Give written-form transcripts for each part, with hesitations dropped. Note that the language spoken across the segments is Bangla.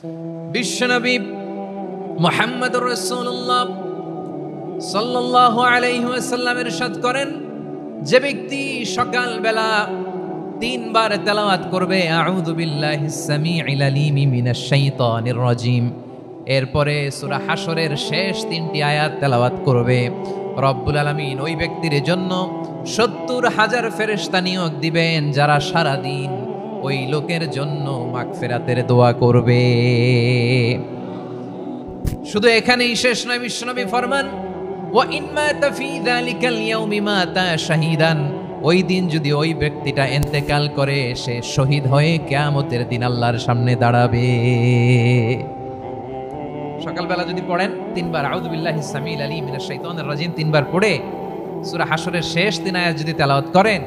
বিশ্বনবী মুহাম্মদুর রাসূলুল্লাহ সাল্লাল্লাহু আলাইহি ওয়াসাল্লাম ইরশাদ করেন, যে ব্যক্তি সকালবেলা 3 বার তেলাওয়াত করবে আউযু বিল্লাহিস সামিউল আলিম মিনাশ শাইতানির রাজিম, এরপরে সূরা হাশরের শেষ 3টি আয়াত তেলাওয়াত করবে, রব্বুল আলামিন ওই ব্যক্তির জন্য 70,000 ফেরেশতা নিয়োগ দিবেন যারা সারা দিন ওই লোকের জন্য মাগফিরাতের দোয়া করবে। শুধু এখানেই শেষ নয়, বিশ্বনবী ফরমান ওয়া ইন মাতা ফি যালিকাল ইয়াউমি মাতা শাহীদান, ওই দিন যদি ওই ব্যক্তিটা ইন্তেকাল করে সে শহীদ হয়ে কিয়ামতের দিন আল্লাহর সামনে দাঁড়াবে। সকালবেলা যদি পড়েন 3 বার আউযু বিল্লাহিস সামিউল আলিম মিনাশ শাইতানির রাজিম 3 বার পড়ে সূরা হাশরের শেষ 3 আয়াত যদি তেলাওয়াত করেন,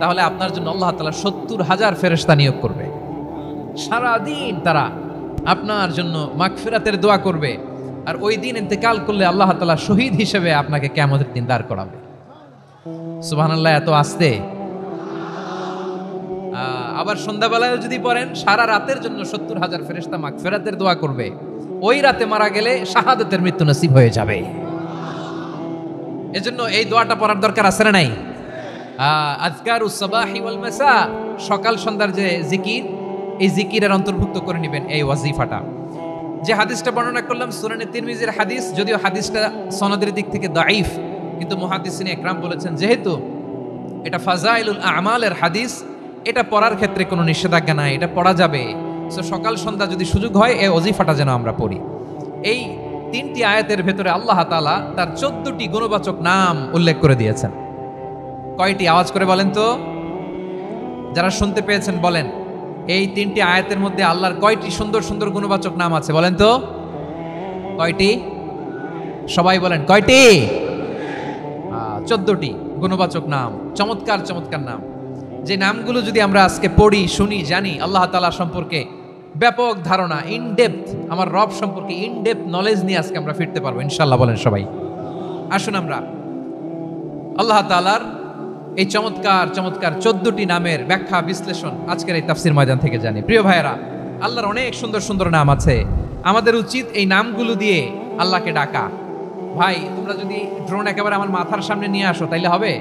তাহলে আপনার জন্য আল্লাহ তাআলা 70,000 ফেরেশতা নিয়োগ করবে। সারা দিন তারা আপনার জন্য মাগফিরাতের দোয়া করবে, আর ওই দিন ইন্তেকাল করলে আল্লাহ তাআলা শহীদ হিসেবে আপনাকে কিয়ামতের দিন দাঁড় করাবে। সুবহানাল্লাহ, এত আস্তে। আবার সন্ধ্যাবেলায় যদি পড়েন, সারা রাতের জন্য 70,000 ফেরেশতা মাগফিরাতের দোয়া করবে। ওই রাতে মারা গেলে শাহাদাতের মৃত্যু নসিব হয়ে যাবে। এজন্য এই দোয়াটা পড়ার দরকার আছে না নাই? আযকারুস সাবাহি ওয়াল মাসা, সকাল সন্ধ্যার যে জিকির, এই জিকিরের অন্তর্ভুক্ত করে নেবেন এই ওয়াজিফাটা। যে হাদিসটা বর্ণনা করলাম সুনানে তিরমিজির হাদিস, যদিও হাদিসটা সনদের দিক থেকে দাঈফ, কিন্তু মুহাদ্দিসিন ইকরাম বলেছেন যেহেতু এটা ফাজাইলুল আমালের হাদিস, এটা পড়ার ক্ষেত্রে কোনো নিষেধাজ্ঞা নাই, এটা পড়া যাবে। সো সকাল সন্ধ্যা যদি সুযোগ হয় এই ওয়াজিফাটা যেন আমরা পড়ি। এই 3টি আয়াতের ভেতরে আল্লাহ তাআলা তার 14টি গুণবাচক নাম উল্লেখ করে দিয়েছেন। কয়টি? আওয়াজ করে বলেন তো, যারা শুনতে পেয়েছেন বলেন, এই 3টি আয়াতের মধ্যে আল্লাহর কয়টি সুন্দর সুন্দর গুণবাচক নাম আছে বলেন তো? কয়টি? সবাই বলেন কয়টি? 14টি গুণবাচক নাম, চমৎকার চমৎকার নাম। যে নামগুলো যদি আমরা আজকে পড়ি, শুনি, জানি, আল্লাহ তাআলা সম্পর্কে ব্যাপক ধারণা, ইন ডেপথ, আমার রব সম্পর্কে ইন ডেপথ নলেজ নিয়ে আজকে আমরা ফিরতে পারবো ইনশাআল্লাহ। বলেন সবাই। আসুন আমরা আল্লাহ তাআলার এই চমৎকার চমৎকার 14টি নামের ব্যাখ্যা বিশ্লেষণ আজকের এই তাফসীর ময়দান থেকে জানি। প্রিয় ভাইয়েরা, আল্লাহর অনেক সুন্দর সুন্দর নাম আছে, আমাদের উচিত এই নামগুলো দিয়ে আল্লাহকে ডাকা। ভাই, তোমরা যদি ড্রোন একেবারে আমার মাথার সামনে নিয়ে আসো তাইলে হবে?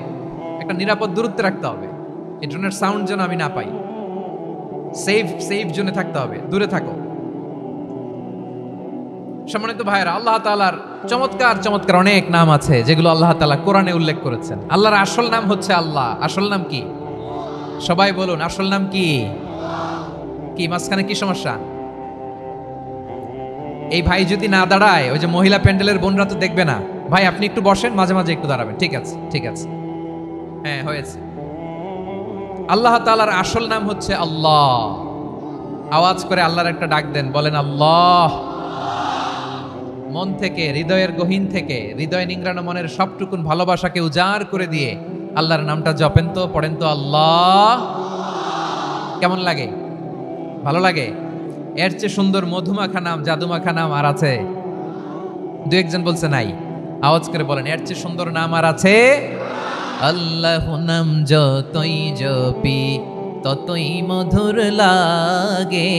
একটা নিরাপদ দূরত্বে রাখতে হবে, এই ড্রোনের সাউন্ড যেন আমি না পাই। সেফ জোনে থাকতে হবে, দূরে থাকো। সম্মানিত ভাইয়েরা, আল্লাহ তাআলার চমৎকার চমৎকার অনেক নাম আছে যেগুলো আল্লাহ তাআলা কোরআনে উল্লেখ করেছেন। আল্লাহর আসল নাম হচ্ছে আল্লাহ। আসল নাম কি? সবাই বলুন, আসল নাম কি? কি মাঝখানে কি সমস্যা? এই ভাই যদি না দাঁড়ায়, ওই যে মহিলা প্যান্ডেলের বোনরা তো দেখবে না। ভাই আপনি একটু বসেন, মাঝে মাঝে একটু দাঁড়াবেন। ঠিক আছে, ঠিক আছে, হ্যাঁ হয়েছে। আল্লাহ তাআলার আসল নাম হচ্ছে আল্লাহ। আওয়াজ করে আল্লাহর একটা ডাক দেন, বলেন আল্লাহ। মন থেকে, হৃদয়ের গহীন থেকে, হৃদয় নিংড়ানো মনের সবটুকুন ভালোবাসাকে উজাড় করে দিয়ে আল্লাহর নামটা জপেন তো, পড়েন তো আল্লাহ। কেমন লাগে? ভালো লাগে? এর চেয়ে সুন্দর মধুমাখা নাম, জাদুমাখা নাম আর আছে? দু একজন বলছে নাই। আওয়াজ করে বলেন, এর চেয়ে সুন্দর নাম আর আছে? আল্লাহ নাম যতই জপি ততই মধুর লাগে,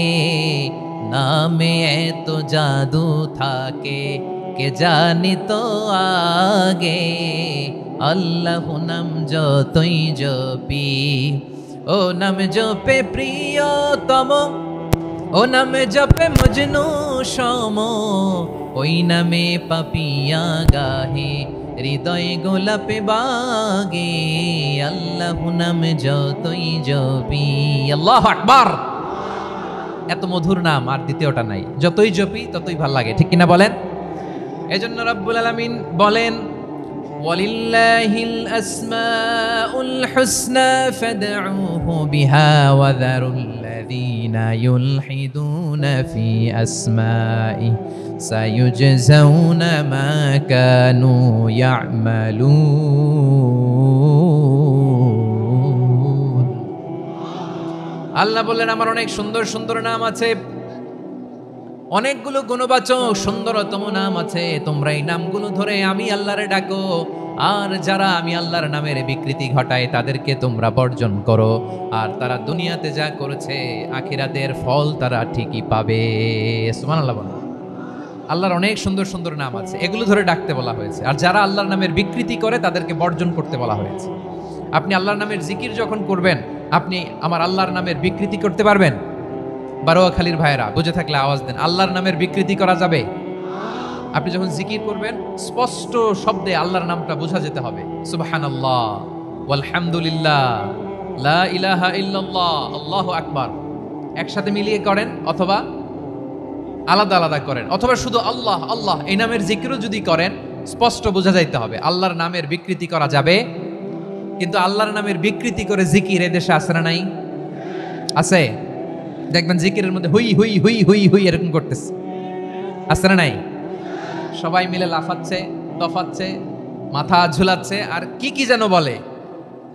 নামে এত জাদু থাকে কে জানি তো আগে। আল্লাহ নাম যতই জপি, ও নাম জপে প্রিয়তম, ও নামে জপে মজনু সম, ওই নামে পাপিয়া গাহে হৃদয় গোলাপে বাগে। আল্লাহ নাম যতই জপি। আল্লাহু আকবার। এত মধুর নাম আর দ্বিতীয়টা নাই, যতই জপি ততই ভাল লাগে, ঠিক কিনা বলেন? এজন্য রব্বুল আলামিন বলেন, ওয়ালিল্লাহিল আসমাউল হুসনা ফাদউহু বিহা ওয়া যারুল্লাযীনা ইউলহিদুনা ফি আসমাইহি সায়ুজজাউনা মা কানু ইয়া'মালুন। আল্লাহ বললেন, আমার অনেক সুন্দর সুন্দর নাম আছে, অনেকগুলো গুণবাচক সুন্দরতম নাম আছে, তোমরা এই নামগুলো ধরে আমি আল্লাহরে ডাকো, আর যারা আমি আল্লাহর নামের বিকৃতি ঘটায় তাদেরকে তোমরা বর্জন করো, আর তারা দুনিয়াতে যা করেছে আখিরাতের ফল তারা ঠিকই পাবে। সুবহানাল্লাহ বলেন। আল্লাহর অনেক সুন্দর সুন্দর নাম আছে, এগুলো ধরে ডাকতে বলা হয়েছে। আর যারা আল্লাহর নামের বিকৃতি করে তাদেরকে বর্জন করতে বলা হয়েছে। আপনি আল্লাহর নামের জিকির যখন করবেন, আপনি আমার আল্লাহর নামের বিকৃতি করতে পারবেন? বারোয়াখালীর ভাইয়েরা বুঝে থাকলে আওয়াজ দেন, আল্লাহর নামের বিকৃতি করা যাবে? আপনি যখন জিকির করবেন স্পষ্ট শব্দে আল্লাহর নামটা বোঝা যেতে হবে। সুবহানাল্লাহ, আলহামদুলিল্লাহ, লা ইলাহা ইল্লাল্লাহ, আল্লাহু আকবার একসাথে মিলিয়ে করেন, অথবা আলাদা আলাদা করেন, অথবা শুধু আল্লাহ আল্লাহ এই নামের জিকিরও যদি করেন স্পষ্ট বোঝা যাইতে হবে। আল্লাহর নামের বিকৃতি করা যাবে, কিন্তু আল্লাহর নামের বিকৃতি করে জিকির এদেশে আছে না নাই? আছে। দেখবেন জিকিরের মধ্যে হুই হুই হুই হুই হুই এরকম করতেছে, আছে না নাই? সবাই মিলে লাফাচ্ছে, দফাচ্ছে, মাথা ঝুলাচ্ছে, আর কি কি যেন বলে,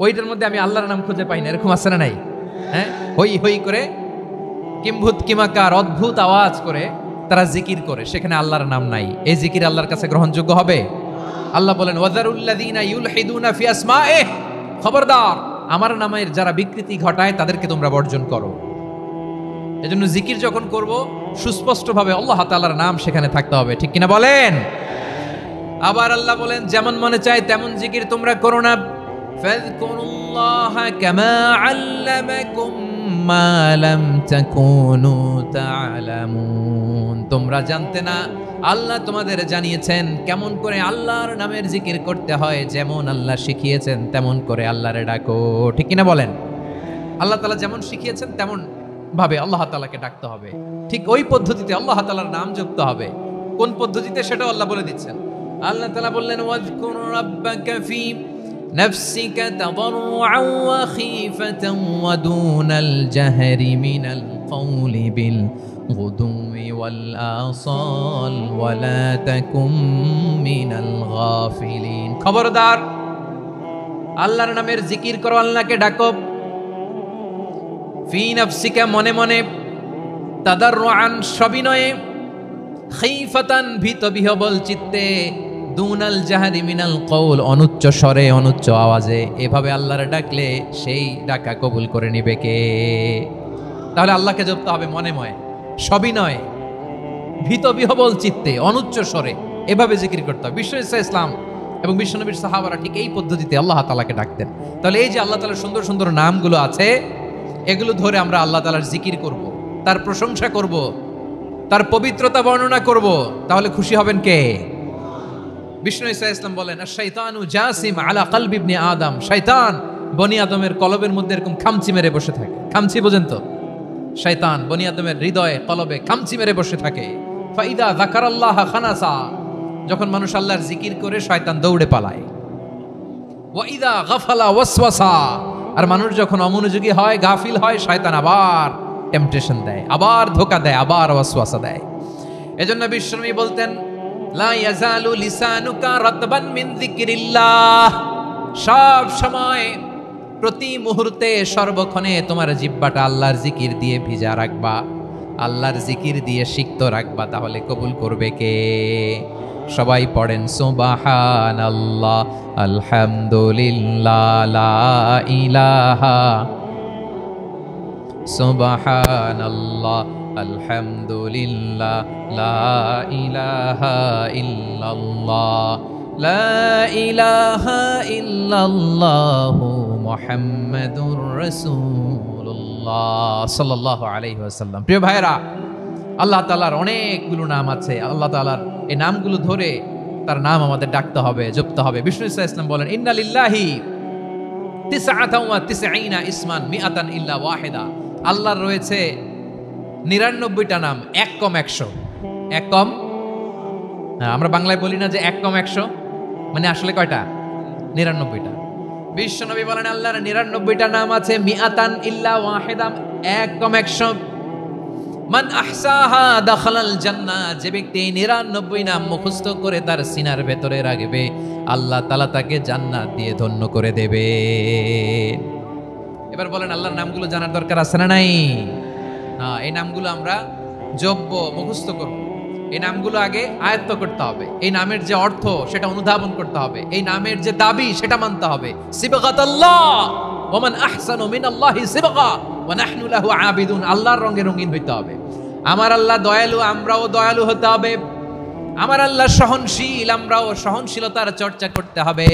ওইটার মধ্যে আমি আল্লাহর নাম খুঁজে পাই না, এরকম আছে না নাই? হ্যাঁ, হই হই করে কিম্ভূত কিমাকার অদ্ভুত আওয়াজ করে তারা জিকির করে, সেখানে আল্লাহর নাম নাই। এই জিকির আল্লাহর কাছে গ্রহণযোগ্য হবে? আল্লাহ বলেন ওয়াযারুল্লাযীনা ইউলহিদুনা ফি আসমাইহি, খবরদার আমার নামের যারা বিকৃতি ঘটায় তাদেরকে তোমরা বর্জন করো। এজন্য জিকির যখন করব সুস্পষ্টভাবে আল্লাহ তাআলার নাম সেখানে থাকতে হবে, ঠিক কিনা বলেন? আবার আল্লাহ বলেন যেমন মনে চায় তেমন জিকির তোমরা করো না। ফাযকুরুল্লাহা কামা আল্লামাকুম মা লাম তাকুনু তা'লামুন, তোমরা জানতে না, আল্লাহ তোমাদের জানিয়েছেন কেমন করে আল্লাহর নামের জিকির করতে হয়, যেমন আল্লাহ শিখিয়েছেন তেমন করে আল্লাহরে ডাকো, ঠিক কিনা বলেন? আল্লাহ তাআলা যেমন শিখিয়েছেন তেমন ভাবে আল্লাহ তাআলাকে ডাকতে হবে, ঠিক ওই পদ্ধতিতে আল্লাহ তাআলার নাম জপতে হবে। কোন পদ্ধতিতে সেটাও আল্লাহ বলে দিচ্ছেন। আল্লাহ তাআলা বললেন ওয়াযকুর রাব্বাকা ফি নাফসিকা তাদাররুআন ওয়া খীফাতান ওয়া দুনাল জাহরি মিনাল কওলি বিল গুদুই ওয়াল আসাল ওয়া লা তাকুম মিনাল গাফিলিন। খবরদার আল্লাহর নামের জিকির করো, আল্লাহকে ডাকো। ফি নাফসিকা মনে মনে, তাদাররুআন সবিনয়ে, খীফাতান ভীত বিহবল চিত্তে, দুনাল জাহরি মিনাল কওল অনুচ্চ স্বরে অনুচ্চ আওয়াজে। এভাবে আল্লাহরে ডাকলে সেই ডাকা কবুল করে নিবে কে? তাহলে আল্লাহকে জপতে হবে মনে মনে, সবিনয়ে, ভীত বিহবল চিত্তে, অনুচ্চ স্বরে, এভাবে জিকির করতে হবে। বিশ্ব ইসলাম এবং বিশ্বনবীর সাহাবারা ঠিক এই পদ্ধতিতে আল্লাহ তাআলাকে ডাকতেন। তাহলে এই যে আল্লাহ তাআলার সুন্দর সুন্দর নামগুলো আছে, এগুলো ধরে আমরা আল্লাহ তাআলার জিকির করব, তার প্রশংসা করব, তার পবিত্রতা বর্ণনা করব, তাহলে খুশি হবেন কে? বিষ্ণু ঈসা ইসলাম বলেন আশ-শাইতানু জাসিম আলা কলবি ইবনে আদম, শয়তান বনি আদমের কলবের মধ্যে এরকম খামচি মেরে বসে থাকে। খামচি বোঝেন তো? শয়তান বনি আদমের হৃদয়ে কলবে খামচি মেরে বসে থাকে। ফাইদা যাকারাল্লাহ খানাসা, যখন মানুষ আল্লাহর জিকির করে শয়তান দৌড়ে পালায়। ওয়া ইদা গাফালা ওয়াসওয়াসা, আর মানুষ যখন অমনোযোগী হয়, গাফিল হয়, শয়তান আবার টেম্পটেশন দেয়, আবার ধোঁকা দেয়, আবার ওয়াসওয়াসা দেয়। এজন্য বিশ্বনবী বলতেন লা ইয়াজালু লিসানুকা রাতবান মিন যিকরিল্লাহ, সব সময় প্রতি মুহূর্তে সর্বক্ষণে তোমার জিহ্বাটা আল্লাহর জিকির দিয়ে ভিজা রাখবা, আল্লাহর জিকির দিয়ে সিক্ত রাখবা, তাহলে কবুল করবে কে? সবাই পড়েন সুবহানাল্লাহ, আলহামদুলিল্লাহ, লা ইলাহা, সুবহানাল্লাহ, আলহামদুলিল্লাহ, লা ইলাহা ইল্লাল্লাহ, লা ইলাহা ইল্লাল্লাহু মুহাম্মাদুর রাসূলুল্লাহ সাল্লাল্লাহু আলাইহি ওয়াসাল্লাম। প্রিয় ভাইরা, আল্লাহ তাআলার অনেকগুলো নাম আছে। আল্লাহ তাআলার এই নামগুলো ধরে তার নাম আমাদের ডাকতে হবে, জপতে হবে। বিষ্ণু ঈসা ইসলাম বলেন ইন্না লিল্লাহি তিসআতান ওয়া তিসঈনা ইসমান মিআতান ইল্লা ওয়াহিদা, আল্লাহর রয়েছে 99টা নাম, এক কম 100। এক কম, আমরা বাংলায় বলি না যে এক কম 100, মানে আসলে কয়টা? 99টা। বিশ্বনবী বলেন আল্লাহর 99টা নাম আছে, মিআতান ইল্লা ওয়াহিদা, এক কম 100। মান আহসাহা দাখালাল জান্নাহ, যে ব্যক্তি 99 নাম মুখস্থ করে তার সিনার ভেতরে রাখবে, আল্লাহ তাআলা তাকে জান্নাত দিয়ে ধন্য করে দেবে। এবার বলেন আল্লাহর নামগুলো জানার দরকার আছে না নাই? এই নামগুলো আমরা জপব, মুখস্থ করব। এই নামগুলো আগে আয়ত্ত করতে হবে। এই নামের যে অর্থ সেটা অনুধাবন করতে হবে। এই নামের যে দাবি সেটা মানতে হবে। সিবগাতাল্লাহ ওয়া মান আহসানু মিনাল্লাহি সিবগা ওয়া নাহনু লাহু আবিদুন। আল্লাহর রঙে রঙিন হইতে হবে। আমার আল্লাহ দয়ালু, আমরাও দয়ালু হতে হবে। আমার আল্লাহ সহনশীল, আমরাও সহনশীলতার চর্চা করতে হবে।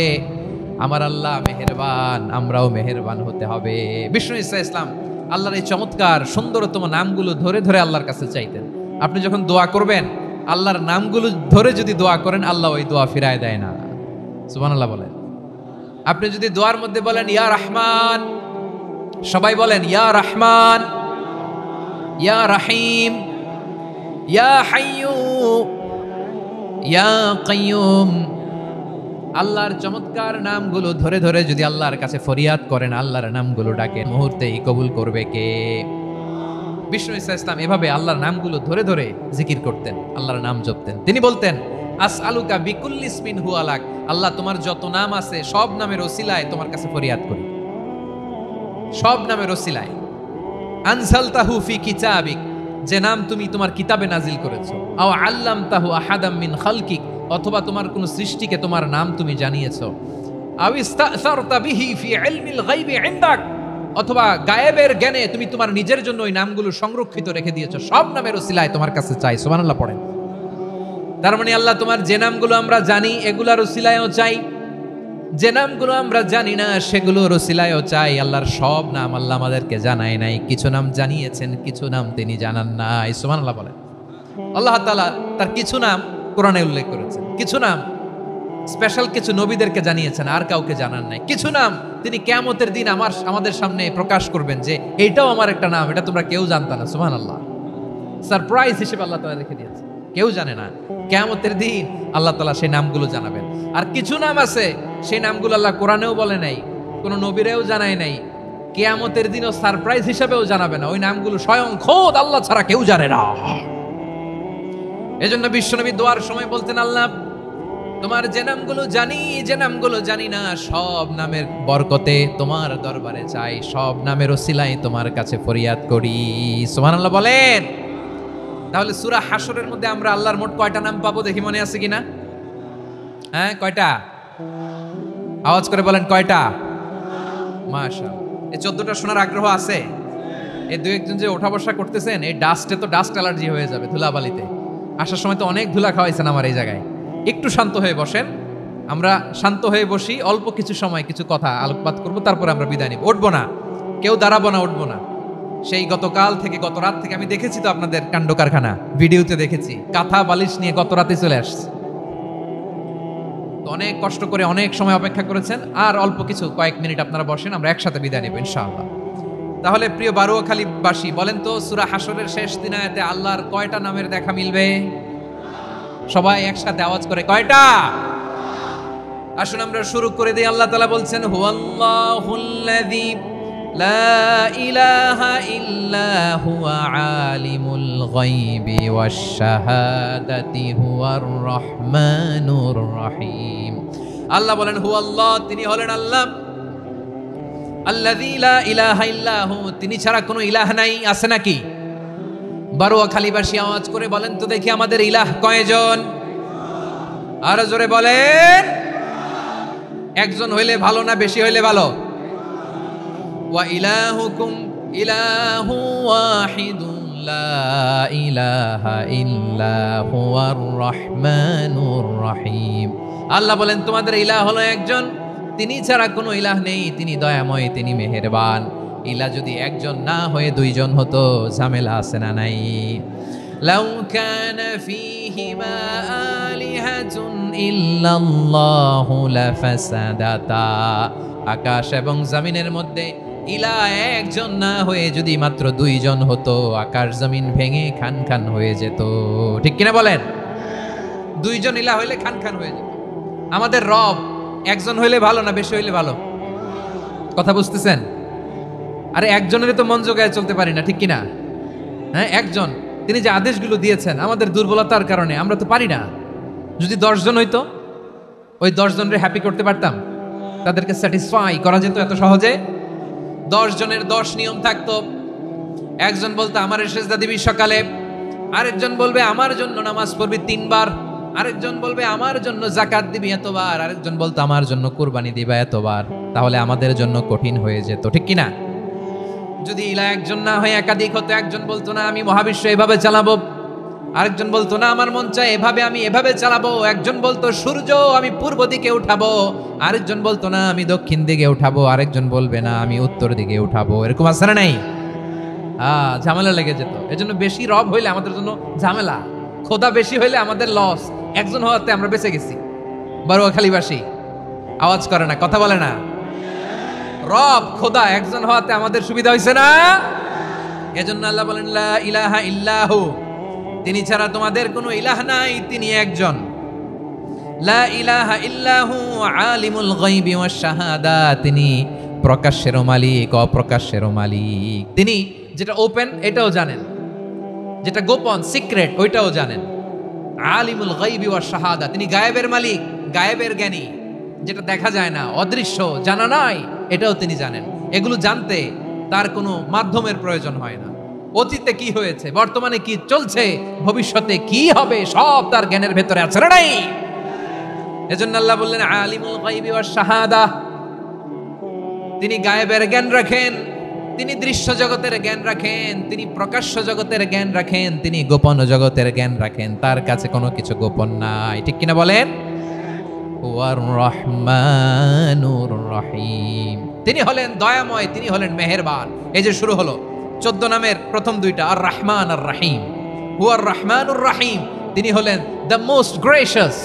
আমার আল্লাহ মেহেরবান, আমরাও মেহেরবান হতে হবে। বিষ্ণু ঈসা ইসলাম আল্লাহর এই চমৎকার সুন্দরতম নামগুলো ধরে ধরে আল্লাহর কাছে চাইতেন। আপনি যখন দোয়া করবেন, আল্লাহর নামগুলো ধরে যদি দোয়া করেন, আল্লাহ ওই দোয়া ফিরায় দেয় না। সুবহানাল্লাহ বলেন। আপনি যদি দোয়ার মধ্যে বলেন ইয়া রহমান, সবাই বলেন ইয়া রহমান, ইয়া রহিম, ইয়া হাইয়্যু, ইয়া কাইয়্যুম, আল্লাহর চমৎকার নামগুলো ধরে ধরে যদি আল্লাহর কাছে ফরিয়াদ করেন, আল্লাহর নামগুলো ডাকেন, মুহূর্তেই কবুল করবে কে? বিষ্ণু ঈসা ইসলাম এভাবে আল্লাহর নামগুলো ধরে ধরে জিকির করতেন, আল্লাহর নাম জপতেন। তিনি বলতেন আসআলুকা বিকুল্লি ইসমিন হুয়া লাক, আল্লাহ তোমার যত নাম আছে সব নামের ওসিলায় তোমার কাছে ফরিয়াদ করি, সব নামের ওসিলায়। আনজালতাহু ফি কিতাবিক, যে নাম তুমি তোমার কিতাবে নাজিল করেছো। আও আল্লামতাহু আহাদাম মিন খালকিক, অথবা তোমার কোন সৃষ্টিকে তোমার নাম তুমি জানিয়েছো। আও ইস্তাসারতা বিহি ফি ইলমিল গায়বি ইনদাক, অথবা গায়েবের জ্ঞানে তুমি তোমার নিজের জন্য ওই নামগুলো সংরক্ষিত রেখে দিয়েছো। সব নামের ওসিলায় তোমার কাছে চাই। সুবহানাল্লাহ পড়েন। তার মানে আল্লাহ তোমার যে নামগুলো আমরা জানি এগুলার ওসিলায়ও চাই, যে নামগুলো আমরা জানি না সেগুলোর ওসিলায়ও চাই। আল্লাহর সব নাম আল্লাহ আমাদেরকে জানায় নাই, কিছু নাম জানিয়েছেন, কিছু নাম তিনি জানান নাই। সুবহানাল্লাহ বলেন। আল্লাহ তাআলা তার কিছু নাম কোরআনে উল্লেখ করেছেন, কিছু নাম স্পেশাল কিছু নবীদেরকে জানিয়েছেন, আর কাউকে জানান নাই। কিছু নাম তিনি কিয়ামতের দিন আমাদের সামনে প্রকাশ করবেন যে এইটাও আমার একটা নাম, এটা তোমরা কেউ জানতা না। সুবহানাল্লাহ। সারপ্রাইজ হিসেবে আল্লাহ তাআলা রেখে দিয়েছেন, কেউ জানে না। কিয়ামতের দিন আল্লাহ তাআলা সেই নামগুলো জানাবেন। আর কিছু নাম আছে সেই নামগুলো আল্লাহ কোরআনেও বলে নাই, কোন নবীরেও জানায় নাই, কিয়ামতের দিনও সারপ্রাইজ হিসেবেও জানাবে না। ওই নামগুলো স্বয়ং খোদ আল্লাহ ছাড়া কেউ জানে না। এজন্য বিশ্বনবী দোয়ার সময় বলতেন, আল্লাহ তোমার যে নামগুলো জানি, যে নামগুলো জানি না, সব নামের বরকতে তোমার দরবারে চাই, সব নামের ওসিলায় তোমার কাছে ফরিয়াদ করি। সুবহানাল্লাহ বলেন। তাহলে সূরা হাশরের মধ্যে আমরা আল্লাহর মোট কয়টা নাম পাবো দেখি, মনে আছে কিনা? হ্যাঁ, কয়টা? আওয়াজ করে বলেন কয়টা? মাশাআল্লাহ। এই 14টা শোনার আগ্রহ আছে? এই দুই একজন যে ওঠা বসা করতেছেন, এই ডাস্টে তো ডাস্ট অ্যালার্জি হয়ে যাবে, ধুলাবালিতে। আসার সময় তো অনেক ধুলা খাওয়াইছেন আমার এই জায়গায়। একটু শান্ত হয়ে বসেন, আমরা শান্ত হয়ে বসি, অল্প কিছু সময় কিছু কথা আলোকপাত করবো, তারপরে আমরা বিদায় নিব। উঠবো না, কেউ দাঁড়াবো না, উঠবো না। সেই গতকাল থেকে, গত রাত থেকে আমি দেখেছি তো আপনাদের কাণ্ড কারখানা, ভিডিওতে দেখেছি, কাঁথা বালিশ নিয়ে গত রাতে চলে আসছে। অনেক কষ্ট করে অনেক সময় অপেক্ষা করেছেন, আর অল্প কিছু কয়েক মিনিট আপনারা বসেন, আমরা একসাথে বিদায় নেব ইনশাআল্লাহ। তাহলে প্রিয় বারুয়াখালীবাসী বলেন তো, সূরা হাশরের শেষ দিন আয়াতে আল্লাহর কয়টা নামের দেখা মিলবে? সবাই একসাথে আওয়াজ করে কয়টা? আসুন আমরা শুরু করে দিই। আল্লাহ তাআলা বলছেন, হুয়াল্লাহুল্লাযী লা ইলাহা ইল্লা হুয়া আলিমুল গায়বি ওয়াশ শাহাদাতি হুয়ার রহমানুর রহিম। আল্লাহ বলেন হুয়াল্লাহ, তিনি হলেন আল্লাহ। আল্লাযী লা ইলাহা ইল্লা হু, তিনি ছাড়া কোনো ইলাহ নাই। আছে নাকি? বারুয়াখালীবাসী আওয়াজ করে বলেন তো দেখি, আমাদের ইলাহ কয়জন? আরো জোরে বলেন। একজন হইলে ভালো না বেশি হইলে ভালো? ওয়া ইলাহুকুম ইলাহু ওয়াহিদুন লা ইলাহা ইল্লা হুয়ার রহমানুর রহিম। আল্লাহ বলেন তোমাদের ইলাহ হলো একজন, তিনি ছাড়া কোনো ইলাহ নেই, তিনি দয়াময়, তিনি মেহেরবান। ইলাহ যদি একজন না হয়ে দুইজন হতো, ঝামেলা আছে না নাই? লাউ কানা ফীহিমা আলিহাতুন ইল্লাল্লাহু লাফাসাদাতা, আকাশ এবং জমিনের মধ্যে ইলাহ একজন না হয়ে যদি মাত্র দুইজন হতো, আকাশ জমিন ভেঙে খান খান হয়ে যেত। ঠিক কিনা বলেন? দুইজন ইলাহ হইলে খান খান হয়ে যেত। আমাদের রব একজন হইলে ভালো না বেশি হইলে ভালো? কথা বুঝতেছেন? আরে একজনের তো মন জোগায় চলতে পারি না, ঠিক কিনা? হ্যাঁ, একজন, তিনি যে আদেশগুলো দিয়েছেন আমাদের দুর্বলতার কারণে আমরা তো পারি না। যদি 10 জন হইতো, ওই 10 জনের হ্যাপি করতে পারতাম, তাদেরকে স্যাটিসফাই করা যেত এত সহজে। 10 জনের 10 নিয়ম থাকতো। একজন বলতো আমারে সেজদা দিবি সকালে, আরেকজন বলবে আমার জন্য নামাজ পড়বি 3 বার, আরেকজন বলবে আমার জন্য যাকাত দিবি এতবার, আরেকজন বলতো আমার জন্য কুরবানি দিবা এতবার। তাহলে আমাদের জন্য কঠিন হয়ে যেত, ঠিক কি না? যদি ইলা একজন না হয়ে একাধিক হতো, একজন বলতো না আমি মহাবিশ্ব এভাবে চালাবো, আরেকজন বলতো না আমার মন চায় এভাবে, আমি এভাবে চালাবো, একজন বলতো সূর্য আমি পূর্ব দিকে উঠাবো, আরেকজন বলতো না আমি দক্ষিণ দিকে উঠাবো, আরেকজন বলবে না আমি উত্তর দিকে উঠাবো। এরকম আছে না নাই? ঝামেলা লেগে যেত। এজন্য বেশি রব হইলে আমাদের জন্য ঝামেলা, খোদা বেশি হইলে আমাদের লস। একজন হওয়াতে আমরা বেঁচে গেছি। বারোয়াখালীবাসী আওয়াজ করে না, কথা বলে না। রব খোদা একজন হওয়াতে আমাদের সুবিধা হয়েছে না। এজন্য আল্লাহ বলেন লা ইলাহা ইল্লাহু, তিনি ছাড়া তোমাদের কোনো ইলাহ নাই, তিনি একজন। লা ইলাহা ইল্লাহু আলিমুল গায়বি ওয়াশ শাহাদা, তিনি প্রকাশ্যেরও মালিক অপ্রকাশ্যেরও মালিক। তিনি যেটা ওপেন এটাও জানেন, যেটা গোপন সিক্রেট ওইটাও জানেন। আলিমুল গায়বি ওয়াশ শাহাদা, তিনি গায়েবের মালিক, গায়েবের জ্ঞানী, যেটা দেখা যায় না, অদৃশ্য, জানা নাই, এটাও তিনি জানেন। এগুলো জানতে তার কোনো মাধ্যমের প্রয়োজন হয় না। অতীতে কি হয়েছে, বর্তমানে কি চলছে, ভবিষ্যতে কি হবে, সব তার জ্ঞানের ভেতরে আছে না নাই? এজন্য আল্লাহ বললেন আলিমুল গায়বি ওয়াশ শাহাদা, তিনি গায়েবের জ্ঞান রাখেন, তিনি দৃশ্য জগতের জ্ঞান রাখেন, তিনি প্রকাশ্য জগতের জ্ঞান রাখেন, তিনি গোপন জগতের জ্ঞান রাখেন। তার কাছে কোনো কিছু গোপন নাই, ঠিক কিনা বলেন? ওয়ার রহমানুর রহিম, তিনি হলেন দয়াময়, তিনি হলেন মেহেরবান। এই যে শুরু হলো 14 নামের প্রথম দুইটা, আর রহমান আর রহিম। ওয়ার রহমানুর রহিম, তিনি হলেন the most gracious,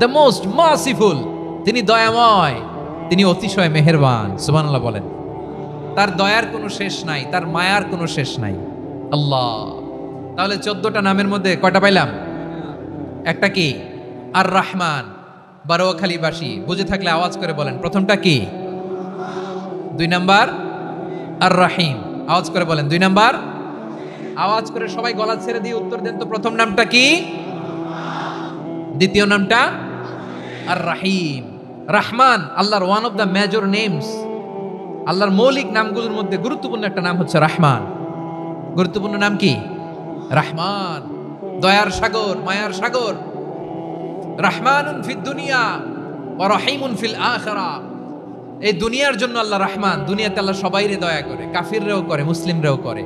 the most merciful, তিনি দয়াময়, তিনি অতিশয় মেহেরবান। সুবহানাল্লাহ বলেন। তার দয়ার কোনো শেষ নাই, তার মায়ার কোনো শেষ নাই আল্লাহ। তাহলে 14টা নামের মধ্যে কয়টা পাইলাম? একটা কি? আর রহমান। বারোয়াখালীবাসী বুঝে থাকলে আওয়াজ করে বলেন প্রথমটা কি? 2 নাম্বার আর রহিম। আওয়াজ করে বলেন 2 নাম্বার। আওয়াজ করে সবাই গলা ছেড়ে দিয়ে উত্তর দেন তো, প্রথম নামটা কি? দ্বিতীয় নামটা আর রহিম। রহমান আল্লাহর one of the major names, আল্লাহর মৌলিক নামগুলোর মধ্যে গুরুত্বপূর্ণ একটা নাম হচ্ছে রহমান। গুরুত্বপূর্ণ নাম কি? রহমান, দয়ার সাগর, মায়ার সাগর। রহমানুন ফিদ দুনিয়া ওয়া রহিমুন ফিল আখিরাহ। এই দুনিয়ার জন্য আল্লাহ রহমান, দুনিয়াতে আল্লাহ সবাইরে দয়া করে, কাফিররাও করে, মুসলিমরাও করে।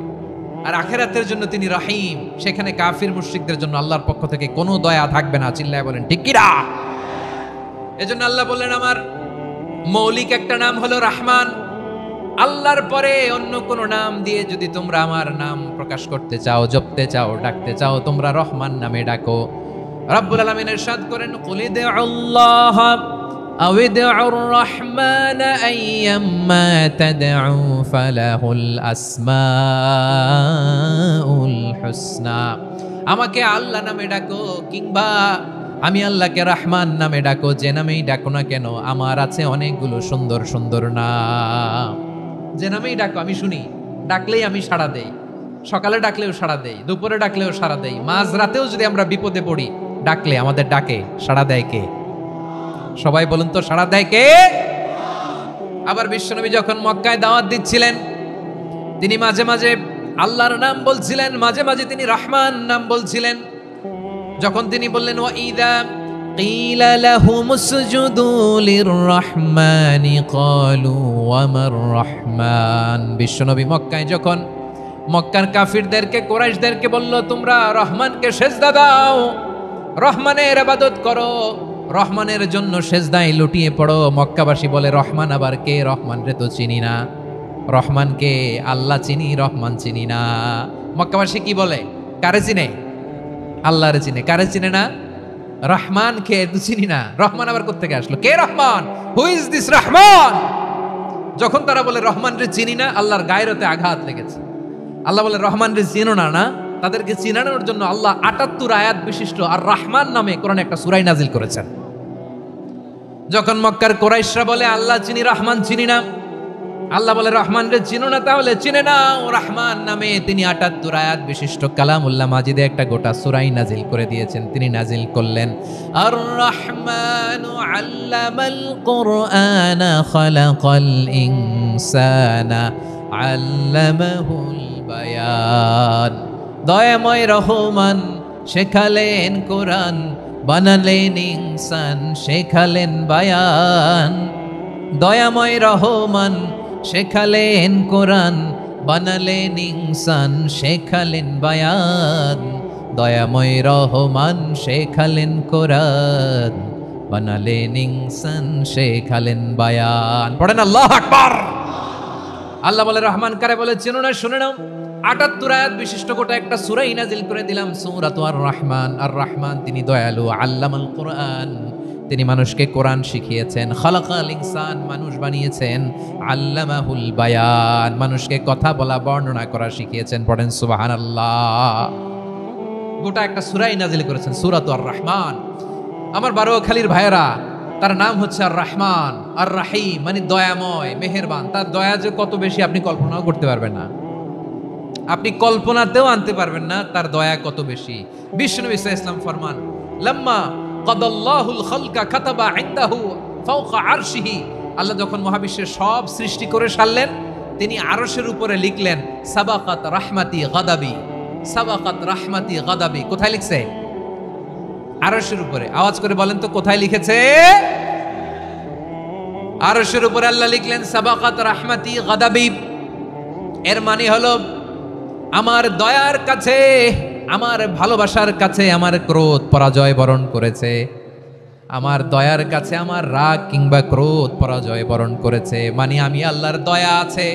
আর আখিরাতের জন্য তিনি রহিম, সেখানে কাফির মুশরিকদের জন্য আল্লাহর পক্ষ থেকে কোনো দয়া থাকবে না। চিল্লায় বলেন ঠিক কি না? এজন্য আল্লাহ বললেন আমার মৌলিক একটা নাম হলো রহমান। আল্লাহর পরে অন্য কোন নাম দিয়ে যদি তোমরা আমার নাম প্রকাশ করতে চাও, জপতে চাও, ডাকতে চাও, তোমরা রহমান নামে ডাকো। রব্বুল আলামিন ইরশাদ করেন কুলিদুল্লাহ আও ইদউর রহমান আইয়াম্মা তাদউ ফালাহুল আসমাউল হুসনা। আমাকে আল্লাহ নামে ডাকো, কিংবা আমি আল্লাহকে রহমান নামে ডাকো, যে নামেই ডাকো না কেন আমার আছে অনেকগুলো সুন্দর সুন্দর নাম। যে নামেই ডাকো আমি শুনি, ডাকলেই আমি সাড়া দেই। সকালে ডাকলেও সাড়া দেই, দুপুরে ডাকলেও সাড়া দেই, মাঝ রাতেও যদি আমরা বিপদে পড়ি ডাকলে আমাদের ডাকে সাড়া দেয় কে? সবাই বলুন তো, সাড়া দেয় কে? আবার বিশ্বনবী যখন মক্কায় দাওয়াত দিচ্ছিলেন, তিনি মাঝে মাঝে আল্লাহর নাম বলছিলেন, মাঝে মাঝে তিনি রহমান নাম বলছিলেন। যখন তিনি বললেন ওয়াইদা কিলা লাহুমুসজুদু লিররহমানি ক্বালু ওয়ামার রহমান। বিশ্বনবী মক্কায় যখন মক্কার কাফিরদেরকে, কুরাইশদেরকে বলল তোমরা রহমানকে সেজদা দাও, রহমানের ইবাদত করো, রহমানের জন্য সেজদায় লুটিয়ে পড়ো। মক্কাবাসী বলে রহমান আবার কে? রহমান রে তো চিনি না। রহমানকে? আল্লাহ চিনি, রহমান চিনি না। মক্কাবাসী কি বলে? কারে চিনে? আল্লাহরে চিনে। কারে চিনে না? রহমান কে তো চিনি না। রহমান আবার কোত্থেকে আসলো? কে Rahman? Who is this Rahman? যখন তারা বলে রহমান রে চিনি না, আল্লাহর গায়রতে আঘাত লেগেছে। আল্লাহ বলে রহমান রে চিনো না। না, তাদেরকে চিনানোর জন্য আল্লাহ 78 আয়াত বিশিষ্ট আর রহমান নামে কোরআনে একটা সূরা নাজিল করেছেন। যখন মক্কার কুরাইশরা বলে আল্লাহ চিনি, রহমান চিনি না, আল্লাহ বলে রহমান রে চিনো না, তাহলে চিনে নাও রহমান নামে। তিনি 78 আয়াত বিশিষ্ট কালামুল্লাহ মাজিদে একটা গোটা সূরা নাজিল করে দিয়েছেন। তিনি নাজিল করলেন আর রহমানু আল্লামাল কুরআনা খালাকাল ইনসানা আল্লামাহুল বায়ান। দয়াময় রহমান শেখালেন কোরআন, বানালেন ইনসান শেখালেন বায়ান। দয়াময় রহমান শেখালেন কোরআন, বানালেন ইনসান শেখালেন বায়ান। দয়াময় রহমান শেখালেন কোরআন, বানালেন ইনসান শেখালেন বায়ান। পড়েন আল্লাহু আকবার। আল্লাহ বলে রহমান কারে বলে চেনো না, শুনে নাও। ৭৮ আয়াত বিশিষ্ট গোটা একটা সূরাই নাজিল করে দিলাম, সূরাতু আর রহমান। আর রহমান তিনি দয়ালু, আল্লামাল কোরআন, তিনি মানুষকে কোরআন শিখিয়েছেন। খালাকাল ইনসান, মানুষ বানিয়েছেন। আল্লামাহুল বায়ান, মানুষকে কথা বলা বর্ণনা করা শিখিয়েছেন। পড়েন সুবহানাল্লাহ। গোটা একটা সূরাই নাজিল করেছেন, সূরাতু আর রহমান। আমার বারোয়াখালীর ভাইয়েরা, তার নাম হচ্ছে আর রহমান আর রাহিম, মানে দয়াময় মেহেরবান। তার দয়া যে কত বেশি আপনি কল্পনাও করতে পারবেন না, আপনি কল্পনাতেও আনতে পারবেন না তার দয়া কত বেশি। বিশ্বনবী সাল্লাল্লাহু আলাইহি ওয়াসাল্লাম ফরমান, লাম্মা কাদাল্লাহুল খালকা কাতাবা ইনদাহু ফাওকা আরশিহি। আল্লাহ যখন মহাবিশ্বের সব সৃষ্টি করে সারলেন, তিনি আরশের উপরে লিখলেন সাবাকাত রাহমাতি গাদাবি, সাবাকাত রাহমাতি গাদাবি। কোথায় লিখছে? আরশের উপরে। আওয়াজ করে বলেন তো কোথায় লিখেছে? আরশের উপরে আল্লাহ লিখলেন সাবাকাত রাহমাতি গাদাবি। এর মানে হলো আমার দয়ার কাছে, আমার ভালোবাসার কাছে আমার ক্রোধ পরাজয় বরণ করেছে। আমার দয়ার কাছে আমার রাগ কিংবা ক্রোধ পরাজয় বরণ করেছে। মানে আমি আল্লাহর দয়া আছে,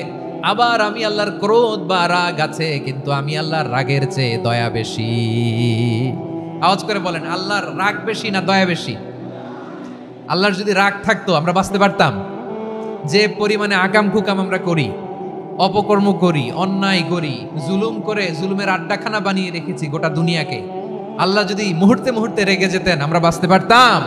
আবার আমি আল্লাহর ক্রোধ বা রাগ আছে, কিন্তু আমি আল্লাহর রাগের চেয়ে দয়া বেশি। আওয়াজ করে বলেন, আল্লাহর রাগ বেশি না দয়া বেশি? আল্লাহর যদি রাগ থাকতো আমরা বাঁচতে পারতাম? যে পরিমাণে আকাম কুকাম আমরা করি, অপকর্ম করি, অন্যায় করি, জুলুম করে জুলুমের আড্ডাখানা বানিয়ে রেখেছি গোটা দুনিয়াকে, আল্লাহ যদি মুহূর্তে মুহূর্তে রেগে যেতেন আমরা বাঁচতে পারতাম?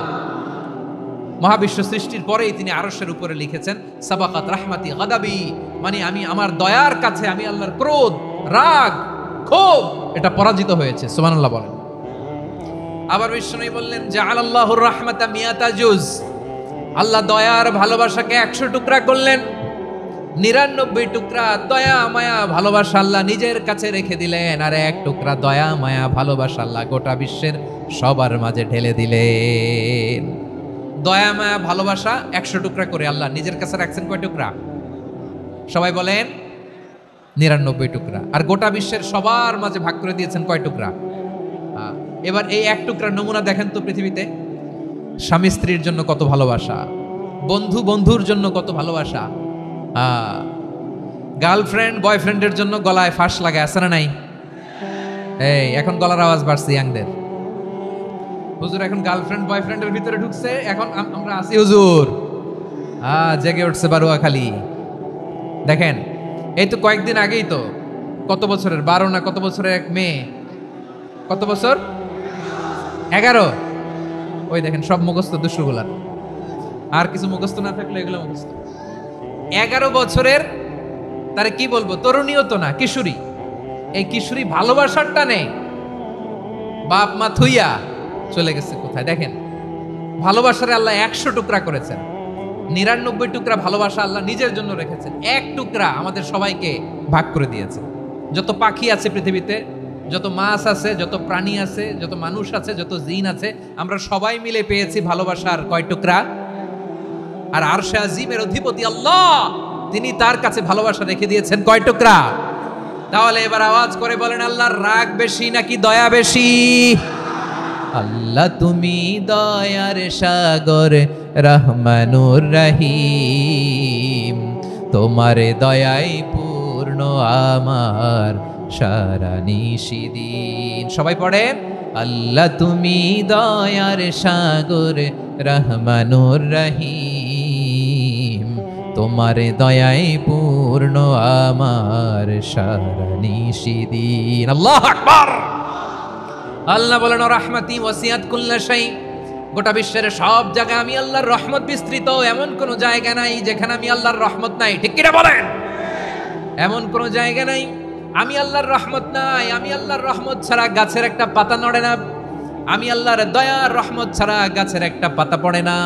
মহাবিশ্ব সৃষ্টির পরেই তিনি আরশের উপরে লিখেছেন সাবাকাত রাহমাতি গাদাবি, মানে আমি আমার দয়ার কাছে আমি আল্লাহর ক্রোধ, রাগ, ক্ষোভ এটা পরাজিত হয়েছে। সুবহানাল্লাহ বলেন। আবার বিষ্ণু বললেন জাআলাল্লাহুর রাহমাতা মিয়াতা জুজ, আল্লাহ দয়ার ভালোবাসাকে 100 টুকরা করলেন। 99 টুকরা দয়া মায়া ভালোবাসা আল্লাহ নিজের কাছে রেখে দিলেন, আর 1 টুকরা দয়া মায়া ভালোবাসা আল্লাহ গোটা বিশ্বের সবার মাঝে ঢেলে দিলেন। দয়া মায়া ভালোবাসা 100 টুকরা করে আল্লাহ নিজের কাছে রাখছেন কয় টুকরা? সবাই বলেন 99 টুকরা। আর গোটা বিশ্বের সবার মাঝে ভাগ করে দিয়েছেন কয় টুকরা? এবার এই 1 টুকরার নমুনা দেখেন তো পৃথিবীতে। স্বামী স্ত্রীর জন্য কত ভালোবাসা, বন্ধু বন্ধুর জন্য কত ভালোবাসা, গার্লফ্রেন্ড বয়ফ্রেন্ডের জন্য গলায় ফাঁস লাগায়, আছে না নাই? এই এখন গলার আওয়াজ বাড়ছে ইয়াংদের। হুজুর এখন গার্লফ্রেন্ড বয়ফ্রেন্ডের ভিতরে ঢুকছে, এখন আমরা আছি হুজুর। জেগে উঠছে বারোয়াখালী। দেখেন এই তো কয়েকদিন আগেই তো, কত বছরের 12 না কত বছরের এক মেয়ে, কত বছর? 11। ওই দেখেন সব মুখস্থ দুষ্টগুলার, আর কিছু মুখস্থ না থাকলে এগুলো মুখস্থ। 11 বছরের, তারে কি বলবো, তরুণীও তো না, কিশোরী। এই কিশোরী ভালোবাসার টানে বাপ মা থুইয়া চলে গেছে কোথায়? দেখেন ভালোবাসারে আল্লাহ 100 টুকরা করেছেন, 99 টুকরা ভালোবাসা আল্লাহ নিজের জন্য রেখেছেন, 1 টুকরা আমাদের সবাইকে ভাগ করে দিয়েছে। যত পাখি আছে পৃথিবীতে, যত মাছ আছে, যত প্রাণী আছে, যত মানুষ আছে, যত জিন আছে, আমরা সবাই মিলে পেয়েছি ভালোবাসার কয় টুকরা? আর আরশে আজিমের অধিপতি আল্লাহ, তিনি তার কাছে ভালোবাসা রেখে দিয়েছেন কয় টুকরা? তাহলে এবার আওয়াজ করে বলেন, আল্লাহর রাগ বেশি নাকি দয়া বেশি? আল্লাহ তুমি দয়ার সাগর রহমানুর রহিম, তোমার দয়াই পূর্ণ আমার সারা নিশিদিন। সবাই পড়েন, আল্লাহ তুমি দয়ার সাগর রহমানুর রহিম, তোমার দয়াই পূর্ণ আমার সারা নিশিদিন। আল্লাহু আকবার। আল্লাহ বলেন রাহমাতি ওয়াসিআত কুল্লা শাই, গোটা বিশ্বের সব জায়গায় আমি আল্লাহর রহমত বিস্তৃত, এমন কোন জায়গা নাই যেখানে আমি আল্লাহর রহমত নাই। ঠিক কিনা বলেন? এমন কোন জায়গা নাই আমি আল্লাহর রহমত নাই। আমি আল্লাহর রহমত ছাড়া গাছের একটা পাতা নড়ে না, আমি আল্লাহর দয়ার রহমত ছাড়া গাছের একটা পাতা পড়ে না,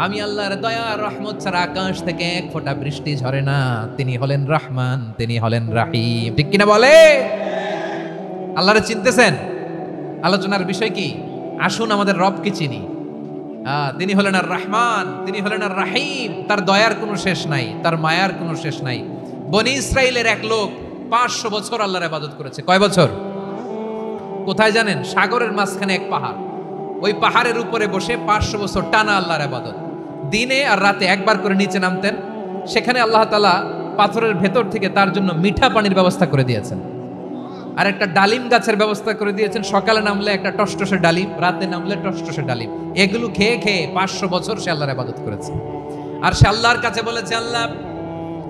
আমি আল্লাহর দয়ার রহমত ছাড়া আকাশ থেকে 1 ফোঁটা বৃষ্টি ঝরে না। তিনি হলেন রহমান, তিনি হলেন রাহিম। ঠিক কিনা বলে? আল্লাহরে চিনতেছেন? আলোচনার বিষয় কি? আসুন আমাদের রবকে চিনি। তিনি হলেন আর রহমান, তিনি হলেন আর রাহিম। তার দয়ার কোনো শেষ নাই, তার মায়ার কোনো শেষ নাই। বনি ইসরাইলের এক লোক 500 বছর আল্লাহর ইবাদত করেছে। কয় বছর? কোথায় জানেন? সাগরের মাঝখানে এক পাহাড়, ওই পাহাড়ের উপরে বসে 500 বছর টানা আল্লাহর ইবাদত। দিনে আর রাতে একবার করে নিচে নামতেন। সেখানে আল্লাহ তাআলা পাথরের ভেতর থেকে তার জন্য মিঠা পানির ব্যবস্থা করে দিয়েছেন, আর একটা ডালিম গাছের ব্যবস্থা করে দিয়েছেন। সকালে নামলে একটা টসটসে ডালিম, রাতে নামলে টসটসে ডালিম। এগুলো খেয়ে খেয়ে 500 বছর সে আল্লাহর ইবাদত করেছে। আর সে আল্লাহর কাছে বলেছে, আল্লাহ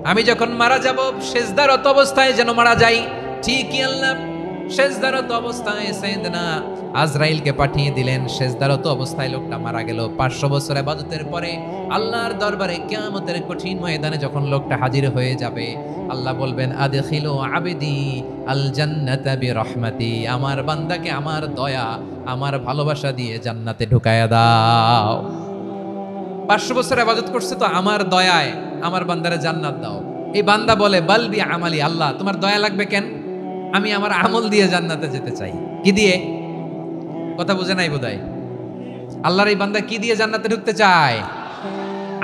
আমি যখন মারা যাব সেজদারত অবস্থায় যেন মারা যাই। ঠিকই আল্লাহ সেজদারত অবস্থায় সাইয়েদনা আজরাইলকে পাঠিয়ে দিলেন। সেজদারত অবস্থায় লোকটা মারা গেল। 500 বছর ইবাদতের পরে আল্লাহর দরবারে কিয়ামতের কঠিন ময়দানে যখন লোকটা হাজির হয়ে যাবে, আল্লাহ বলবেন, আদখিলু আবদি আল জান্নাতা বিরহমাতি, আমার বান্দাকে আমার দয়া, আমার ভালোবাসা দিয়ে জান্নাতে ঢুকায়া দাও। 500 বছর ইবাদত করছে তো আমার দয়ায় আমার বান্দারে জান্নাত দাও। এই বান্দা বলে, বালবি আমালি, আল্লাহ তোমার দয়া লাগবে কেন? আমি আমার আমল দিয়ে জান্নাতে যেতে চাই। কি দিয়ে? কথা বুঝে নাই বোধহয়। আল্লাহর এই বান্দা কি দিয়ে জান্নাতে ঢুকতে চায়?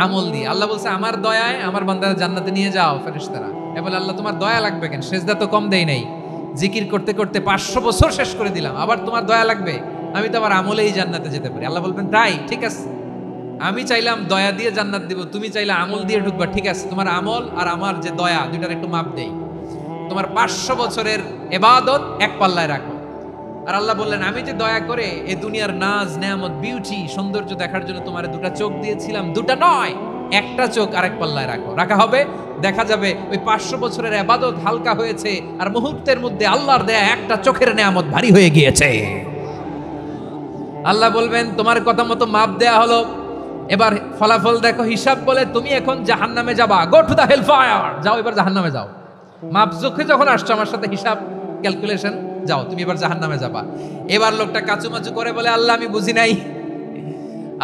আমল দিয়ে। আল্লাহ বলছে, আমার দয়ায় আমার বান্দারা জান্নাতে নিয়ে যাও। ফেরেশতারা এ বলে, আল্লাহ তোমার দয়া লাগবে কেন? সেজদা তো কম দেই নাই, জিকির করতে করতে 500 বছর শেষ করে দিলাম, আবার তোমার দয়া লাগবে? আমি তো আমার আমলেই জান্নাতে যেতে পারি। আল্লাহ বলবেন, তাই ঠিক আছে, আমি চাইলাম দয়া দিয়ে জান্নাত দিব, তুমি চাইলে আমল দিয়ে ঢুকবা। ঠিক আছে, তোমার আমল আর আমার যে দয়া দুইটার একটু মাপ দেই। তোমার 500 বছরের ইবাদত এক পাল্লায় রাখো। আর আল্লাহ বললেন, আমি যে দয়া করে এই দুনিয়ার নাজ নেয়ামত বিউটি সৌন্দর্য দেখার জন্য তোমার দুটা চোখ দিয়েছিলাম, দুটা নয় একটা চোখ আরেক পাল্লায় রাখো। রাখা হবে, দেখা যাবে ওই 500 বছরের ইবাদত হালকা হয়েছে, আর মুহূর্তের মধ্যে আল্লাহর দেয়া একটা চোখের নেয়ামত ভারী হয়ে গিয়েছে। আল্লাহ বলবেন, তোমার কথা মতো মাপ দেয়া হলো, এবার ফলাফল দেখো। হিসাব বলে, তুমি এখন জাহান্নামে যাবা, go to the hell fire, যাও এবার জাহান্নামে যাও। মাপ চোখে যখন আসছো আমার সাথে হিসাব ক্যালকুলেশন, যাও তুমি এবার জাহান্নামে যাবা। এবার লোকটা কাচুমাচু করে বলে, আল্লাহ আমি বুঝি নাই,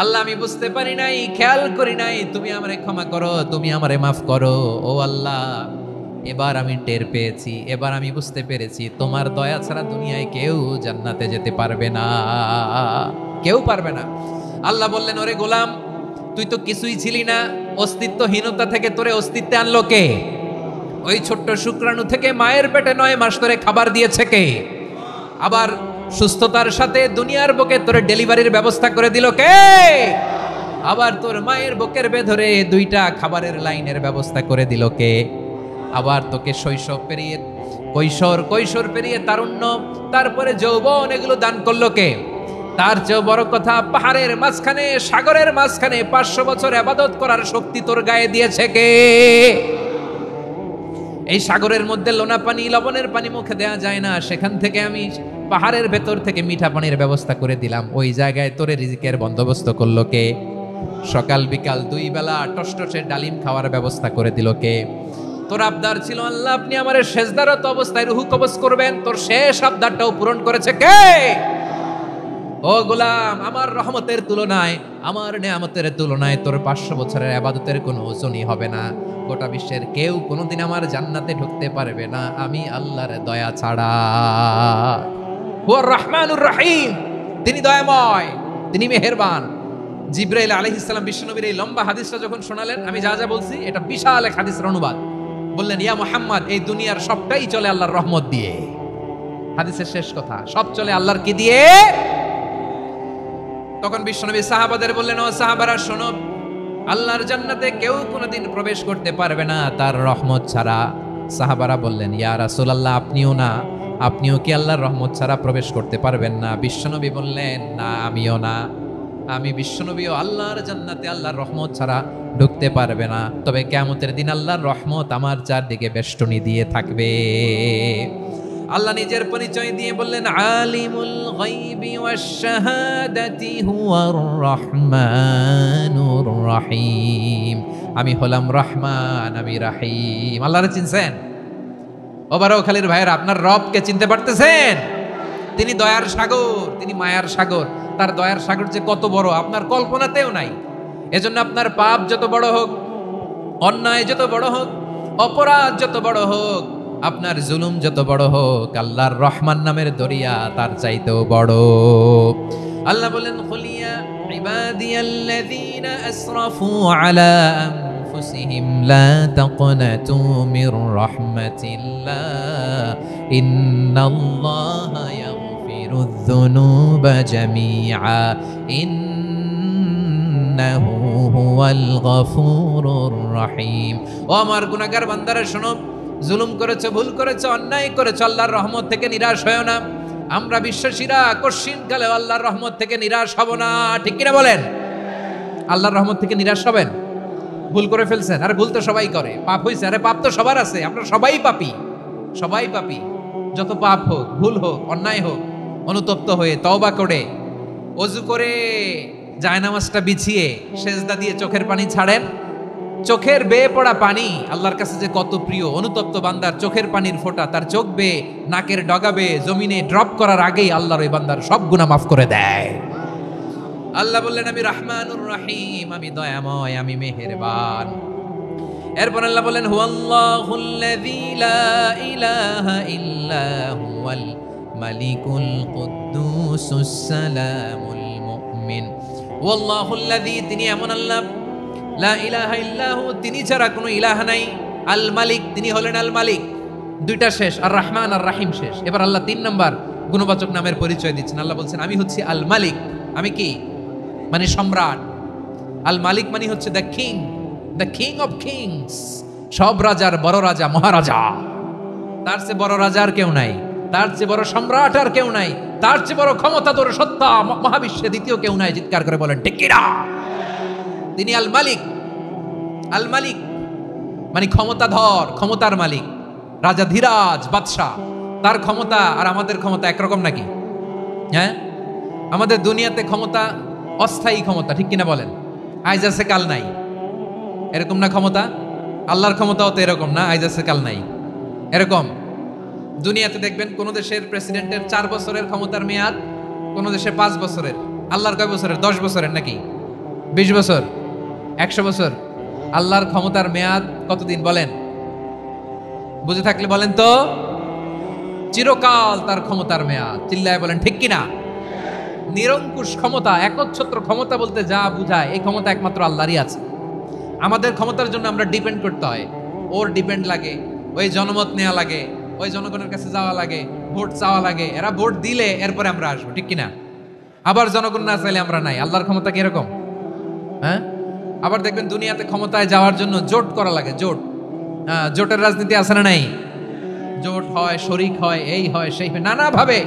আল্লাহ আমি বুঝতে পারি নাই, খেয়াল করি নাই, তুমি আমারে ক্ষমা করো, তুমি আমারে মাফ করো। ও আল্লাহ, এবার আমি টের পেয়েছি, এবার আমি বুঝতে পেরেছি, তোমার দয়া ছাড়া দুনিয়ায় কেউ জান্নাতে যেতে পারবে না, কেউ পারবে না। আল্লাহ বললেন, ওরে গোলাম, তুই তো কিছুই ছিলি না, অস্তিত্বহীনতা থেকে তোরে অস্তিত্বে আনলো কে? ওই ছোট্ট শুক্রাণু থেকে মায়ের পেটে 9 মাস ধরে খাবার দিয়েছে কে? আবার সুস্থতার সাথে দুনিয়ার বুকে তোরে ডেলিভারির ব্যবস্থা করে দিল কে? আবার তোর মায়ের বুকের ভেতরে 2টা খাবারের লাইনের ব্যবস্থা করে দিল কে? আবার তোকে শৈশব পেরিয়ে কৈশোর পেরিয়ে তারুণ্য, তারপরে যৌবন, এগুলো দান করলো কে? তার চেয়ে বড় কথা, পাহাড়ের মাঝখানে সাগরের মাঝখানে 500 বছর ইবাদত করার শক্তি তোর গায়ে দিয়েছে কে? এই সাগরের মধ্যে লোনা পানি, লবণের পানি মুখে দেয়া যায় না, সেখান থেকে আমি পাহাড়ের ভেতর থেকে মিঠা পানির ব্যবস্থা করে দিলাম। ওই জায়গায় তোরে রিজিকের বন্দোবস্ত করলো কে? সকাল বিকাল 2 বেলা টসটসে ডালিম খাওয়ার ব্যবস্থা করে দিল কে? তোর আবদার ছিল, আল্লাহ আপনি আমারে সেজদারত অবস্থায় রুহু কবজ করবেন, তোর শেষ আবদারটাও পূরণ করেছে কে? ও গোলাম, আমার রহমতের তুলনায়, আমার নেয়ামতের তুলনায় তোর 500 বছরের ইবাদতের কোনো ওজনই হবে না। গোটা বিশ্বের কেউ কোনোদিন আমার জান্নাতে ঢুকতে পারবে না আমি আল্লাহর দয়া ছাড়া। হুয়ার রহমানুর রহিম, তিনি দয়াময়, তিনি মেহেরবান। জিবরাইল আলাইহিস সালাম বিশ্বনবীর এই লম্বা হাদিসটা যখন শোনালেন, আমি যা যা বলছি এটা বিশাল এক হাদিসের অনুবাদ। বললেন, ইয়া মুহাম্মদ, এই দুনিয়ার সবটাই চলে আল্লাহর রহমত দিয়ে। হাদিসের শেষ কথা, সব চলে আল্লাহর কি দিয়ে? তখন বিশ্বনবী সাহাবাদের বললেন, ও সাহাবারা শোনো, আল্লাহর জান্নাতে কেউ কোনোদিন প্রবেশ করতে পারবে না তার রহমত ছাড়া। সাহাবারা বললেন, ইয়া রাসূলুল্লাহ, আপনিও না, আপনিও কি আল্লাহর রহমত ছাড়া প্রবেশ করতে পারবেন না? বিশ্বনবী বললেন, না আমিও না, আমি বিশ্বনবীও আল্লাহর জান্নাতে আল্লাহর রহমত ছাড়া ঢুকতে পারবে না। তবে কিয়ামতের দিন আল্লাহর রহমত আমার চারদিকে বেষ্টনী দিয়ে থাকবে। আল্লাহ নিজের পরিচয় দিয়ে বললেন, আলিমুল গায়বি ওয়াশ শাহাদাতি হুয়ার রহমানুর রহিম, আমি হলাম রহমান, আমি রহিম। আল্লাহরে চিনছেন? ও বারোখালীর ভাইয়েরা, আপনার রবকে চিনতে পারতেছেন? তিনি দয়ার সাগর, তিনি মায়ার সাগর। তার দয়ার সাগর যে কত বড় আপনার কল্পনাতেও নাই। এজন্য আপনার পাপ যত বড় হোক, অন্যায় যত বড় হোক, অপরাধ যত বড় হোক, আপনার জুলুম যত বড় হোক, আল্লাহর রহমান নামের দরিয়া তার চাইতেও বড়। আল্লাহ বলেন, খুলিয়া ইবাদিয়াল্লাযীনা আসরাফু আলা আনফুসিহিম লা তাকনাতু মির রাহমাতিল্লাহ ইন্নাল্লাহা ইয়াগফিরুয যুনুবা জামিআ ইন্নাহু হুয়াল গফুরুর রহিম। ও আমার গুনাহগার বান্দারা শোনো, জুলুম করেছো, ভুল করেছো, অন্যায় করেছো, আল্লাহর রহমত থেকে নিরাশ হয়ো না। আমরা বিশ্বাসীরা কশিনকালে আল্লাহর রহমত থেকে নিরাশ হব না, ঠিক কিনা বলেন? আল্লাহর রহমত থেকে নিরাশ হবেন? ভুল করে ফেলছেন, আরে ভুল তো সবাই করে, পাপ হয়েছে, আরে পাপ তো সবার আছে, আমরা সবাই পাপী, সবাই পাপী। যত পাপ হোক, ভুল হোক, অন্যায় হোক, অনুতপ্ত হয়ে তওবা করে ওযু করে জায়নামাজটা বিছিয়ে সেজদা দিয়ে চোখের পানি ছাড়েন। চোখের বেয়ে পড়া পানি আল্লাহর কাছে যে কত প্রিয়। অনুতপ্ত বান্দার চোখের পানির ফোঁটা তার চোখ বেয়ে, নাকের ডগা বেয়ে জমিনে ড্রপ করার আগেই আল্লাহর ওই বান্দার সব গুনাহ মাফ করে দেয়। আল্লাহ বললেন, আমি রহমানুর রহিম, আমি দয়াময়, আমি মেহেরবান। এরপর আল্লাহ বললেন, হুয়াল্লাহুল্লাযী লা ইলাহা ইল্লা হুয়াল মালিকুল কুদ্দুসুস সালামুল মুমিন। ওয়াল্লাহুল্লাযী, তিনি এমন আল্লাহ, লা ইলাহা ইল্লাহু, তিনি ছাড়া কোনো ইলাহ নাই। আল মালিক, তিনি হলেন আল মালিক। দুইটা শেষ, আর রহমান আর রাহিম শেষ। এবার আল্লাহ 3 নম্বর গুণবাচক নামের পরিচয় দিচ্ছেন। আল্লাহ বলছেন, আমি হচ্ছি আল মালিক। আমি কি? মানে সম্রাট। আল মালিক মানে হচ্ছে the king, the king of kings, সব রাজার বড় রাজা, মহারাজা। তার চেয়ে বড় রাজা আর কেউ নাই, তার চেয়ে বড় সম্রাট আর কেউ নাই, তার চেয়ে বড় ক্ষমতাধর সত্তা মহাবিশ্বে দ্বিতীয় কেউ নাই। চিৎকার করে বলেন ঠিক কিনা? তিনি আল মালিক। আল মালিক মানে ক্ষমতাধর, ক্ষমতার মালিক, রাজা ধীরাজ বাদশাহ। তার ক্ষমতা আর আমাদের ক্ষমতা একরকম নাকি? হ্যাঁ, আমাদের দুনিয়াতে ক্ষমতা অস্থায়ী ক্ষমতা, ঠিক কিনা বলেন? আইজ আছে কাল নাই, এরকম না ক্ষমতা? আল্লাহর ক্ষমতাও তো এরকম না, আইজ আছে কাল নাই এরকম। দুনিয়াতে দেখবেন কোন দেশের প্রেসিডেন্টের 4 বছরের ক্ষমতার মেয়াদ, কোন দেশে 5 বছরের। আল্লাহর কয় বছরের? 10 বছরের নাকি 20 বছর, 100 বছর। আল্লাহর ক্ষমতার মেয়াদ কতদিন বলেন? বুঝে থাকলে বলেন তো। চিরকাল তার ক্ষমতার মেয়াদ। চিল্লায় বলেন ঠিক কিনা? নিরঙ্কুশ ক্ষমতা, একচ্ছত্র ক্ষমতা বলতে যা বুঝায়, এই ক্ষমতা একমাত্র আল্লাহরই আছে। আমাদের ক্ষমতার জন্য আমরা ডিপেন্ড করতে হয়, ওর ডিপেন্ড লাগে, ওই জনমত নেওয়া লাগে, ওই জনগণের কাছে যাওয়া লাগে, ভোট চাওয়া লাগে। এরা ভোট দিলে এরপরে আমরা আসবো, ঠিক কিনা? আবার জনগণ না চাইলে আমরা নাই। আল্লাহর ক্ষমতা কি এরকম? হ্যাঁ, আবার দেখবেন দুনিয়াতে ক্ষমতায় যাওয়ার জন্য জোট করা লাগে, জোট। জোটের রাজনীতি আছে না নাই? জোট হয়, শরিক হয়, এই হয়, সেই হয়, নানাভাবে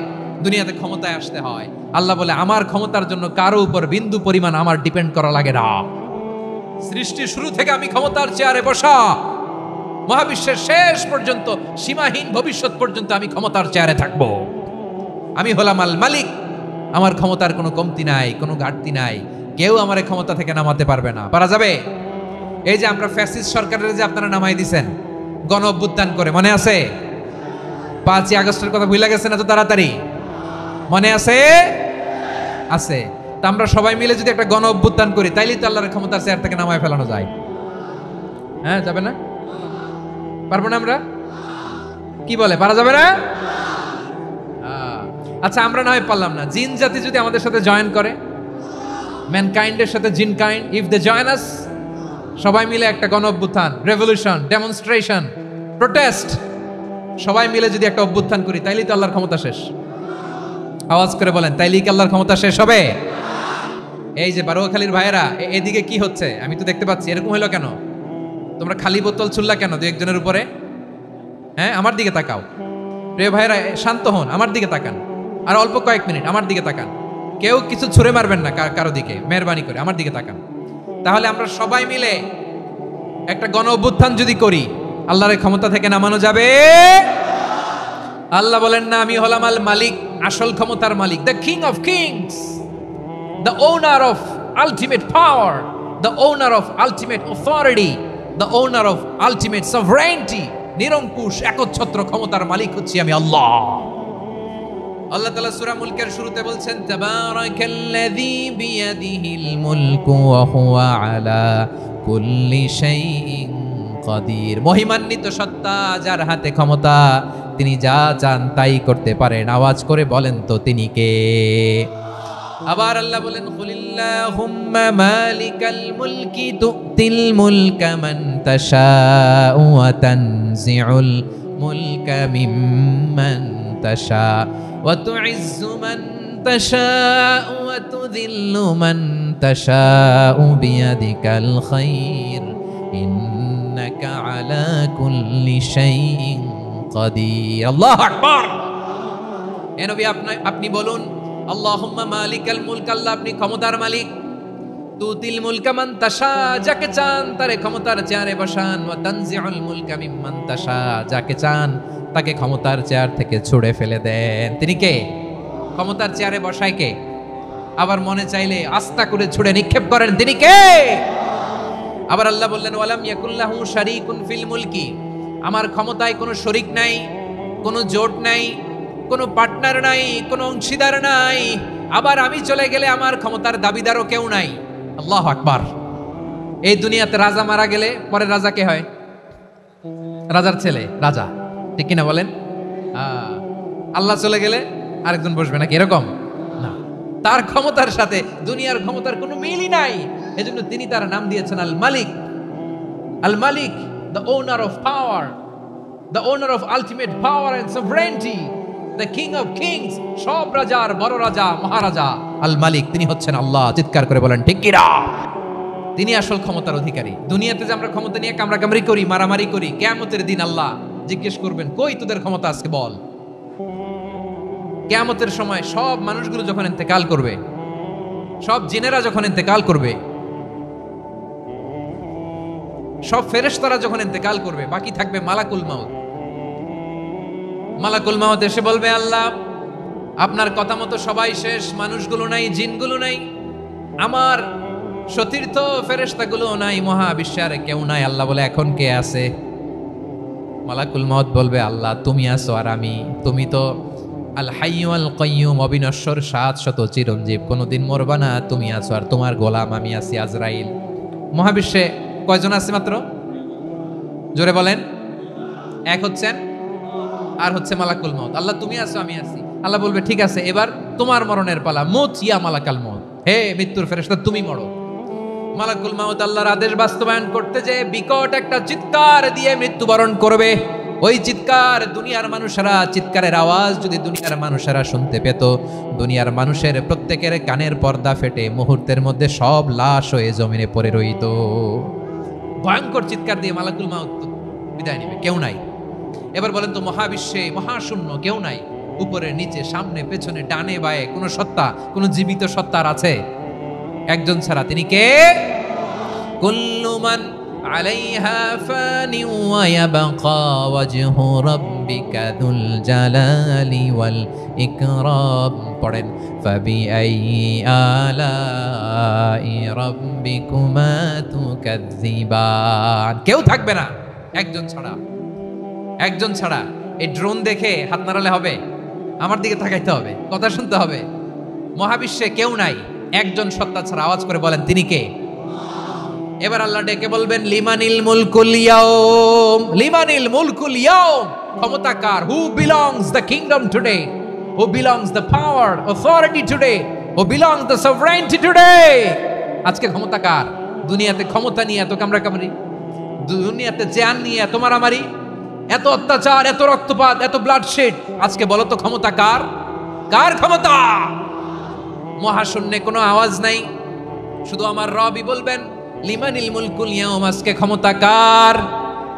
দুনিয়াতে ক্ষমতায় আসতে হয়। আল্লাহ বলে, আমার ক্ষমতার জন্য কারো উপর বিন্দু পরিমাণ আমার ডিপেন্ড করা লাগে না। সৃষ্টির শুরু থেকে আমি ক্ষমতার চেয়ারে বসা, মহাবিশ্বের শেষ পর্যন্ত, সীমাহীন ভবিষ্যৎ পর্যন্ত আমি ক্ষমতার চেয়ারে থাকবো। আমি হলাম আল মালিক। আমার ক্ষমতার কোনো কমতি নাই, কোনো ঘাটতি নাই। কেউ আমার ক্ষমতা থেকে নামাতে পারবে না। পারা যাবে? এই যে আমরা ফ্যাসিস্ট সরকারের যে আপনারা নামাই দিছেন গণ অভ্যুত্থান করে, মনে আছে? 5ই আগস্টের কথা ভুলে গেছেন এত তাড়াতাড়ি? মনে আছে? আছে। তা আমরা সবাই মিলে যদি একটা গণ অভ্যুত্থান করি, তাইলেই তো আল্লাহর ক্ষমতার চেয়ার থেকে নামায় ফেলানো যায়। হ্যাঁ, যাবে না? পারবো না আমরা? কি বলে, পারা যাবে না? আচ্ছা, আমরা না হয় পারলাম না, জিন জাতি যদি আমাদের সাথে জয়েন করে, ম্যানকাইন্ডের সাথে jinn kind, if they join us, সবাই মিলে একটা গণ অভ্যুত্থান, রেভলিউশন, ডেমনস্ট্রেশন, প্রোটেস্ট, সবাই মিলে যদি একটা অভ্যুত্থান করি, তাইলেই তো আল্লাহর ক্ষমতা শেষ। আওয়াজ করে বলেন, তাইলেই কি আল্লাহর ক্ষমতা শেষ হবে? এই যে বারোয়াখালীর ভাইয়েরা, এদিকে কি হচ্ছে আমি তো দেখতে পাচ্ছি। এরকম হলো কেন? তোমরা খালি বোতল ছুড়লা কেন 2-1 জনের উপরে? হ্যাঁ, আমার দিকে তাকাও। প্রিয় ভাইয়েরা, শান্ত হন, আমার দিকে তাকান, আর অল্প কয়েক মিনিট আমার দিকে তাকান। কেউ কিছু ছুঁড়ে মারবেন না কারো দিকে, মেহরবানি করে আমার দিকে তাকান। তাহলে আমরা সবাই মিলে একটা গণ অভ্যুত্থান যদি করি, আল্লাহর ক্ষমতা থেকে নামানো যাবে? আল্লাহ বলেন না, আমি হলাম আল মালিক, আসল ক্ষমতার মালিক, the king of kings, the owner of ultimate power, the owner of ultimate authority, the owner of ultimate sovereignty. নিরঙ্কুশ একচ্ছত্র ক্ষমতার মালিক হচ্ছি আমি আল্লাহ। আল্লাহ তাআলা সূরা মুলকের শুরুতে বলছেন, তাবারাকাল্লাযী বিয়াদিহিল মুলকু ওয়া হুয়া আলা কুল্লি শাইইন কাদির। মহিমান্বিত সত্তা, যার হাতে ক্ষমতা, তিনি যা চান তাই করতে পারেন। আওয়াজ করে বলেন তো তিনি কে? আবার আল্লাহ বলেন, কুলিল্লাহুম্মা মালিকাল মুলকি তুতিল মুলকা মান তাশাউ ওয়া তানজিউল মুলকা মিম্মান তাশা ওয়া তুইজ্জু মান তাশাউ ওয়া তুযিল্লু মান তাশাউ বিয়াদিকাল খায়র ইন্নাকা আলা কুল্লি শাইইন কাদির। আল্লাহু আকবার। এ নবী, আপনি বলুন, আল্লাহুম্মা মালিকাল মুলক, আল্লাহ আপনি ক্ষমতার মালিক। তুতিল মুলকা মান তাশা, যাকে চান তারে ক্ষমতার চেয়ারে বসান। ওয়া তানজিউল মুলকা মিম্মান তাশা, যাকে চান তাকে ক্ষমতার চেয়ার থেকে ছুঁড়ে ফেলে দেন। তিনি কে? ক্ষমতার চেয়ারে বসায় কে? আবার মনে চাইলে আস্তা করে ছুঁড়ে নিক্ষেপ করেন, তিনি কে? আবার আল্লাহ বললেন, ওয়ালাম ইয়াকুল্লাহু শারীকুন ফিল মুলকি, আমার ক্ষমতায় কোনো শরীক নাই, কোনো জোট নাই, কোনো পার্টনার নাই, কোনো অংশীদার নাই। আবার আমি চলে গেলে আমার ক্ষমতার দাবিদারও কেউ নাই। আল্লাহু আকবার। এই দুনিয়াতে রাজা মারা গেলে পরে রাজা কে হয়? রাজার ছেলে রাজা, ঠিক কিনা বলেন? আল্লাহ চলে গেলে আরেকজন বসবে নাকি? এরকম না, তার ক্ষমতার সাথে দুনিয়ার ক্ষমতার কোনো মিলই নাই। এজন্য তিনি তার নাম দিয়েছেন আল মালিক। আল মালিক, the owner of power, the owner of ultimate power and sovereignty, the king of kings, সব রাজার বড় রাজা, মহারাজা আল মালিক, তিনি হচ্ছেন আল্লাহ। চিৎকার করে বলেন ঠিক কিনা? তিনি আসল ক্ষমতার অধিকারী। দুনিয়াতে যে আমরা ক্ষমতা নিয়ে কামড়াকামড়ি করি, মারামারি করি, কিয়ামতের দিন আল্লাহ জিজ্ঞেস করবেন, কই তোদের ক্ষমতা আজকে বল। কিয়ামতের সময় সব মানুষগুলো যখন ইন্তেকাল করবে, সব জিনেরা যখন ইন্তেকাল করবে, সব ফেরেশতারা যখন ইন্তেকাল করবে, বাকি থাকবে মালাকুল মাউত। মালাকুল মাউত এসে বলবে, আল্লাহ আপনার কথা মতো সবাই শেষ, মানুষগুলো নাই, জিনগুলো নাই, আমার সতীর্থ ফেরেশতাগুলো নাই, মহাবিশ্বের কেউ নাই। আল্লাহ বলে, এখন কে আছে? মালাকুল মাউত বলবে, আল্লাহ তুমি আছো আর আমি। তুমি তো আল হাইয়্যু আল কাইয়্যুম, অবিনশ্বর, শাশ্বত, চিরঞ্জীব, কোনোদিন মরবা না, তুমি আছো আর তোমার গোলাম আমি আছি আজরাইল। মহাবিশ্বে কয়জন আছে মাত্র? জোরে বলেন। এক হচ্ছেন, আর হচ্ছে মালাকুল মাউত। আল্লাহ তুমি আছো আমি আছি। আল্লাহ বলবে, ঠিক আছে, এবার তোমার মরণের পালা। মুত ইয়া মালাকাল মাউত, হে মৃত্যুর ফেরেশতা তুমি মরো। মালাকুল মাউত আল্লাহর আদেশ বাস্তবায়ন করতে যে বিকট একটা চিৎকার দিয়ে মৃত্যুবরণ করবে। ওই চিৎকার দুনিয়ার মানুষেরা, চিৎকারের আওয়াজ যদি দুনিয়ার মানুষেরা শুনতে পেত, দুনিয়ার মানুষের প্রত্যেকের কানের পর্দা ফেটে মুহূর্তের মধ্যে সব লাশ হয়ে জমিনে পড়ে রইত। ভয়ঙ্কর চিৎকার দিয়ে মালাকুল মাউত বিদায় নেবে, কেউ নাই। এবার বলেন তো, মহাবিশ্বে মহাশূন্য, কেউ নাই, উপরে নিচে সামনে পেছনে ডানে বায়ে কোনো সত্তা, কোনো জীবিত সত্তার আছে? একজন ছাড়া, তিনি কে? কুল্লু মান আলাইহা ফানি ওয়া ইয়াবকা ওয়াজহু রাব্বিকা যুল জালালি ওয়াল ইকরাম। পড়েন, ফাবিআইয়ি আলাই রাব্বিকুমা তুকাযযিবান। কেউ থাকবে না একজন ছাড়া, একজন ছাড়া। এই ড্রোন দেখে হাত নাড়ালে হবে? আমার দিকে তাকাইতে হবে, কথা শুনতে হবে। মহাবিশ্বে কেউ নাই, একজন সত্তা ছাড়া। আওয়াজ করে বলেন, তিনি কে? এবার আল্লাহ ডেকে বলবেন, লিমানিল মুলকুল ইয়াউম, লিমানিল মুলকুল ইয়াউম। ক্ষমতা কার? Who belongs the kingdom today, who belongs the power authority today, who belongs the sovereignty today. আজকে ক্ষমতা কার? দুনিয়াতে ক্ষমতা নিয়ে এত কামড়াকামড়ি, দুনিয়াতে জান নিয়ে এত মারামারি, এত অত্যাচার, এত রক্তপাত, এত ব্লাডশেড, আজকে বলো তো ক্ষমতা কার? কার ক্ষমতা? মহাশূন্যে কোনো আওয়াজ নাই, শুধু আমার রবই বলবেন, লিমানিল মুলকুল ইয়াউম। আজকে ক্ষমতা কার?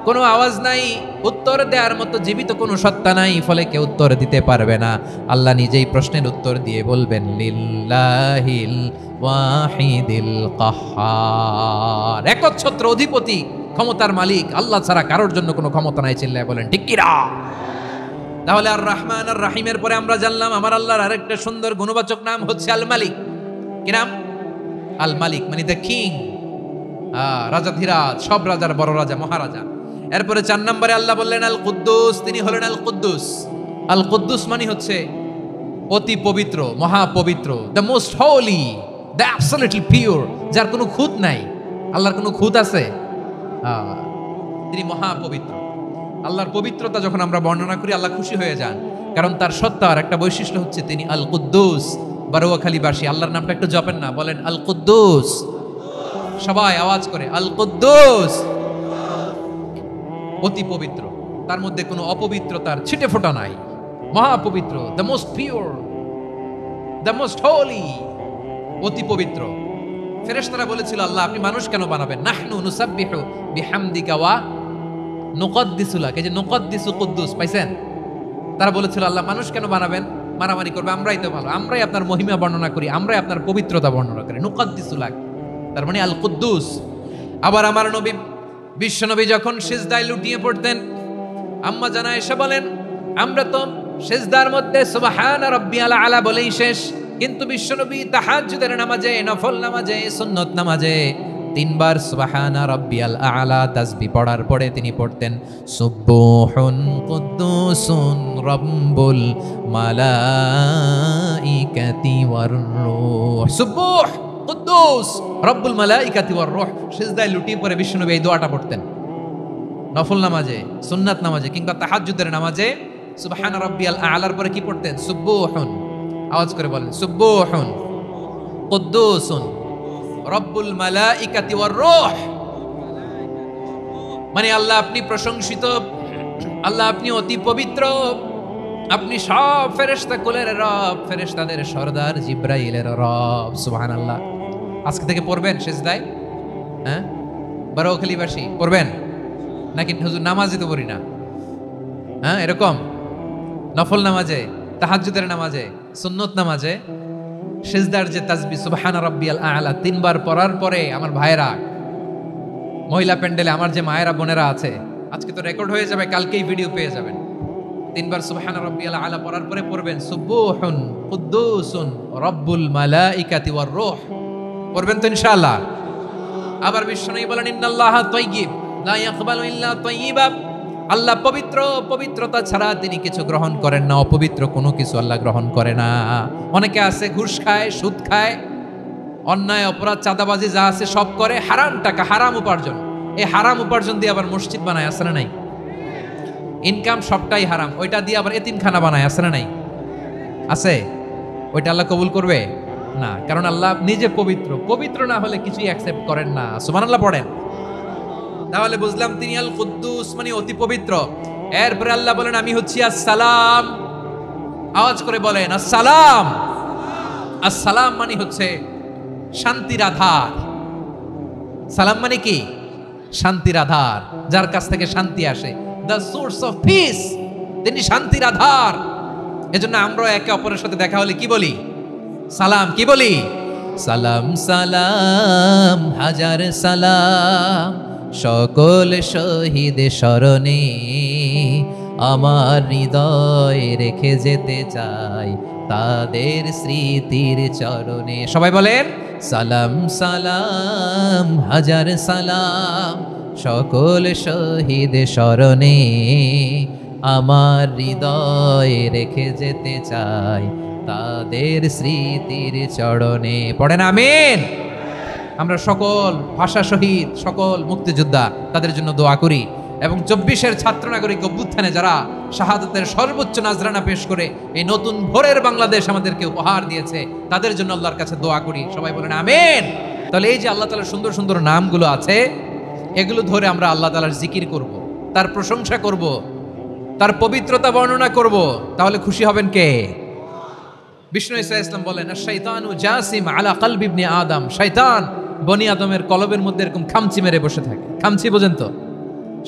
কোনো আওয়াজ নাই, উত্তর দেওয়ার মতো জীবিত কোনো সত্তা নাই, ফলে কেউ উত্তর দিতে পারবে না। আল্লাহ নিজেই প্রশ্নের উত্তর দিয়ে বলবেন, লিল্লাহিল ওয়াহিদিল কাহ্হার। একচ্ছত্র অধিপতি, ক্ষমতার মালিক আল্লাহ ছাড়া কারোর জন্য কোনো ক্ষমতা নাই। চিল্লায় বলেন ঠিক কিনা? তাহলে আর রহমান আর রাহিমের পরে আমরা জানলাম আমার আল্লাহর আরেকটা সুন্দর গুণবাচক নাম হচ্ছে আল মালিক। কি নাম? আল মালিক, মানে দ্য কিং, রাজাধিরাজ, সব রাজার বড় রাজা, মহারাজা। এরপরে 4 নম্বরে আল্লাহ বললেন আল কুদ্দুস, তিনি হলেন আল কুদ্দুস। আল কুদ্দুস মানে হচ্ছে অতি পবিত্র, মহাপবিত্র, the most holy, the absolutely pure, যার কোনো খুঁত নাই। আল্লাহর কোনো খুঁত আছে? তিনি মহাপবিত্র। আল্লাহর পবিত্রতা যখন আমরা বর্ণনা করি আল্লাহ খুশি হয়ে যান, কারণ তার সত্তার একটা বৈশিষ্ট্য হচ্ছে তিনি আল কুদ্দুস। বারোয়াখালীবাসী আল্লাহর নামটা একটু জপেন না, বলেন আল কুদ্দুস, সবাই আওয়াজ করে আল কুদ্দুস। অতি পবিত্র, তার মধ্যে কোনো অপবিত্রতার ছিটে ফোঁটা নাই, মহাপবিত্র, the most pure, the most holy, অতি পবিত্র। ফেরেশতারা বলেছিল আল্লাহ আপনি মানুষ কেন বানাবেন? নাহনু নুসাব্বিহু বিহামদিকা ওয়া নুকদ্দিসু লাক। এই যে নুকদ্দিসু কুদ্দুস পাইছেন? তারা বলেছিল আল্লাহ মানুষ কেন বানাবেন, মারামারি করবে, আমরাই তো ভালো, আমরাই আপনার মহিমা বর্ণনা করি, আমরাই আপনার পবিত্রতা বর্ণনা করি, নুকদ্দিসু লাক, তার মানে আল কুদ্দুস। আবার আমার নবী বিশ্বনবী যখন সিজদায় লুটিয়ে পড়তেন, আম্মা জানা এসে বলেন আমরা তো সিজদার মধ্যে সুবহানা রাব্বিয়াল আলা বলেই শেষ, কিন্তু বিশ্বনবী তাহাজ্জুদের নামাজে, নফল নামাজে, সুন্নত নামাজে তিনবার সুবহানা রাব্বিয়াল আলা তাসবিহ পড়ার পরে তিনি পড়তেন সুবহুন কুদ্দুসুন রাব্বুল মালাইকাতি ওয়ার রূহ। সুবহ কুদ্দুস রব্বুল মালাইকাতি ওয়ার রূহ। সিজদায় লুটিয়ে পড়ে বিশ্বনবী এই দোয়াটা পড়তেন নফল নামাজে, সুন্নাত নামাজে কিংবা তাহাজ্জুদের নামাজে। সুবহানা রাব্বিয়াল আলার পরে কি পড়তেন? সুবহুন, আওয়াজ করে বলেন সুবহুন কুদ্দুসুন রব্বুল মালাইকাতি ওয়ার রূহ। মানে আল্লাহ আপনি প্রশংসিত, আল্লাহ আপনি অতি পবিত্র, আপনি সব ফেরেশতা কুলের রব, ফেরেশতাদের সরদার জিব্রাইলের রব। সুবহানাল্লাহ। আজকে থেকে পড়বেন সিজদায়? হ্যাঁ, বারোয়াখালীবাসী পড়বেন নাকি হুজুর নামাজে তো পড়ি না? হ্যাঁ, এরকম নফল নামাজে, তাহাজ্জুদের নামাজে, সুন্নত নামাজে সিজদার যে তাসবিহ সুবহানা রাব্বিয়াল আ'লা তিনবার পড়ার পরে আমার ভাইরা, মহিলা প্যান্ডেলে আমার যে মায়েরা বোনেরা আছে, আজকে তো রেকর্ড হয়ে যাবে, কালকেই ভিডিও পেয়ে যাবেন। তিনবার সুবহানা রাব্বিয়াল আ'লা পড়ার পরে পড়বেন সুবহুন কুদ্দুসুন রব্বুল মালাইকাতি ওয়ার রূহ। পড়বেন তো ইনশাআল্লাহ। আবার বিশ্বনবী বলেন ইন্নাল্লাহা তাইয়্যিব লা ইয়াকবালু ইল্লা তাইয়্যিবা। আল্লাহ পবিত্র, পবিত্রতা ছাড়া তিনি কিছু গ্রহণ করেন না, অপবিত্র কোনো কিছু আল্লাহ গ্রহণ করে না। অনেকে আছে ঘুষ খায়, সুদ খায়, অন্যায় অপরাধ চাঁদাবাজি যা আছে সব করে, হারাম টাকা, হারাম উপার্জন। এই হারাম উপার্জন দিয়ে আবার মসজিদ বানায়, আছে না নাই? ইনকাম সবটাই হারাম, ওইটা দিয়ে আবার এতিমখানা বানায়, আছে না নাই? আছে। ওইটা আল্লাহ কবুল করবে না, কারণ আল্লাহ নিজে পবিত্র, পবিত্র না হলে কিছুই অ্যাকসেপ্ট করেন না। সুবহানাল্লাহ পড়েন। তাহলে বুঝলাম তিনি আল কুদ্দুস মানে অতি পবিত্র। এরপরে আল্লাহ বলেন আমি হচ্ছি আসসালাম। আওয়াজ করে বলেন আসসালাম। আসসালাম মানে হচ্ছে শান্তির আধার। সালাম মানে কি? শান্তির আধার, যার কাছ থেকে শান্তি আসে, দ্য সোর্স অফ পিস। তিনি শান্তির আধার। এজন্য আমরা একে অপরের সাথে দেখা হলে কি বলি? সালাম। কি বলি? সালাম সালাম হাজার সালাম সকল শহীদ স্মরণে আমার হৃদয় রেখে যেতে চাই তাদের স্মৃতির চরণে। সবাই বলেন সালাম সালাম হাজার সালাম সকল শহীদ স্মরণে আমার হৃদয় রেখে যেতে চাই তাদের স্মৃতির চরণে। পড়েন আমিন। আমরা সকল ভাষা শহীদ, সকল মুক্তিযোদ্ধা তাদের জন্য দোয়া করি, এবং 24-এর ছাত্র নাগরিক অভ্যুত্থানে যারা শাহাদাতের সর্বোচ্চ নাজরানা পেশ করে এই নতুন ভোরের বাংলাদেশ আমাদেরকে উপহার দিয়েছে, তাদের জন্য আল্লাহর কাছে দোয়া করি। সবাই বলেন আমিন। তাহলে এই যে আল্লাহ তাআলার সুন্দর সুন্দর নামগুলো আছে, এগুলো ধরে আমরা আল্লাহ তাআলার জিকির করব, তার প্রশংসা করব, তার পবিত্রতা বর্ণনা করব, তাহলে খুশি হবেন কে? বিষ্ণু ঈসা ইসলাম বলেন শাইতানু জাসিম আলা কলবি ইবনে আদম। শয়তান বনি আদমের কলবের মধ্যে এরকম খামচি মেরে বসে থাকে। খামচি বোঝেন তো?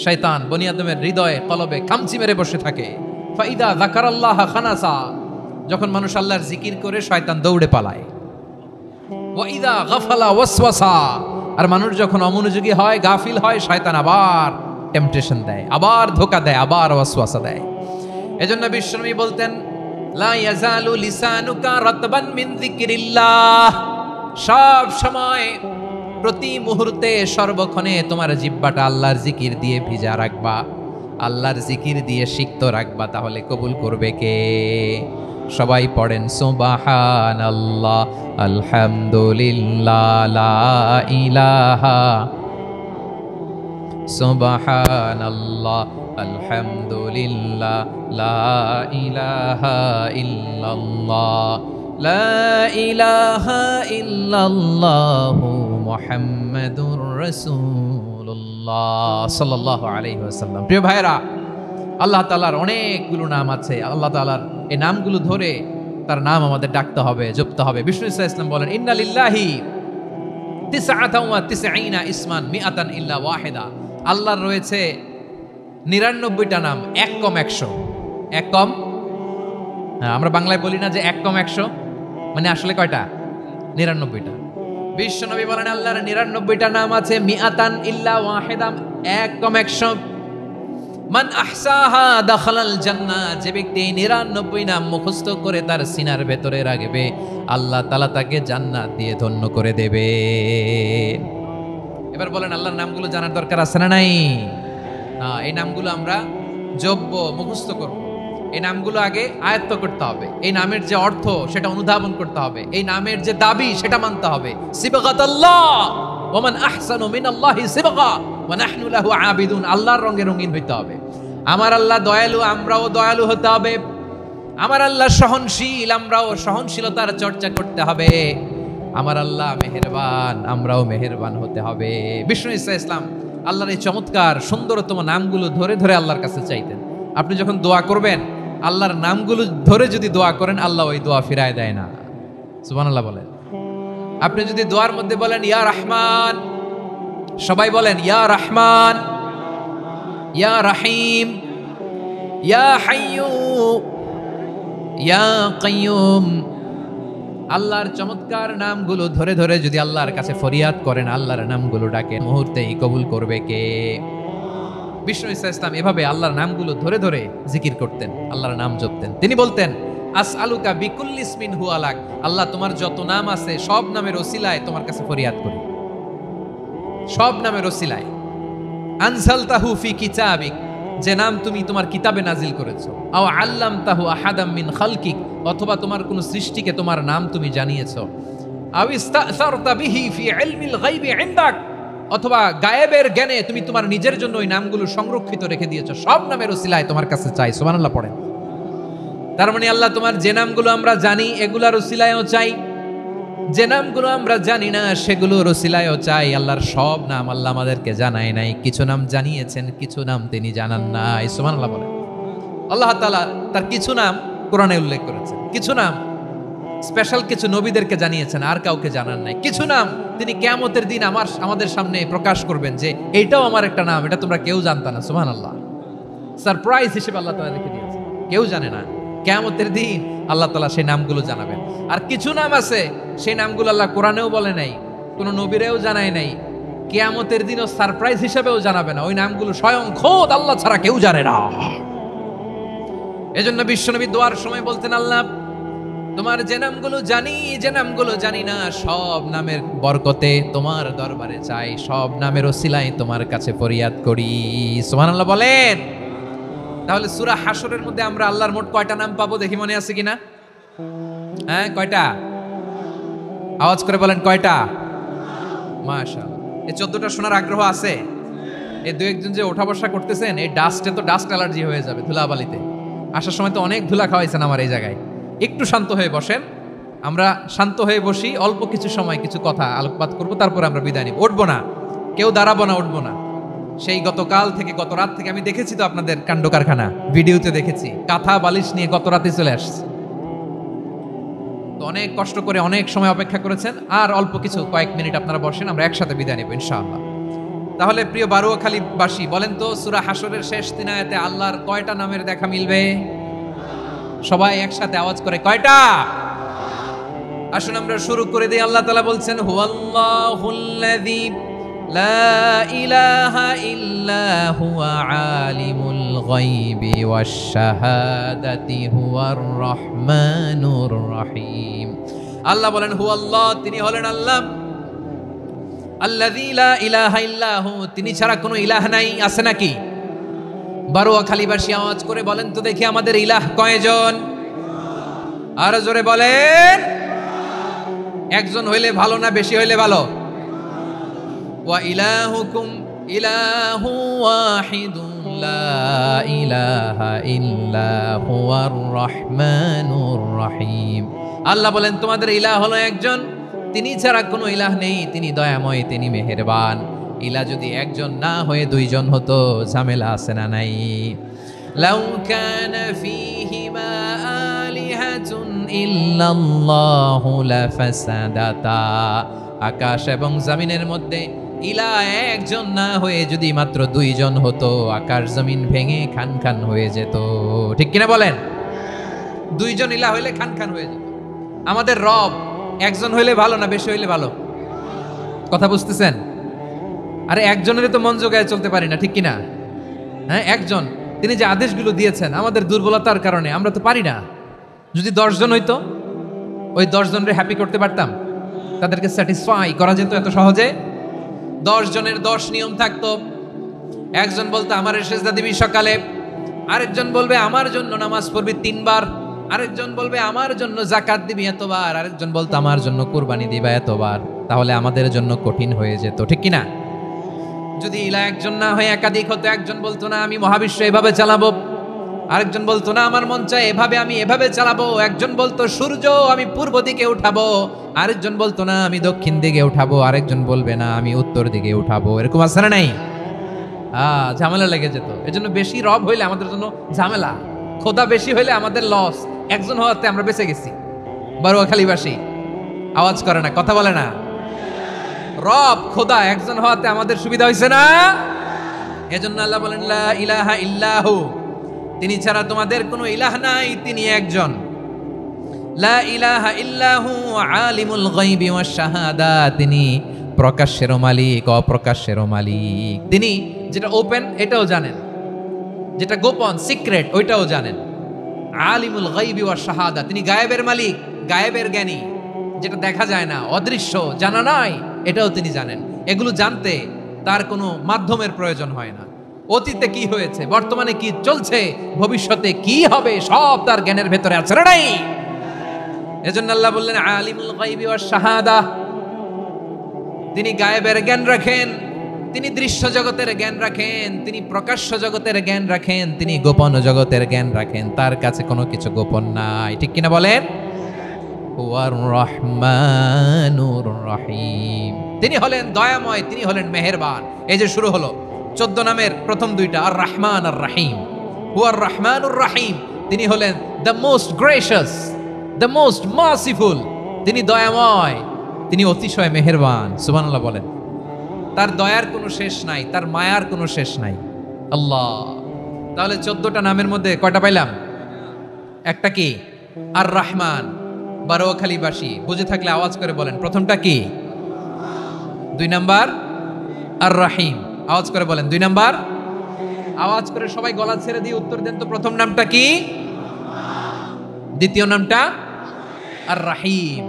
শয়তান বনি আদমের হৃদয়ে কলবে খামচি মেরে বসে থাকে। ফাইদা যাকারাল্লাহ খানাসা, যখন মানুষ আল্লাহর জিকির করে শয়তান দৌড়ে পালায়। ওয়া ইদা গাফালা ওয়াসওয়াসা, আর মানুষ যখন অমনোযোগী হয়, গাফিল হয়, শয়তান আবার টেম্পটেশন দেয়, আবার ধোঁকা দেয়, আবার ওয়াসওয়াসা দেয়। এজন্য বিশ্বনবী বলতেন লা ইয়াজালু লিসানুকা রাতবান মিন যিকরিল্লাহ। সব সময়, প্রতি মুহূর্তে, সর্বক্ষণে তোমার জিহ্বাটা আল্লাহর জিকির দিয়ে ভিজা রাখবা, আল্লাহর জিকির দিয়ে সিক্ত রাখবা, তাহলে কবুল করবে কে? সবাই পড়েন সুবহানাল্লাহ আলহামদুলিল্লাহ লা ইলাহা সুবহানাল্লাহ, আলহামদুলিল্লাহ, লা ইলাহা ইল্লাল্লাহ, লা ইলাহা ইল্লাল্লাহু মুহাম্মাদুর রাসূলুল্লাহ সাল্লাল্লাহু আলাইহি ওয়াসাল্লাম। প্রিয় ভাইরা, আল্লাহ তাআলার অনেকগুলো নাম আছে। আল্লাহ তাআলার এই নামগুলো ধরে তার নাম আমাদের ডাকতে হবে, জপতে হবে। বিষ্ণু ইসা ইসলাম বলেন, ইন্না লিল্লাহি তিসআতান ওয়া তিসঈনা ইসমান মিআতান ইল্লা ওয়াহিদা। আল্লাহর রয়েছে 99টা নাম, এক কম 100। এক কম, আমরা বাংলায় বলি না যে এক কম 100, মানে আসলে কয়টা? 99টা। বিশ্বনবী বলেন আল্লাহর 99টা নাম আছে, মিআতান ইল্লা ওয়াহিদা, এক কম 100। মান আহসাহা দাখালাল জান্নাহ, যে ব্যক্তি 99 নাম মুখস্থ করে তার সিনার ভেতরে রাখবে, আল্লাহ তাআলা তাকে জান্নাত দিয়ে ধন্য করে দেবে। এবার বলেন, আল্লাহর নামগুলো জানার দরকার আছে না নাই? না, এই নামগুলো আমরা জপব, মুখস্থ করব। এই নামগুলো আগে আয়ত্ত করতে হবে। এই নামের যে অর্থ সেটা অনুধাবন করতে হবে। এই নামের যে দাবি সেটা মানতে হবে। সিবগাতাল্লাহ ওয়া মান আহসানু মিনাল্লাহি সিবগা ওয়া নাহনু লাহু আবিদুন। আল্লাহর রঙে রঙিন হইতে হবে। আমার আল্লাহ দয়ালু, আমরাও দয়ালু হতে হবে। আমার আল্লাহ সহনশীল, আমরাও সহনশীলতার চর্চা করতে হবে। আমার আল্লাহ মেহেরবান, আমরাও মেহেরবান হতে হবে। বিষ্ণু ইসা ইসলাম আল্লাহর এই চমৎকার সুন্দরতম নামগুলো ধরে ধরে আল্লাহর কাছে চাইতেন। আপনি যখন দোয়া করবেন, আল্লাহর নামগুলো ধরে যদি দোয়া করেন, আল্লাহ ওই দোয়া ফিরায় দেয় না। সুবহানাল্লাহ বলেন। আপনি যদি দোয়ার মধ্যে বলেন ইয়া রহমান, সবাই বলেন ইয়া রহমান, ইয়া রহিম, ইয়া হাইয়ু, ইয়া কাইয়ুম। আল্লাহর চমৎকার নামগুলো ধরে ধরে যদি আল্লাহর কাছে ফরিয়াদ করেন, আল্লাহর নামগুলো ডাকেন, মুহূর্তেই কবুল করবে কে? বিষ্ণু ইসা ইসলাম এভাবে আল্লাহর নামগুলো ধরে ধরে জিকির করতেন, আল্লাহর নাম জপতেন। তিনি বলতেন, আসআলুকা বিকুল্লি ইসমিন হুয়া লাক, আল্লাহ তোমার যত নাম আছে সব নামের ওসিলায় তোমার কাছে ফরিয়াদ করি, সব নামের ওসিলায়। আনজালতাহু ফি কিতাবিক, যে নাম তুমি তোমার কিতাবে নাজিল করেছো। আও আল্লামতাহু আহাদাম মিন খালকিক, অথবা তোমার কোন সৃষ্টিকে তোমার নাম তুমি জানিয়েছো। আও ইস্তাসারতা বিহি ফি ইলমিল গায়বি ইনদাক, অথবা গায়েবের জ্ঞানে তুমি তোমার নিজের জন্য ওই নামগুলো সংরক্ষিত রেখে দিয়েছো। সব নামের ওসিলায় তোমার কাছে চাই। সুবহানাল্লাহ পড়েন। তার মানে আল্লাহ তোমার যে নামগুলো আমরা জানি এগুলার ওসিলায়ও চাই, যে নামগুলো আমরা জানি না সেগুলোর ওসিলায়ও চাই। আল্লাহর সব নাম আল্লাহ আমাদেরকে জানায় নাই, কিছু নাম জানিয়েছেন, কিছু নাম তিনি জানান নাই। সুবহানাল্লাহ বলেন। আল্লাহ তাআলা তার কিছু নাম কোরআনে উল্লেখ করেছেন, কিছু নাম স্পেশাল কিছু নবীদেরকে জানিয়েছেন, আর কাউকে জানান নাই। কিছু নাম তিনি কিয়ামতের দিন আমাদের সামনে প্রকাশ করবেন যে এইটাও আমার একটা নাম, এটা তোমরা কেউ জানতা না। সুবহানাল্লাহ, সারপ্রাইজ হিসেবে আল্লাহ তাআলা রেখে দিয়েছেন, কেউ জানে না। কিয়ামতের দিন আল্লাহ তাআলা সেই নামগুলো জানাবেন। আর কিছু নাম আছে সেই নামগুলো আল্লাহ কোরআনেও বলে নাই, কোনো নবীরেও জানায় নাই, কিয়ামতের দিনও সারপ্রাইজ হিসেবেও জানাবে না। ওই নামগুলো স্বয়ং খোদ আল্লাহ ছাড়া কেউ জানে না। এজন্য বিশ্বনবী দোয়ার সময় বলতেন, আল্লাহ তোমার যে নামগুলো জানি, যে নামগুলো জানি না, সব নামের বরকতে তোমার দরবারে চাই, সব নামের ওসিলায় তোমার কাছে ফরিয়াদ করি। সুবহানাল্লাহ বলেন। তাহলে সূরা হাশরের মধ্যে আমরা আল্লাহর মোট কয়টা নাম পাবো দেখি, মনে আছে কিনা? হ্যাঁ, কয়টা? আওয়াজ করে বলেন কয়টা? মাশাআল্লাহ। এই 14টা শোনার আগ্রহ আছে? এই দু একজন যে ওঠা বসা করতেছেন, এই ডাস্টে তো ডাস্ট অ্যালার্জি হয়ে যাবে, ধুলাবালিতে আসার সময় তো অনেক ধুলা খাওয়াইছেন আমার এই জায়গায়। একটু শান্ত হয়ে বসেন, আমরা শান্ত হয়ে বসি, অল্প কিছু সময় কিছু কথা আলোকপাত করবো, তারপর আমরা বিদায় নিব। উঠবো না, কেউ দাঁড়াবো না, উঠবো না। সেই গতকাল থেকে, গত রাত থেকে আমি দেখেছি তো আপনাদের কাণ্ড কারখানা, ভিডিওতে দেখেছি, কাঁথা বালিশ নিয়ে গত রাতে চলে আসছে। তো অনেক কষ্ট করে অনেক সময় অপেক্ষা করেছেন, আর অল্প কিছু কয়েক মিনিট আপনারা বসেন, আমরা একসাথে বিদায় নেব ইনশাআল্লাহ। তাহলে প্রিয় বারুয়াখালীবাসী বলেন তো, সূরা হাশরের শেষ 3 আয়াতে আল্লাহর কয়টা নামের দেখা মিলবে? সবাই একসাথে আওয়াজ করে কয়টা? আসুন আমরা শুরু করে দিই। আল্লাহ তাআলা বলছেন, হুয়াল্লাহুল্লাযী লা ইলাহা ইল্লা হুয়া আলিমুল গায়বি ওয়াশ শাহাদাতি হুয়ার রহমানুর রহিম। আল্লাহ বলেন হুয়াল্লাহ, তিনি হলেন আল্লাহ, আল্লাযী লা ইলাহা ইল্লা হু, তিনি ছাড়া কোনো ইলাহ নাই। আছে নাকি? বারুয়াখালীবাসী আওয়াজ করে বলেন তো দেখি, আমাদের ইলাহ কয়জন? আর জোরে বলেন। একজন হইলে ভালো না বেশি হইলে ভালো? ওয়া ইলাহুকুম ইলাহু ওয়াহিদুন লা ইলাহা ইল্লা হুয়ার রহমানুর রহিম। আল্লাহ বলেন তোমাদের ইলাহ হলো একজন, তিনি ছাড়া কোনো ইলাহ নেই, তিনি দয়াময়, তিনি মেহেরবান। ইলাহ যদি একজন না হয়ে দুইজন হতো, ঝামেলা আছে না নাই? লাউ কানা ফীহিমা আলিহাতুন ইল্লাল্লাহু লাফাসাদাতা। আকাশ এবং জমিনের মধ্যে ইলাহ একজন না হয়ে যদি মাত্র দুইজন হতো, আকাশ জমিন ভেঙে খান খান হয়ে যেত। ঠিক কিনা বলেন? দুইজন ইলাহ হইলে খান খান হয়ে যেত। আমাদের রব একজন হইলে ভালো না বেশি হইলে ভালো? কথা বুঝতেছেন? আরে একজনেরই তো মন জোগায় চলতে পারি না, ঠিক কিনা? হ্যাঁ, একজন, তিনি যে আদেশগুলো দিয়েছেন আমাদের দুর্বলতার কারণে আমরা তো পারি না। যদি 10 জন হইতো, ওই 10 জনের হ্যাপি করতে পারতাম, তাদেরকে স্যাটিসফাই করা যেত এত সহজে। 10 জনের 10 নিয়ম থাকতো। একজন বলতো আমার সেজদা দিবি সকালে, আরেকজন বলবে আমার জন্য নামাজ পড়বি 3 বার, আরেকজন বলবে আমার জন্য যাকাত দিবি এতবার, আরেকজন বলতো আমার জন্য কুরবানি দিবা এতবার। তাহলে আমাদের জন্য কঠিন হয়ে যেত, ঠিক কিনা? যদি ইলাহ একজন না হয়ে একাধিক হতো, একজন বলতো না আমি মহাবিশ্ব এভাবে চালাবো, আরেকজন বলতো না আমার মন চায় এভাবে, আমি এভাবে চালাবো, একজন বলতো সূর্য আমি পূর্ব দিকে উঠাবো, আরেকজন বলতো না আমি দক্ষিণ দিকে উঠাবো, আরেকজন বলবে না আমি উত্তর দিকে উঠাবো। এরকম আছে না নাই? ঝামেলা লেগে যেত। এজন্য বেশি রব হইলে আমাদের জন্য ঝামেলা, খোদা বেশি হইলে আমাদের লস। একজন হওয়াতে আমরা বেঁচে গেছি। বারোয়াখালীবাসী আওয়াজ করে না, কথা বলে না। রব খোদা একজন হওয়াতে আমাদের সুবিধা হয়েছে না? এজন্য আল্লাহ বলেন লা ইলাহা ইল্লাহু, তিনি ছাড়া তোমাদের কোনো ইলাহ নাই, তিনি একজন। লা ইলাহা ইল্লাহু আলিমুল গায়বি ওয়াশ শাহাদা, তিনি প্রকাশ্যেরও মালিক অপ্রকাশ্যেরও মালিক। তিনি যেটা ওপেন এটাও জানেন, যেটা গোপন সিক্রেট ওইটাও জানেন। আলিমুল গায়বি ওয়াশ শাহাদা, তিনি গায়েবের মালিক, গায়েবের জ্ঞানী, যেটা দেখা যায় না, অদৃশ্য, জানা নাই, এটাও তিনি জানেন। এগুলো জানতে তার কোনো মাধ্যমের প্রয়োজন হয় না। অতীতে কি হয়েছে, বর্তমানে কি চলছে, ভবিষ্যতে কি হবে, সব তার জ্ঞানের ভেতরে আছে না নাই? এজন্য আল্লাহ বললেন আলিমুল গায়বি ওয়াশ শাহাদা, তিনি গায়েবের জ্ঞান রাখেন, তিনি দৃশ্য জগতের জ্ঞান রাখেন, তিনি প্রকাশ্য জগতের জ্ঞান রাখেন, তিনি গোপন জগতের জ্ঞান রাখেন। তার কাছে কোনো কিছু গোপন নাই, ঠিক কিনা বলেন? হুয়ার রহমানুর রহিম, তিনি হলেন দয়াময়, তিনি হলেন মেহেরবান। এই যে শুরু হলো 14 নামের প্রথম দুইটা, আর রহমান আর রহিম। হুয়ার রহমানুর রহিম, তিনি হলেন the most gracious, the most merciful, তিনি দয়াময়, তিনি অতিশয় মেহেরবান। সুবহানাল্লাহ বলেন। তার দয়ার কোনো শেষ নাই, তার মায়ার কোনো শেষ নাই। আল্লাহ, তাহলে 14টা নামের মধ্যে কয়টা পাইলাম? একটা কি? আর রহমান। বারোয়াখালীবাসী বুঝে থাকলে আওয়াজ করে বলেন প্রথমটা কি? 2 নাম্বার আর রহিম। আওয়াজ করে বলেন 2 নাম্বার। আওয়াজ করে সবাই গলা ছেড়ে দিয়ে উত্তর দেন তো, প্রথম নামটা কি? দ্বিতীয় নামটা আর রহিম।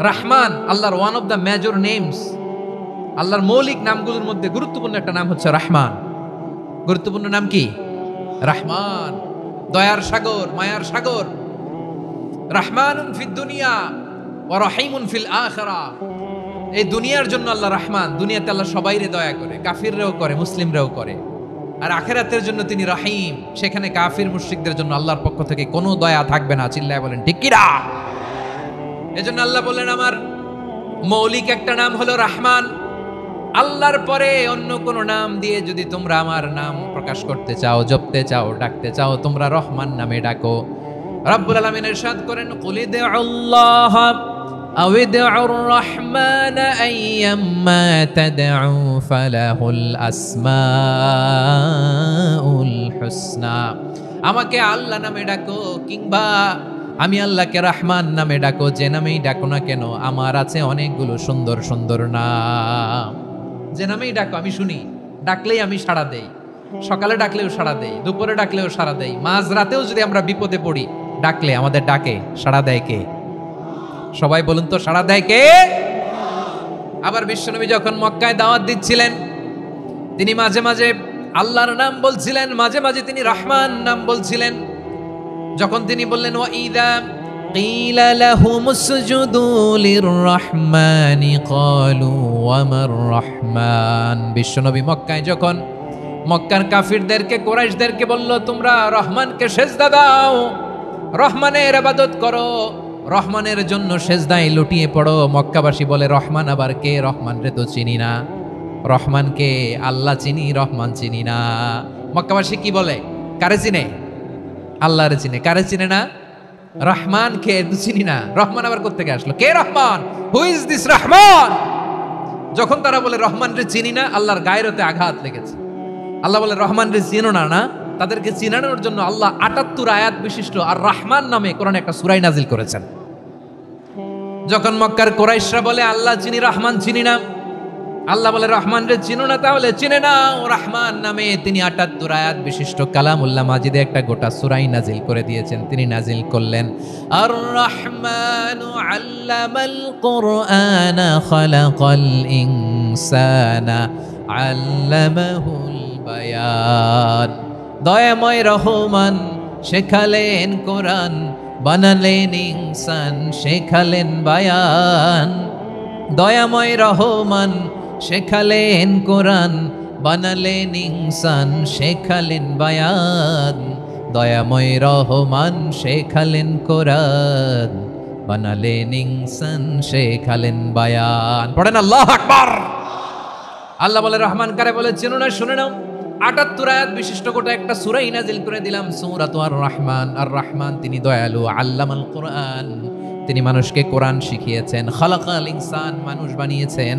রহমান আল্লাহর one of the major names, আল্লাহর মৌলিক নামগুলোর মধ্যে গুরুত্বপূর্ণ একটা নাম হচ্ছে রহমান। গুরুত্বপূর্ণ নাম কি? রহমান, দয়ার সাগর, মায়ার সাগর। রহমানুন ফিদ দুনিয়া ওয়া রহিমুন ফিল আখিরাহ। এই দুনিয়ার জন্য আল্লাহ রহমান, দুনিয়াতে আল্লাহ সবাইরে দয়া করে, কাফিররাও করে, মুসলিমরাও করে। আর আখিরাতের জন্য তিনি রহিম, সেখানে কাফির মুশরিকদের জন্য আল্লাহর পক্ষ থেকে কোনো দয়া থাকবে না। চিল্লায় বলেন ঠিক কি না? এজন্য আল্লাহ বলেন আমার মৌলিক একটা নাম হলো রহমান। আল্লাহর পরে অন্য কোন নাম দিয়ে যদি তোমরা আমার নাম প্রকাশ করতে চাও, জপতে চাও, ডাকতে চাও, তোমরা রহমান নামে ডাকো। রব্বুল আলামিন ইরশাদ করেন কুলিদুল্লাহ আও ইদউর রহমান আইয়াম্মা তাদউ ফালাহুল আসমাউল হুসনা। আমাকে আল্লাহ নামে ডাকো, কিংবা আমি আল্লাহকে রহমান নামে ডাকো, যে নামেই ডাকো না কেন আমার আছে অনেকগুলো সুন্দর সুন্দর নাম। যে নামেই ডাকো আমি শুনি, ডাকলেই আমি সাড়া দেই। সকালে ডাকলেও সাড়া দেই, দুপুরে ডাকলেও সাড়া দেই, মাঝরাতেও যদি আমরা বিপদে পড়ি ডাকলে আমাদের ডাকে সাড়া দেয় কে? সবাই বলুন তো, সাড়া দেয় কে? আবার বিশ্বনবী যখন মক্কায় দাওয়াত দিচ্ছিলেন, তিনি মাঝে মাঝে আল্লাহর নাম বলছিলেন, মাঝে মাঝে তিনি রহমান নাম বলছিলেন। যখন তিনি বললেন ওয়া ইযা وقيل لهم اسجدوا للرحمن قالوا وما الرحمن বিশ্বনবী মক্কায় যখন মক্কার কাফিরদেরকে কুরাইশদেরকে বলল তোমরা রহমানকে সিজদা দাও, রহমানের ইবাদত করো, রহমানের জন্য সিজদায় লুটিয়ে পড়ো। মক্কাবাসী বলে রহমান আবার কে? রহমান রে তো চিনি না। রহমানকে আল্লাহ চিনি, রহমান চিনি না। মক্কাবাসী কি বলে? কারে চিনে? আল্লাহরে চিনে। কারে চিনে না? রহমান কে চিনি না। রহমান আবার কোত্থেকে আসলো? কে Rahman? Who is this Rahman? যখন তারা বলে রহমান রে চিনি না, আল্লাহর গায়রতে আঘাত লেগেছে। আল্লাহ বলে রহমান রে চিনো না, না তাদেরকে চিনানোর জন্য আল্লাহ ৭৮ আয়াত বিশিষ্ট আর রহমান নামে কোরআনে একটা সূরা নাজিল করেছেন। যখন মক্কার কুরাইশরা বলে আল্লাহ চিনি, রহমান চিনি না, আল্লাহ বলে রহমান রে চিনো না, তাহলে চিনে নাও রহমান নামে তিনি ৭৮ আয়াত বিশিষ্ট কালামুল্লাহ মাজিদে একটা গোটা সূরা নাজিল করে দিয়েছেন। তিনি নাজিল করলেন আর রহমানু আল্লামাল কুরআনা খালাকাল ইনসানা আল্লামাহুল বায়ান। দয়াময় রহমান শেখালেন কোরআন, বানালেন ইনসান, শেখালেন বায়ান। দয়াময় রহমান শেখালেন কোরআন, বানালেন ইনসান, শেখালেন বায়ান। দয়াময় রহমান শেখালেন কোরআন, বানালেন ইনসান, শেখালেন বায়ান। পড়েন আল্লাহু আকবার। আল্লাহ বলে রহমান কারে বলে চেনো না? শুনে নাও, ৭৮ আয়াত বিশিষ্ট গোটা একটা সূরা নাজিল করে দিলাম, সূরাতু আর রহমান। আর রহমান তিনি দয়ালু, আল্লামাল কোরআন তিনি মানুষকে কোরআন শিখিয়েছেন, খালাকাল ইনসান মানুষ বানিয়েছেন,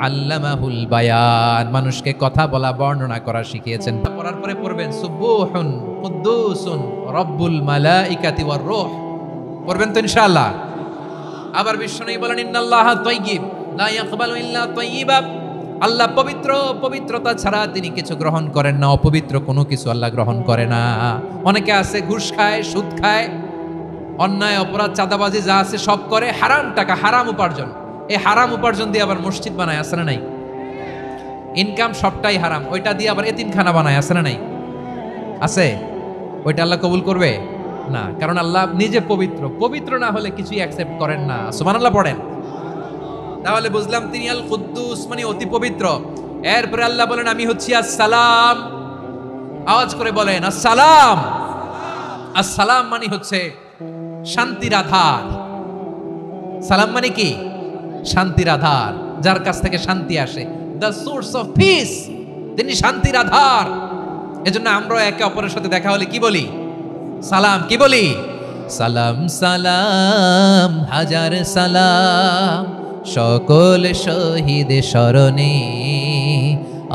আল্লামাহুল বায়ান মানুষকে কথা বলা বর্ণনা করা শিখিয়েছেন। পড়ার পরে পড়বেন সুবহুন কুদ্দুসুন রব্বুল মালাইকাতি ওয়ার রূহ, পড়বেন তো ইনশাআল্লাহ। আবার বিশ্বনবী বলেন ইন্নাল্লাহা তাইয়্যিব লা ইয়াকবালু ইল্লা তাইয়্যিবা, আল্লাহ পবিত্র, পবিত্রতা ছাড়া তিনি কিছু গ্রহণ করেন না। অপবিত্র কোনো কিছু আল্লাহ গ্রহণ করে না। অনেকে আছে ঘুষ খায়, সুদ খায়, অন্যায় অপরাধ চাঁদাবাজি যা আছে সব করে, হারাম টাকা, হারাম উপার্জন। এই হারাম উপার্জন দিয়ে আবার মসজিদ বানায়, আছে না নাই? ইনকাম সবটাই হারাম, ওইটা দিয়ে আবার এতিমখানা বানায়, আছে না নাই? আছে। ওইটা আল্লাহ কবুল করবে না, কারণ আল্লাহ নিজে পবিত্র। পবিত্র না হলে কিছুই অ্যাকসেপ্ট করেন না। সুবহানাল্লাহ পড়েন। তাহলে বুঝলাম তিনি আল কুদ্দুস মানে অতি পবিত্র। এরপরে আল্লাহ বলেন আমি হচ্ছি আসসালাম। আওয়াজ করে বলেন আসসালাম। আসসালাম মানে হচ্ছে শান্তির আধার। সালাম মানে কি? শান্তির আধার, যার কাছ থেকে শান্তি আসে। দ্য সোর্স অফ পিস, তিনি শান্তির আধার। এজন্য আমরা একে অপরের সাথে দেখা হলে কি বলি? সালাম। কি বলি? সালাম সালাম হাজার সালাম, সকল শহীদ স্মরণে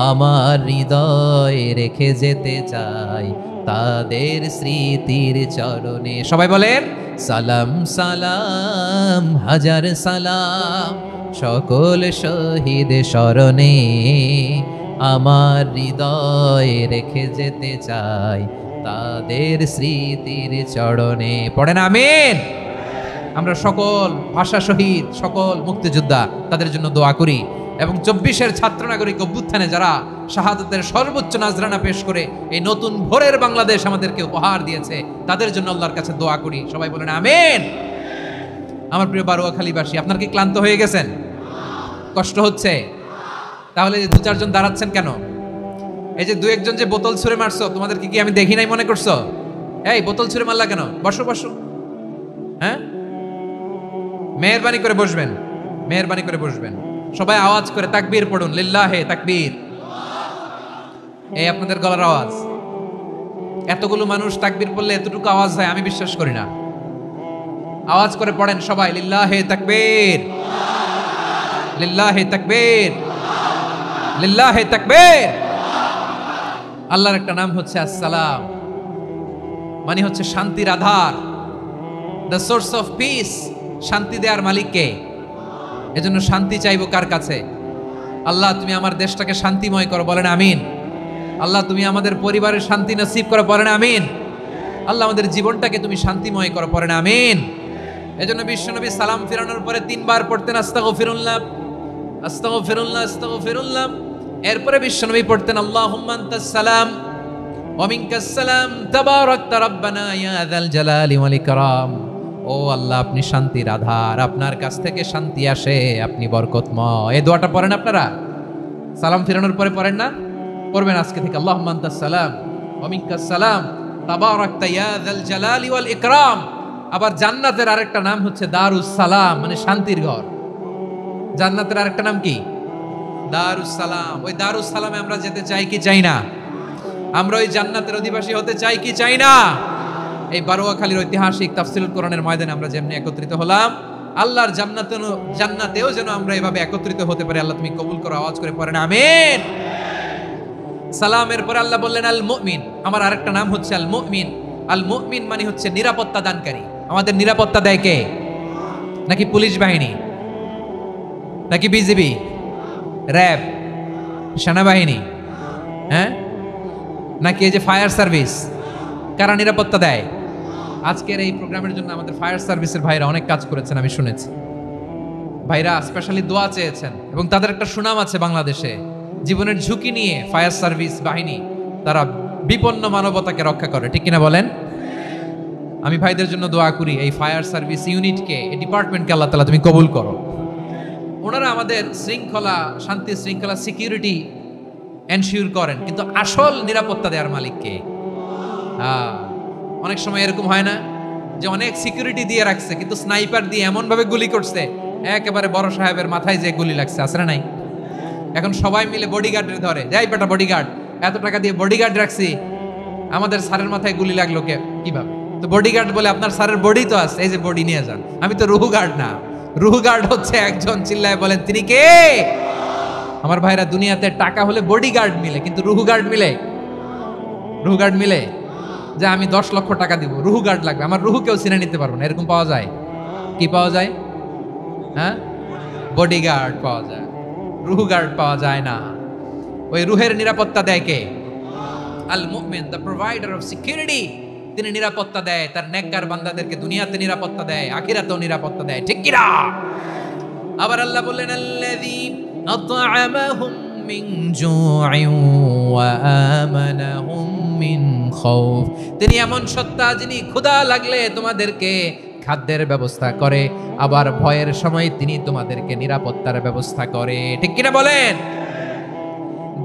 আমার হৃদয় রেখে যেতে চাই তাদের স্মৃতির চরণে। সবাই বলেন সালাম সালাম হাজার সালাম, সকল শহীদ স্মরণে আমার হৃদয় রেখে যেতে চাই তাদের স্মৃতির চরণে। পড়েন আমিন। আমরা সকল ভাষা শহীদ, সকল মুক্তিযোদ্ধা তাদের জন্য দোয়া করি, এবং 24-এর ছাত্র নাগরিক অভ্যুত্থানে যারা শাহাদাতের সর্বোচ্চ নাজরানা পেশ করে এই নতুন ভোরের বাংলাদেশ আমাদেরকে উপহার দিয়েছে, তাদের জন্য আল্লাহর কাছে দোয়া করি। সবাই বলেন আমিন। আমার প্রিয় বারুয়াখালীবাসী, আপনার কি ক্লান্ত হয়ে গেছেন? কষ্ট হচ্ছে? তাহলে 2-4 জন দাঁড়াচ্ছেন কেন? এই যে 2-1 জন যে বোতল ছুঁড়ে মারছো, তোমাদেরকে কি আমি দেখি নাই মনে করছো? এই বোতল ছুঁড়ে মারলা কেন? বসো বসো। হ্যাঁ, মেহেরবানি করে বসবেন, মেহেরবানি করে বসবেন। সবাই আওয়াজ করে তাকবীর পড়ুন, লিল্লাহে তাকবীর। এই আপনাদের গলার আওয়াজ। এতগুলো মানুষ তাকবীর পড়লে এতটুকু আওয়াজ হয় আমি বিশ্বাস করি না। আওয়াজ করে পড়েন সবাই, লিল্লাহে তাকবীর, লিল্লাহে তাকবীর, লিল্লাহে তাকবীর। আল্লাহর একটা নাম হচ্ছে আসসালাম, মানে হচ্ছে শান্তির আধার, দ্য সোর্স অফ পিস। শান্তি দেওয়ার মালিক কে? এজন্য শান্তি চাইবো কার কাছে? আল্লাহ তুমি আমার দেশটাকে শান্তিময় করো, বলেন আমিন। আল্লাহ তুমি আমাদের পরিবারের শান্তি নসিব করো, বলেন আমিন। আল্লাহ আমাদের জীবনটাকে তুমি শান্তিময় করো, পড়েন আমিন। এজন্য বিশ্বনবী সালাম ফিরানোর পরে 3 বার পড়তেন আস্তাগফিরুল্লাহ, আস্তাগফিরুল্লাহ, আস্তাগফিরুল্লাহ। এরপরে বিশ্বনবী পড়তেন আল্লাহুম্মা আনতাস সালাম ওয়া মিনকাস সালাম তাবারাকতা রাব্বানা ইয়া যাল জালালি ওয়াল ইকরাম। ও ও আল্লাহ আপনি শান্তির আধার, আপনার কাছ থেকে শান্তি আসে, আপনি বরকতময়। এই দোয়াটা পড়েন আপনারা? সালাম ফিরানোর পরে পড়েন না? পড়বেন আজকে থেকে। আল্লাহুম্মা আনতাস সালাম ওয়া মিনকাস সালাম তাবারাকতা ইয়া যাল জালালি ওয়াল ইকরাম। আবার জান্নাতের আরেকটা নাম হচ্ছে দারুস সালাম, মানে শান্তির ঘর। জান্নাতের আরেকটা নাম কি? দারুস সালাম। ওই দারুস সালামে আমরা যেতে চাই কি চাই না? আমরা ওই জান্নাতের অধিবাসী হতে চাই কি চাই না? এই বারোয়াখালীর ঐতিহাসিক তাফসীরুল কোরআনের ময়দানে আমরা যেমনি একত্রিত হলাম, আল্লাহর জান্নাতেও যেন আমরা এভাবে একত্রিত হতে পারি। আল্লাহ তুমি কবুল করো। আওয়াজ করে পড়েন আমিন। সালামের পরে আল্লাহ বললেন আল মুমিন। আমার আরেকটা নাম হচ্ছে আল মুমিন। আল মুমিন মানে হচ্ছে নিরাপত্তা দানকারী। আমাদের নিরাপত্তা দেয় কে? নাকি পুলিশ বাহিনী, নাকি বিজিবি, র্যাব, সেনাবাহিনী, হ্যাঁ, নাকি এই যে ফায়ার সার্ভিস? কারা নিরাপত্তা দেয়? আজকের এই প্রোগ্রামের জন্য আমাদের ফায়ার সার্ভিসের ভাইরা অনেক কাজ করেছেন, আমি শুনেছি। ভাইরা স্পেশালি দোয়া চেয়েছেন এবং তাদের একটা সুনাম আছে বাংলাদেশে। জীবনের ঝুঁকি নিয়ে ফায়ার সার্ভিস বাহিনী তারা বিপন্ন মানবতাকে রক্ষা করে, ঠিক কিনা বলেন? আমি ভাইদের জন্য দোয়া করি, এই ফায়ার সার্ভিস ইউনিটকে, এই ডিপার্টমেন্টকে আল্লাহ তাআলা তুমি কবুল করো। ওনারা আমাদের শৃঙ্খলা, শান্তি শৃঙ্খলা, সিকিউরিটি এনশিওর করেন, কিন্তু আসল নিরাপত্তা দেওয়ার মালিক কে? অনেক সময় এরকম হয় না যে অনেক সিকিউরিটি দিয়ে রাখছে, কিন্তু স্নাইপার দিয়ে এমন ভাবে গুলি করছে একেবারে বড় সাহেবের মাথায় যে গুলি লাগছে, আছে না নাই? এখন সবাই মিলে বডিগার্ডের ধরে, যাই বেটা বডিগার্ড, এত টাকা দিয়ে বডিগার্ড রাখছি, আমাদের স্যারের মাথায় গুলি লাগলো কিভাবে? তো বডিগার্ড বলে আপনার স্যারের বডি তো আছে, এই যে বডি নিয়ে যান। আমি তো রুহু গার্ড না, রুহু গার্ড হচ্ছে একজন, চিল্লায় বলেন তিনি কে? আমার ভাইরা, দুনিয়াতে টাকা হলে বডিগার্ড মিলে, কিন্তু রুহু গার্ড মিলে? রুহু গার্ড মিলে যে আমি 10 লক্ষ টাকা দিব, রুহু গার্ড লাগবে, আমার রুহু কেউ চিনে নিতে পারবো না, এরকম পাওয়া যায়? কি পাওয়া যায়? হ্যাঁ, বডিগার্ড পাওয়া যায়, রুহু গার্ড পাওয়া যায় না। ওই রুহের নিরাপত্তা দেয় কে? আল মুমিন, দ্য প্রোভাইডার অফ সিকিউরিটি। তিনি নিরাপত্তা দেয় তার নেককার বান্দাদেরকে, দুনিয়াতে নিরাপত্তা দেয়, আখিরাতেও নিরাপত্তা দেয়, ঠিক কি না? আবার আল্লাহ বললেন আল্লাযী আত'আমাহুম মিন জু'ইন ওয়া আমানাহুম মিন খাউফ। তিনি এমন সত্তা যিনি ক্ষুধা লাগলে তোমাদেরকে খাদ্যের ব্যবস্থা করে, আবার ভয়ের সময় তিনি তোমাদেরকে নিরাপত্তার ব্যবস্থা করে, ঠিক কিনা বলেন?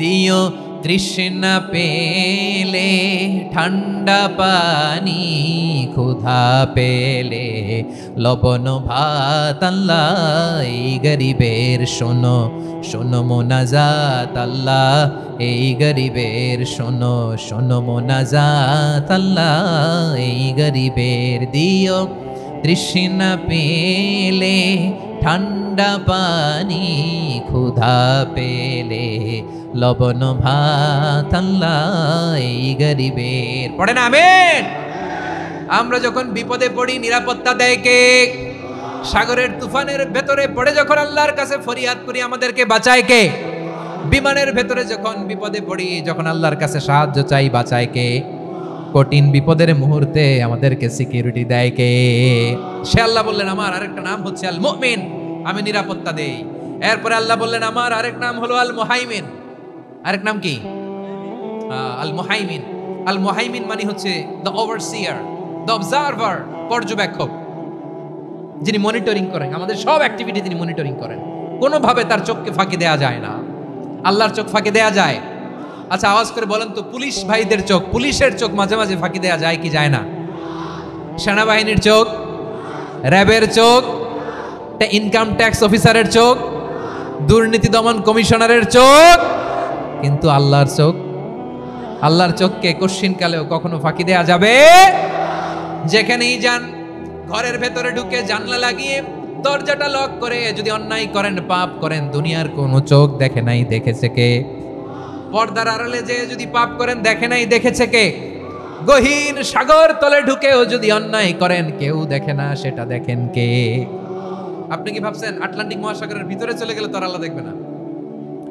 দিও তৃষ্ণা পেলে ঠান্ডা পানি, ক্ষুধা পেলে লবণ ভাত, আল্লাহ এই গরিবের শোনো শোনো মোনাজাত, আল্লাহ এই গরিবের শোনো শোনো মোনাজাত, আল্লাহ এই গরিবের। দিও তৃষ্ণা পেলে ঠান্ডা পানি, ক্ষুধা পেলে লবণ ভাত, আল্লাহ এই গরিবের। পড়েন আমিন। আমরা যখন বিপদে পড়ি নিরাপত্তা দেয় কে? সাগরের তুফানের ভেতরে পড়ে যখন আল্লাহর কাছে ফরিয়াদ করি আমাদেরকে বাঁচায় কে? বিমানের ভেতরে যখন বিপদে পড়ি, যখন আল্লাহর কাছে সাহায্য চাই, বাঁচায় কে? কঠিন বিপদের মুহূর্তে আমাদেরকে সিকিউরিটি দেয় কে? সে আল্লাহ বললেন আমার আরেকটা নাম হচ্ছে আল মুমিন, আমি নিরাপত্তা দেই। এরপরে আল্লাহ বললেন আমার আরেক নাম হলো আল মুহাইমিন। আরেক নাম কি? আল মুহাইমিন। আল মুহাইমিন মানে হচ্ছে দ্য ওভারসিয়ার, দ্য অবজারভার, পর্যবেক্ষক, যিনি মনিটরিং করেন আমাদের সব অ্যাক্টিভিটি, তিনি মনিটরিং করেন। কোনোভাবে তার চোখকে ফাঁকি দেয়া যায় না। আল্লাহর চোখ ফাঁকি দেয়া যায়? আচ্ছা আওয়াজ করে বলেন তো, পুলিশ ভাইদের চোখ, পুলিশের চোখ মাঝে মাঝে ফাঁকি দেয়া যায় কি যায় না? সেনাবাহিনীর চোখ, র্যাবের চোখ, ইনকাম ট্যাক্স অফিসারের চোখ, দুর্নীতি দমন কমিশনারের চোখ, কিন্তু আল্লাহর চোখ, আল্লাহর চোখকে কশ্চিনকালেও কখনো ফাঁকি দেয়া যাবে? যেখানেই যান, ঘরের ভেতরে ঢুকে জানলা লাগিয়ে দরজাটা লক করে যদি অন্যায় করেন, পাপ করেন, দুনিয়ার কোনো চোখ দেখে নাই, দেখেছে কে? পর্দার আড়ালে যে যদি পাপ করেন, দেখে নাই, দেখেছে কে? গহীন সাগর তলে ঢুকেও যদি অন্যায় করেন, কেউ দেখে না, সেটা দেখেন কে? আপনি কি ভাবছেন আটলান্টিক মহাসাগরের ভিতরে চলে গেলে তো আল্লাহ দেখবে না?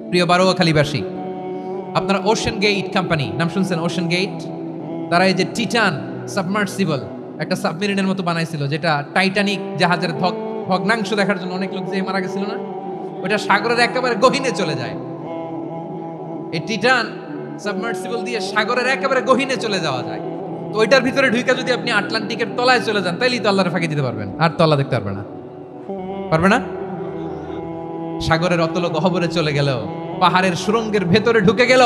প্রিয় বারোয়াখালীবাসী, আপনারা ওশেন গেট কোম্পানি নাম শুনছেন? ওশেন গেট, তারা এই যে টিটান সাবমার্সিবল একটা সাবমেরিনের মতো বানাইছিল, যেটা টাইটানিক জাহাজের ভগ্নাংশ দেখার জন্য অনেক লোক যে মারা গেছিল না, ওটা সাগরের একেবারে গহীনে চলে যায়। এই টিটান সাবমার্সিবল দিয়ে সাগরের একেবারে গহীনে চলে যাওয়া যায়। তো ওইটার ভিতরে ঢুকে যদি আপনি আটলান্টিকের তলায় চলে যান তাইলেই তো আল্লাহর ফাঁকি দিতে পারবেন, আর তো আল্লাহ দেখতে পারবে না। পারবে না? সাগরের অতল গহ্বরে চলে গেল, পাহাড়ের সুরঙ্গের ভেতরে ঢুকে গেল,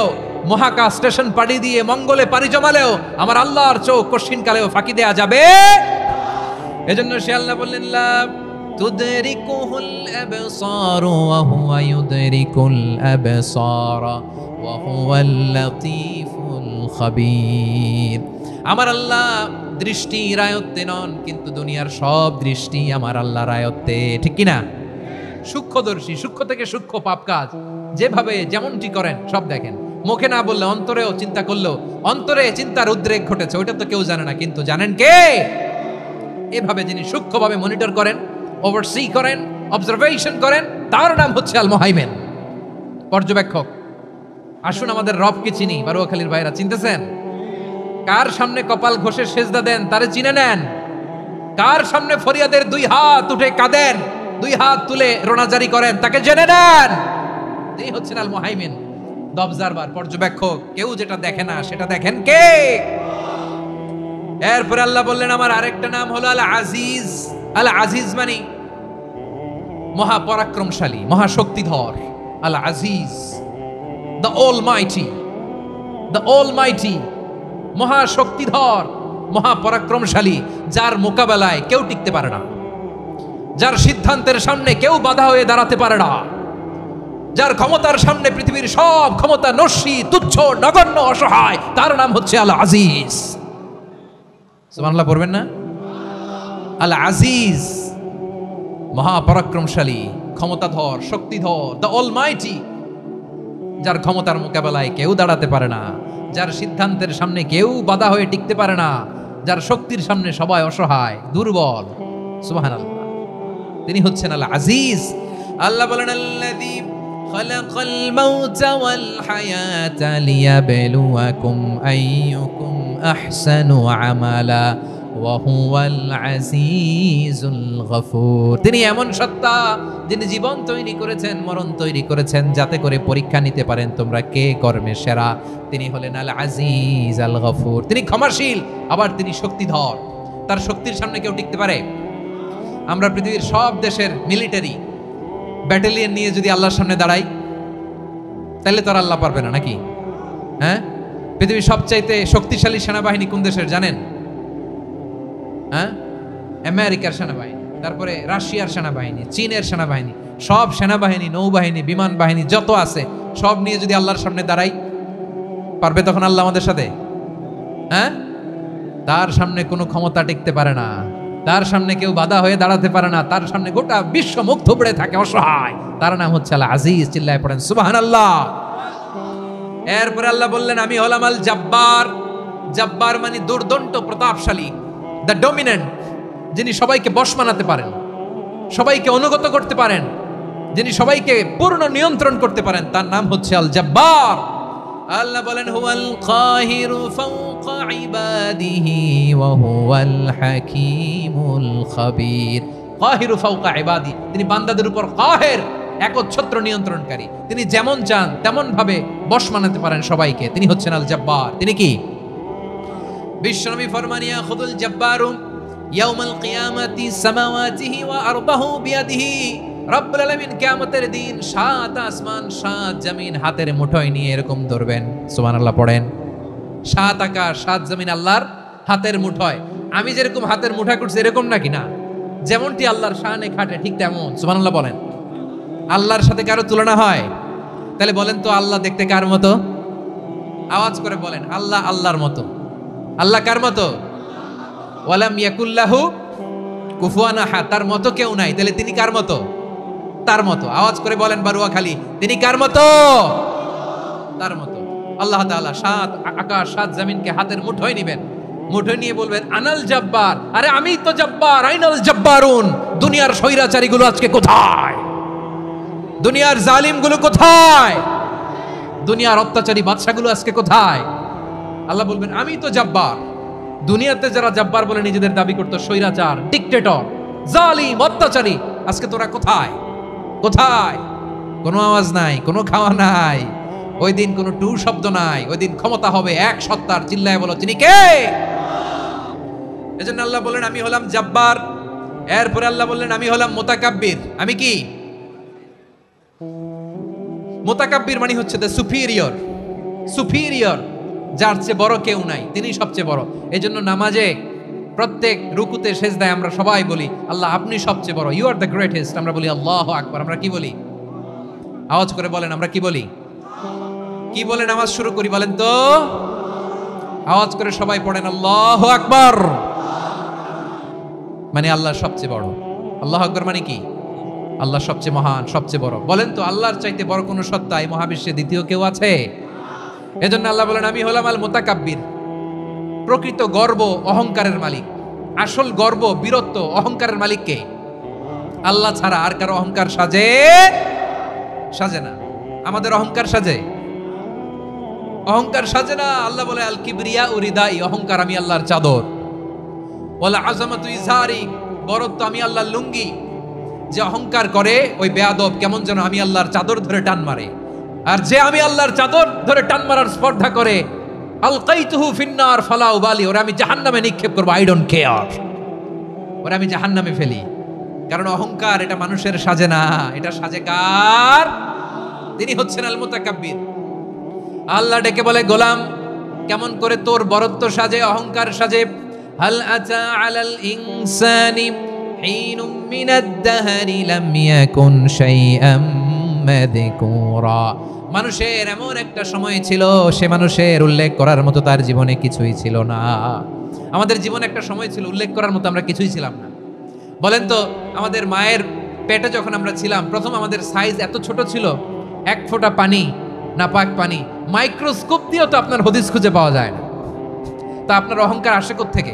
মহাকাশ স্টেশন পাড়ি দিয়ে মঙ্গলে পাড়ি জমালেও আমার আল্লাহর চোখ কশিন কালেও ফাঁকি দেয়া যাবে। এজন্য সে আল্লাহ বললেন লা তুদরিকুহুল আবসার ওয়া হুয়া ইউদরিকুল আবসার ওয়া হুয়াল লাতীফুল খাবীর। আমার আল্লাহ দৃষ্টির আয়ত্তে নন, কিন্তু দুনিয়ার সব দৃষ্টি আমার আল্লাহর আয়ত্তে, ঠিক কি না? সূক্ষ্মদর্শী, সূক্ষ্ম থেকে সূক্ষ্ম পাপ কাজ যেভাবে যেমনটি করেন সব দেখেন। মুখে না বললে অন্তরেও চিন্তা করলো, অন্তরে চিন্তার উদ্রেক ঘটেছে, ওইটা তো কেউ জানে না, কিন্তু জানেন কে? এভাবে যিনি সূক্ষ্মভাবে মনিটর করেন, ওভারসি করেন, অবজারভেশন করেন, তার নাম হচ্ছে আল মুহাইমিন, পর্যবেক্ষক। আসুন আমাদের রবকে চিনি। বারুয়াখালীর ভাইরা চিনতেছেন? কার সামনে কপাল ঘষে সেজদা দেন তারে চিনে নেন। কার সামনে ফরিয়াদের দুই হাত উঠে কাঁদেন, দুই হাত তুলে রোনাজারি করেন, তাকে জেনে নেন। এই হচ্ছেন আল মুহাইমিন, দ্য অবজারভার, পর্যবেক্ষক। কেউ যেটা দেখে না সেটা দেখেন কে? এরপরে আল্লাহ বললেন আমার আরেকটা নাম হলো আল আজিজ। আল আজিজ মানে মহাপরাক্রমশালী, মহাশক্তিধর। আল আজিজ, দ্য অলমাইটি, দ্য অলমাইটি, মহাশক্তিধর, মহাপরাক্রমশালী, যার মোকাবেলায় কেউ টিকতে পারে না, যার সিদ্ধান্তের সামনে কেউ বাধা হয়ে দাঁড়াতে পারে না, যার ক্ষমতার সামনে পৃথিবীর সব ক্ষমতা নস্যি, তুচ্ছ, নগণ্য, অসহায়, তার নাম হচ্ছে আল আজিজ। সুবহানাল্লাহ পড়বেন না? আল আজিজ, মহাপরাক্রমশালী, ক্ষমতাধর, শক্তিধর, দ্য অলমাইটি, যার ক্ষমতার মোকাবেলায় কেউ দাঁড়াতে পারে না, যার সিদ্ধান্তের সামনে কেউ বাধা হয়ে টিকতে পারে না, যার শক্তির সামনে সবাই অসহায়, দুর্বল। সুবহানাল্লাহ, তিনি হচ্ছেন আল আজিজ। আল্লাহ বলেন আল্লাযী খালাকাল মাউতা ওয়াল হায়াতা লিয়াবলুয়াকুম আইয়ুকুম আহসানু আমালা ওয়া হুয়াল আজিজুল গফুর। তিনি এমন সত্তা যিনি জীবন তৈরি করেছেন, মরণ তৈরি করেছেন, যাতে করে পরীক্ষা নিতে পারেন তোমরা কে কর্মে সেরা। তিনি হলেন আল আজিজ আল গফুর। তিনি ক্ষমাশীল, আবার তিনি শক্তিধর। তার শক্তির সামনে কেউ টিকতে পারে? আমরা পৃথিবীর সব দেশের মিলিটারি ব্যাটালিয়ন নিয়ে যদি আল্লাহর সামনে দাঁড়াই, তাহলে তো আর আল্লাহ পারবে না, নাকি? হ্যাঁ, পৃথিবীর সবচাইতে শক্তিশালী সেনাবাহিনী কোন দেশের জানেন? হ্যাঁ, আমেরিকার সেনাবাহিনী, তারপরে রাশিয়ার সেনাবাহিনী, চীনের সেনাবাহিনী, সব সেনাবাহিনী, নৌবাহিনী, বিমান বাহিনী যত আছে সব নিয়ে যদি আল্লাহর সামনে দাঁড়াই, পারবে তখন আল্লাহ আমাদের সাথে? হ্যাঁ, তার সামনে কোনো ক্ষমতা টিকতে পারে না, তার সামনে কেউ বাধা হয়ে দাঁড়াতে পারে না, তার সামনে গোটা বিশ্ব মুখ থুবড়ে থাকে, অসহায়। তার নাম হচ্ছে আল আজিজ। চিল্লায় পড়েন সুবহানাল্লাহ। এরপরে আল্লাহ বললেন আমি হলাম আল জব্বার। জব্বার মানে দুর্দন্ত, প্রতাপশালী, দ্য ডমিনেন্ট, যিনি সবাইকে বশ মানাতে পারেন, সবাইকে অনুগত করতে পারেন, যিনি সবাইকে পূর্ণ নিয়ন্ত্রণ করতে পারেন, তার নাম হচ্ছে আল জব্বার। আল্লাহ বলেন হুয়াল কাহিরু ফাওকা ইবাদিহি ওয়া হুয়াল হাকীমুল খাবীর। কাহিরু ফাওকা ইবাদি, তিনি বান্দাদের উপর কাহের, একচ্ছত্র নিয়ন্ত্রণকারী। তিনি যেমন চান তেমন ভাবে বশ মানাতে পারেন সবাইকে। তিনি হচ্ছেন আল জব্বার। তিনি কি? বিশ্বনবী ফরমান ইয়াখুদুল জব্বারু ইয়াউমাল কিয়ামাতি সামাওয়াতিহি ওয়া আরদাহু বিয়াদিহি। রব্বুল আলামিন কিয়ামতের দিন 7 আসমান 7 জমিন হাতের মুঠোয় নিয়ে এরকম ধরবেন। সুবহানাল্লাহ পড়েন। 7 আকাশ 7 জমিন আল্লাহর হাতের মুঠোয়। আমি যেরকম হাতের মুঠা করছি এরকম নাকি? না, যেমনটি আল্লাহর শানে খাটে ঠিক তেমন। সুবহানাল্লাহ বলেন। আল্লাহর সাথে কারো তুলনা হয়? তাহলে বলেন তো আল্লাহ দেখতে কার মতো? আওয়াজ করে বলেন, আল্লাহ আল্লাহর মতো। আল্লাহ কার মতো? ওয়ালাম ইয়াকুল্লাহু কুফুয়ান আহাদ, তার মতো কেউ নাই। তাহলে তিনি কার মতো? তার মতো। আওয়াজ করে বলেন বারুয়াখালী, তিনি কার মতো? তার মতো। আল্লাহ তাআলা 7 আকাশ 7 জমিনকে হাতের মুঠোয় নেবেন, মুঠোয় নিয়ে বলবেন আনাল জব্বার। আরে আমি তো জব্বার, আইনাল জব্বারুন। দুনিয়ার স্বৈরাচারীগুলো আজকে কোথায়? দুনিয়ার জালিমগুলো কোথায়? দুনিয়ার অত্যাচারী বাদশাগুলো আজকে কোথায়? আল্লাহ বলবেন আমি তো জব্বার। দুনিয়াতে যারা জব্বার বলে নিজেদের দাবি করতো, স্বৈরাচার, ডিক্টেটর, জালিম, অত্যাচারী, আজকে তোরা কোথায়? কোথায়? কোনো আওয়াজ নাই, কোনো খাওয়া নাই, ওই দিন কোনো টু শব্দ নাই। ওই দিন ক্ষমতা হবে এক সত্তার। চিল্লায় বলো তিনি কে? এজন্য আল্লাহ বললেন আমি হলাম জাব্বার। এরপরে আল্লাহ বললেন আমি হলাম মুতাকাব্বির। আমি কি? মুতাকাব্বির মানে হচ্ছে দ্য সুপিরিয়র, সুপিরিয়র, যার চেয়ে বড় কেউ নাই, তিনি সবচেয়ে বড়। এই জন্য নামাজে প্রত্যেক রুকুতে সেজদায় আমরা সবাই বলি আল্লাহ আপনি সবচেয়ে বড়, ইউ আর দ্য গ্রেটেস্ট। আমরা বলি আল্লাহু আকবার। আমরা কি বলি? আওয়াজ করে বলেন, আমরা কি বলি? কি বলে নামাজ শুরু করি বলেন তো? আওয়াজ করে সবাই পড়েন আল্লাহু আকবার। মানে আল্লাহ সবচেয়ে বড়। আল্লাহু আকবার মানে কি? আল্লাহ সবচেয়ে মহান, সবচেয়ে বড়। বলেন তো আল্লাহর চাইতে বড় কোন সত্তা এই মহাবিশ্বে দ্বিতীয় কেউ আছে? এজন্য আল্লাহ বলেন আমি হলাম আল মুতাকাব্বির, প্রকৃত গর্ব অহংকারের মালিক। আসল গর্ব, বীরত্ব, অহংকারের মালিক কে? আল্লাহ ছাড়া আর কারো অহংকার সাজে না। আমাদের অহংকার সাজে? অহংকার সাজে না। আল্লাহ বলে আল কিবরিয়া উরিদাই, অহংকার আমি আল্লাহর চাদর। ওয়ালা আযামাতু ইজারি, বড়ত্ব আমি আল্লাহর লুঙ্গি। যে অহংকার করে ওই বেয়াদব কেমন যেন আমি আল্লাহর চাদর ধরে টান মারে। আর যে আমি আল্লাহর চাদর ধরে টান মারার স্পর্ধা করে আলকাইতুহু ফিন্নার ফালা উবালি, ওরা আমি জাহান্নামে নিক্ষেপ করব, আই ডোন্ট কেয়ার, ওরা আমি জাহান্নামে ফেলি। কারণ অহংকার এটা মানুষের সাজে না, এটা সাজে কার? তিনি হচ্ছেন আল মুতাকাব্বির। আল্লাহ ডেকে বলে গোলাম কেমন করে তোর বরত্ব সাজে, অহংকার সাজে? হাল আতা আলাল ইনসানি হিনুম মিনাদ দাহরি লাম ইয়াকুন শাইআম মাযকুরা। মানুষের এমন একটা সময় ছিল, সে মানুষের উল্লেখ করার মতো তার জীবনে কিছুই ছিল না। আমাদের জীবনে একটা সময় ছিল উল্লেখ করার মতো আমরা কিছুই ছিলাম না। বলেন তো আমাদের মায়ের পেটে যখন আমরা ছিলাম প্রথম আমাদের সাইজ এত ছোট ছিল, এক ফোঁটা পানি, নাপাক পানি, মাইক্রোস্কোপ দিয়েও তো আপনার হদিস খুঁজে পাওয়া যায় না। তা আপনার অহংকার আসে কোত্থেকে?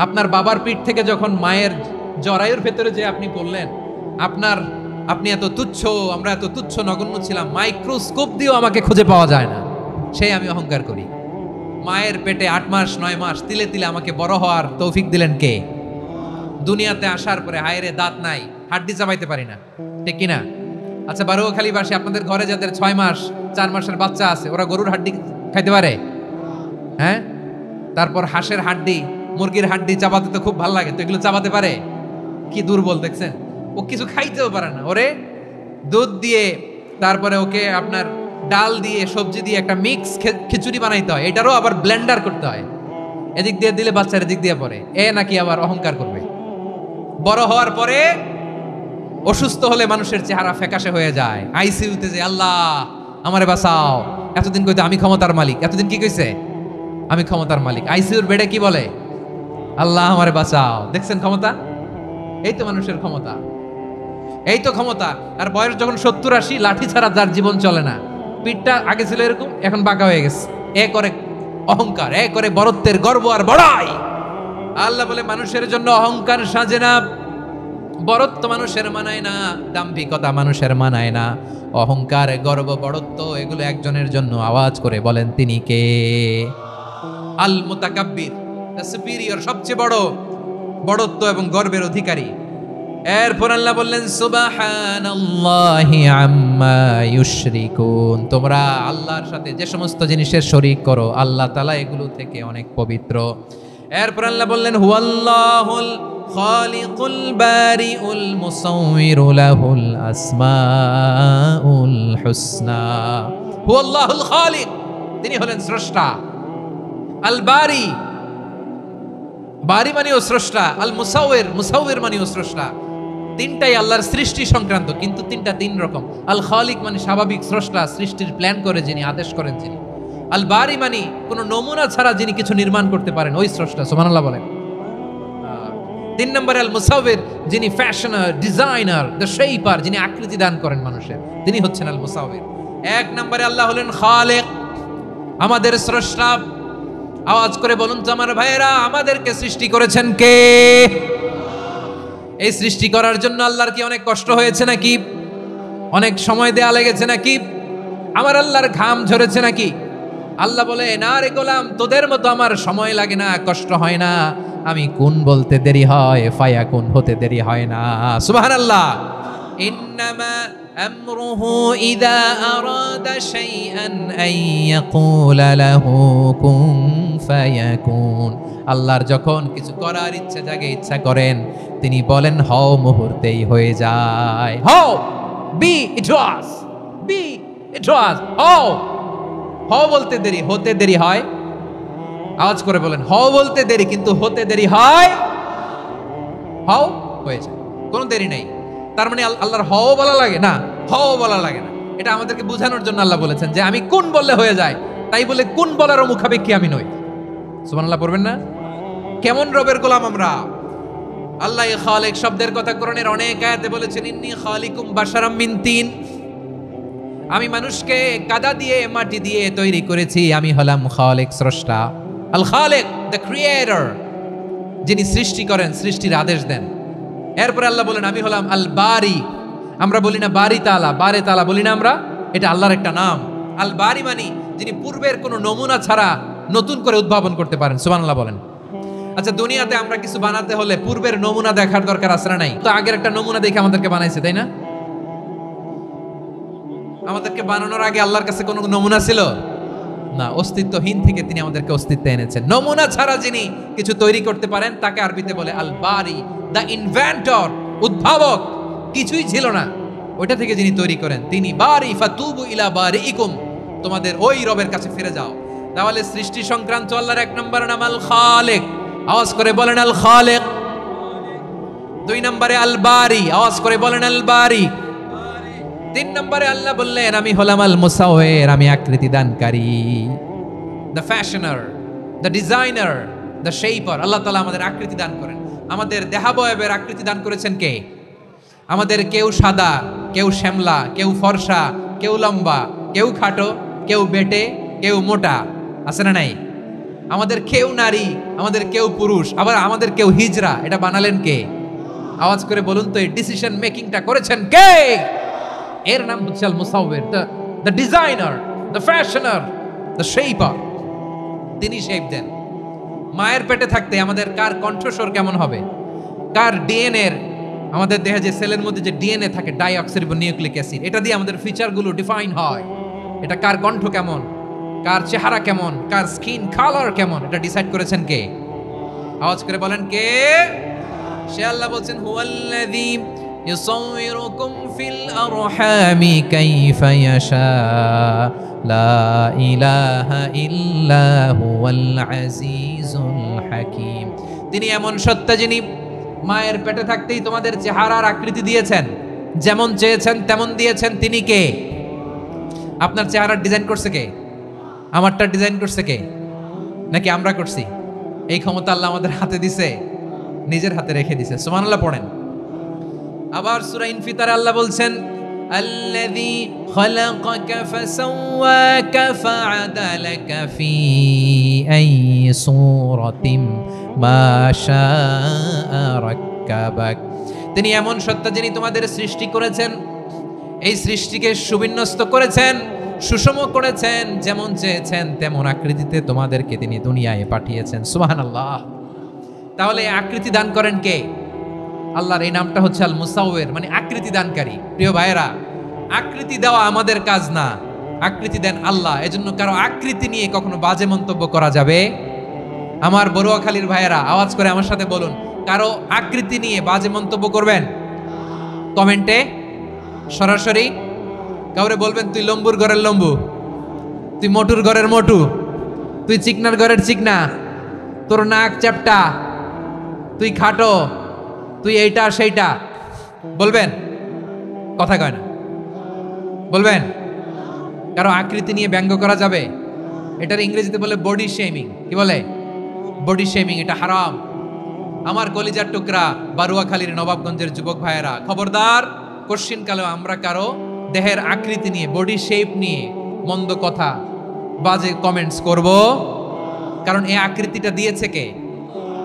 আপনার বাবার পিঠ থেকে যখন মায়ের জরায়ুর ভেতরে যে আপনি পড়লেন, আপনি এত তুচ্ছ, আমরা এত তুচ্ছ নগণ্য ছিলাম, মাইক্রোস্কোপ দিয়েও আমাকে খুঁজে পাওয়া যায় না, সেই আমি অহংকার করি। মায়ের পেটে 8 মাস 9 মাস তিলে তিলে আমাকে বড় হওয়ার তৌফিক দিলেন কে? দুনিয়াতে আসার পরে হায়রে দাঁত নাই, হাড্ডি চাবাইতে পারি না, ঠিক কিনা? আচ্ছা বারুখালীবাসী, আপনাদের ঘরে যাদের 6 মাস 4 মাসের বাচ্চা আছে, ওরা গরুর হাড্ডি খাইতে পারে? হ্যাঁ। তারপর হাঁসের হাড্ডি, মুরগির হাড্ডি চাবাতে তো খুব ভালো লাগে, তো এগুলো চাবাতে পারে? কি দুর্বল দেখছেন, ও কিছু খাইতেও পারে না। ওরে দুধ দিয়ে, তারপরে ওকে আপনার ডাল দিয়ে, সবজি দিয়ে একটা মিক্স খিচুড়ি বানাইতে হয়, এটারও আবার ব্লেন্ডার করতে হয়। এদিক দিয়ে দিলে বাচ্চার এদিক দিয়ে পড়ে, এ নাকি আবার অহংকার করবে। বড় হওয়ার পরে অসুস্থ হলে মানুষের চেহারা ফ্যাকাশে হয়ে যায়, আইসিইউতে যে আল্লাহ আমারে বাঁচাও, এতদিন কইতে আমি ক্ষমতার মালিক, এতদিন কি কইছে? আমি ক্ষমতার মালিক। আইসিইউর বেডে কি বলে? আল্লাহ আমারে বাঁচাও। দেখছেন ক্ষমতা? এই তো মানুষের ক্ষমতা, এই তো ক্ষমতা। আর বয়স যখন 70-80, লাঠি ছাড়া তার জীবন চলে না। পিঠটা আগে ছিল এরকম, এখন বাঁকা হয়ে গেছে। এ করে অহংকার, এ করে বড়ত্বের গর্ব আর বড়াই। আল্লাহ বলে মানুষের জন্য অহংকার সাজে না, বড়ত্ব মানুষের মানায় না, দাম্ভিকতা মানুষের মানায় না। অহংকার, গর্ব, বড়ত্ব এগুলো একজনের জন্য। আওয়াজ করে বলেন তিনি কে? আল মুতাকাব্বির, দ্য সুপিরিয়র, সবচেয়ে বড়, বড়ত্ব এবং গর্বের অধিকারী। এরপর আল্লাহ বললেন সুবহানাল্লাহি আম্মা ইউশরিকুন, তোমরা আল্লাহর সাথে যে সমস্ত জিনিসের শরীক করো আল্লাহ তাআলা এগুলো থেকে অনেক পবিত্র। এরপর আল্লাহ বললেন হুয়াল্লাহুল খালিকুল বারিউল মুসাউবিরু লাহুল আসমাউল হুসনা। হুয়াল্লাহুল খালিক, তিনি হলেন স্রষ্টা। আল বারি, বারি মানেও স্রষ্টা। আল মুসাউবির, মুসাউবির মানেও স্রষ্টা। তিনটাই আল্লাহর সৃষ্টি সংক্রান্ত, কিন্তু তিনটা তিন রকম। আল খালিক মানে স্বাভাবিক স্রষ্টা, সৃষ্টির প্ল্যান করে যিনি, আদেশ করেন যিনি। আল বারি মানে কোনো নমুনা ছাড়া যিনি কিছু নির্মাণ করতে পারেন, ওই স্রষ্টা। সুবহানাল্লাহ বলেন। 3 নম্বরে আল মুসাউবির, যিনি ফ্যাশনার, ডিজাইনার, দ্য শেপার, যিনি আকৃতি দান করেন মানুষের, তিনি হচ্ছেন আল মুসাউবির। 1 নম্বরে আল্লাহ হলেন খালিক, আমাদের স্রষ্টা। আওয়াজ করে বলুন তো আমার ভাইয়েরা, আমাদেরকে সৃষ্টি করেছেন কে? এই সৃষ্টি করার জন্য আল্লাহর কি অনেক কষ্ট হয়েছে নাকি? অনেক সময় দেয়া লেগেছে নাকি? আমার আল্লাহর ঘাম ঝরেছে নাকি? আল্লাহ বলে না রে গোলাম, তোদের মতো আমার সময় লাগে না, কষ্ট হয় না। আমি কুন বলতে দেরি হয়, ফায়াকুন হতে দেরি হয় না। সুবহানাল্লাহ। ইন্নামা আমরুহু ইযা আরাদা শাইআন আন ইয়াকুলা লাহু কুন ফায়াকুন। আল্লাহর যখন কিছু করার ইচ্ছা জাগে, ইচ্ছা করেন, তিনি বলেন হও, মুহূর্তেই হয়ে যায়। হও, বি ইট ওয়াজ, বি ইট ওয়াজ। হও, হও বলতে দেরি, হতে দেরি হয়। আওয়াজ করে বলেন, হও বলতে দেরি কিন্তু হতে দেরি হয়। হও হয়ে যায়, কোনো দেরি নেই। তার মানে আল্লাহর হও বলা লাগে না, হও বলা লাগে না। এটা আমাদেরকে বোঝানোর জন্য আল্লাহ বলেছেন যে আমি কোন বললে হয়ে যায়, তাই বলে কোন বলারও মুখাপেক্ষী আমি নই। সুবহানাল্লাহ পড়বেন না? কেমন রবের গোলাম আমরা। আল্লাহ খালিক শব্দের কথা কোরআনের অনেক আয়াতে বলেছেন, ইন্নী খালিকুম বাশারাম মিন তিন, আমি মানুষকে কাদা দিয়ে মাটি দিয়ে তৈরি করেছি, আমি হলাম খালিক, স্রষ্টা। আল খালিক, দ্য ক্রিয়েটর, যিনি সৃষ্টি করেন, সৃষ্টির আদেশ দেন। এরপরে আল্লাহ বলেন আমি হলাম আল বারি। আমরা বলি না বারি তালা, বারে তালা বলি না আমরা, এটা আল্লাহর একটা নাম। আল বারি মানে যিনি পূর্বের কোনো নমুনা ছাড়া নতুন করে উদ্ভাবন করতে পারেন। সুবহানাল্লাহ বলেন। আচ্ছা, দুনিয়াতে আমরা কিছু বানাতে হলে পূর্বের নমুনা দেখার দরকার আছে না নাই? তো আগের একটা নমুনা দেখে আমাদেরকে বানাইছে, তাই না? আমাদেরকে বানানোর আগে আল্লাহর কাছে কোনো নমুনা ছিল না, অস্তিত্বহীন থেকে তিনি আমাদেরকে অস্তিত্বে এনেছেন। নমুনা ছাড়া যিনি কিছু তৈরি করতে পারেন তাকে আরবিতে বলে আল বারি, দ্য ইনভেন্টর, উদ্ভাবক। কিছুই ছিল না, ওইটা থেকে যিনি তৈরি করেন তিনি বারি। ফাতুবু ইলা বারিইকুম, তোমাদের ওই রবের কাছে ফিরে যাও। তাহলে সৃষ্টি সংক্রান্ত আল্লাহর এক নম্বর নাম আল খালিক, আওয়াজ করে বলেন আল খালিক। দুই নম্বরে আল বারি, আওয়াজ করে বলেন আল বারি। তিন নম্বরে আল্লাহ বললেন আমি হলাম আল মুসাওয়ির, আমি আকৃতি দানকারী, the fashioner, the designer, the shaper. Allah তাআলা আমাদের আকৃতি দান করেন। আমাদের দেহাবয়বের আকৃতি দান করেছেন কে? আমাদের কেউ সাদা, কেউ শ্যামলা, কেউ ফর্সা, কেউ লম্বা, কেউ খাটো, কেউ বেটে, কেউ মোটা, আছে না নাই? আমাদের কেউ নারী, আমাদের কেউ পুরুষ, আবার আমাদের কেউ হিজড়া। এটা বানালেন কে? আওয়াজ করে বলুন তো, এই ডিসিশন মেকিংটা করেছেন কে? এর নাম হচ্ছে আল মুসাওয়ির, the designer, the fashioner, the shaper. তিনি শেপ দেন। মায়ের পেটে থাকতে আমাদের কার কণ্ঠস্বর কেমন হবে, কার ডিএনএ, আমাদের দেহে যে সেলের মধ্যে যে ডিএনএ থাকে, ডাইঅক্সিরিবোনিউক্লিক অ্যাসিড, এটা দিয়ে আমাদের ফিচারগুলো ডিফাইন হয়। এটা কার কণ্ঠ কেমন, কার চেহারা কেমন, কার স্কিন কালার কেমন, এটা ডিসাইড করেছেন কে? আওয়াজ করে বলেন কে? সে আল্লাহ বলছেন হুয়াল্লাযী ইউসাউয়িরুকুম ফিল আরহামি কাইফা ইয়াশা লা ইলাহা ইল্লা হুয়াল আজিজুল হাকীম। তিনি এমন সত্তা যিনি মায়ের পেটে থাকতেই তোমাদের চেহারার আকৃতি দিয়েছেন, যেমন চেয়েছেন তেমন দিয়েছেন। তিনি কে? আপনার চেহারার ডিজাইন করছে কে? আমারটা ডিজাইন করছে কে? নাকি আমরা করছি? এই ক্ষমতা আল্লাহ আমাদের হাতে দিছে, নিজের হাতে রেখে দিছে। সুবহানাল্লাহ পড়েন। আবার সূরা ইনফিতারে আল্লাহ বলছেন আল্লাযী খালাকাকা ফাসাওয়াকা ফাআদালাকা ফি আইয়ি সূরাতিন মা শাআ রাক্কাবাক। তিনি এমন সত্তা যিনি তোমাদের সৃষ্টি করেছেন, এই সৃষ্টিকে সুবিন্যস্ত করেছেন, সুষম করেছেন, যেমন চেয়েছেন তেমন আকৃতিতে তোমাদেরকে তিনি দুনিয়ায় পাঠিয়েছেন। সুবহানাল্লাহ। তাহলে আকৃতি দান করেন কে? আল্লাহর এই নামটা হচ্ছে আল মুসাওয়ির, মানে আকৃতি দানকারী। প্রিয় ভাইয়েরা, আকৃতি দেওয়া আমাদের কাজ না, আকৃতি দেন আল্লাহ। এজন্য কারো আকৃতি নিয়ে কখনো বাজে মন্তব্য করা যাবে? আমার বড়ুয়াখালীর ভাইয়েরা আওয়াজ করে আমার সাথে বলুন, কারো আকৃতি নিয়ে বাজে মন্তব্য করবেন? কমেন্টে সরাসরি কাউরে বলবেন তুই লম্বুর ঘরের লম্বু, তুই মোটুর ঘরের মোটু, তুই চিকনার ঘরের চিকনা, তোর নাক চ্যাপটা, তুই খাটো, তুই এইটা সেইটা বলবেন? কথা কয় না, বলবেন? কারো আকৃতি নিয়ে ব্যঙ্গ করা যাবে? এটার ইংরেজিতে বলে বডি শেমিং। কি বলে? Body shaming. এটা হারাম। আমার কলিজার টুকরা বারুয়াখালীর নবাবগঞ্জের যুবক ভাইয়েরা, খবরদার, কোশ্চিনকালেও আমরা কারো দেহের আকৃতি নিয়ে, বডি শেপ নিয়ে মন্দ কথা, বাজে কমেন্টস করব? কারণ এই আকৃতিটা দিয়েছে কে?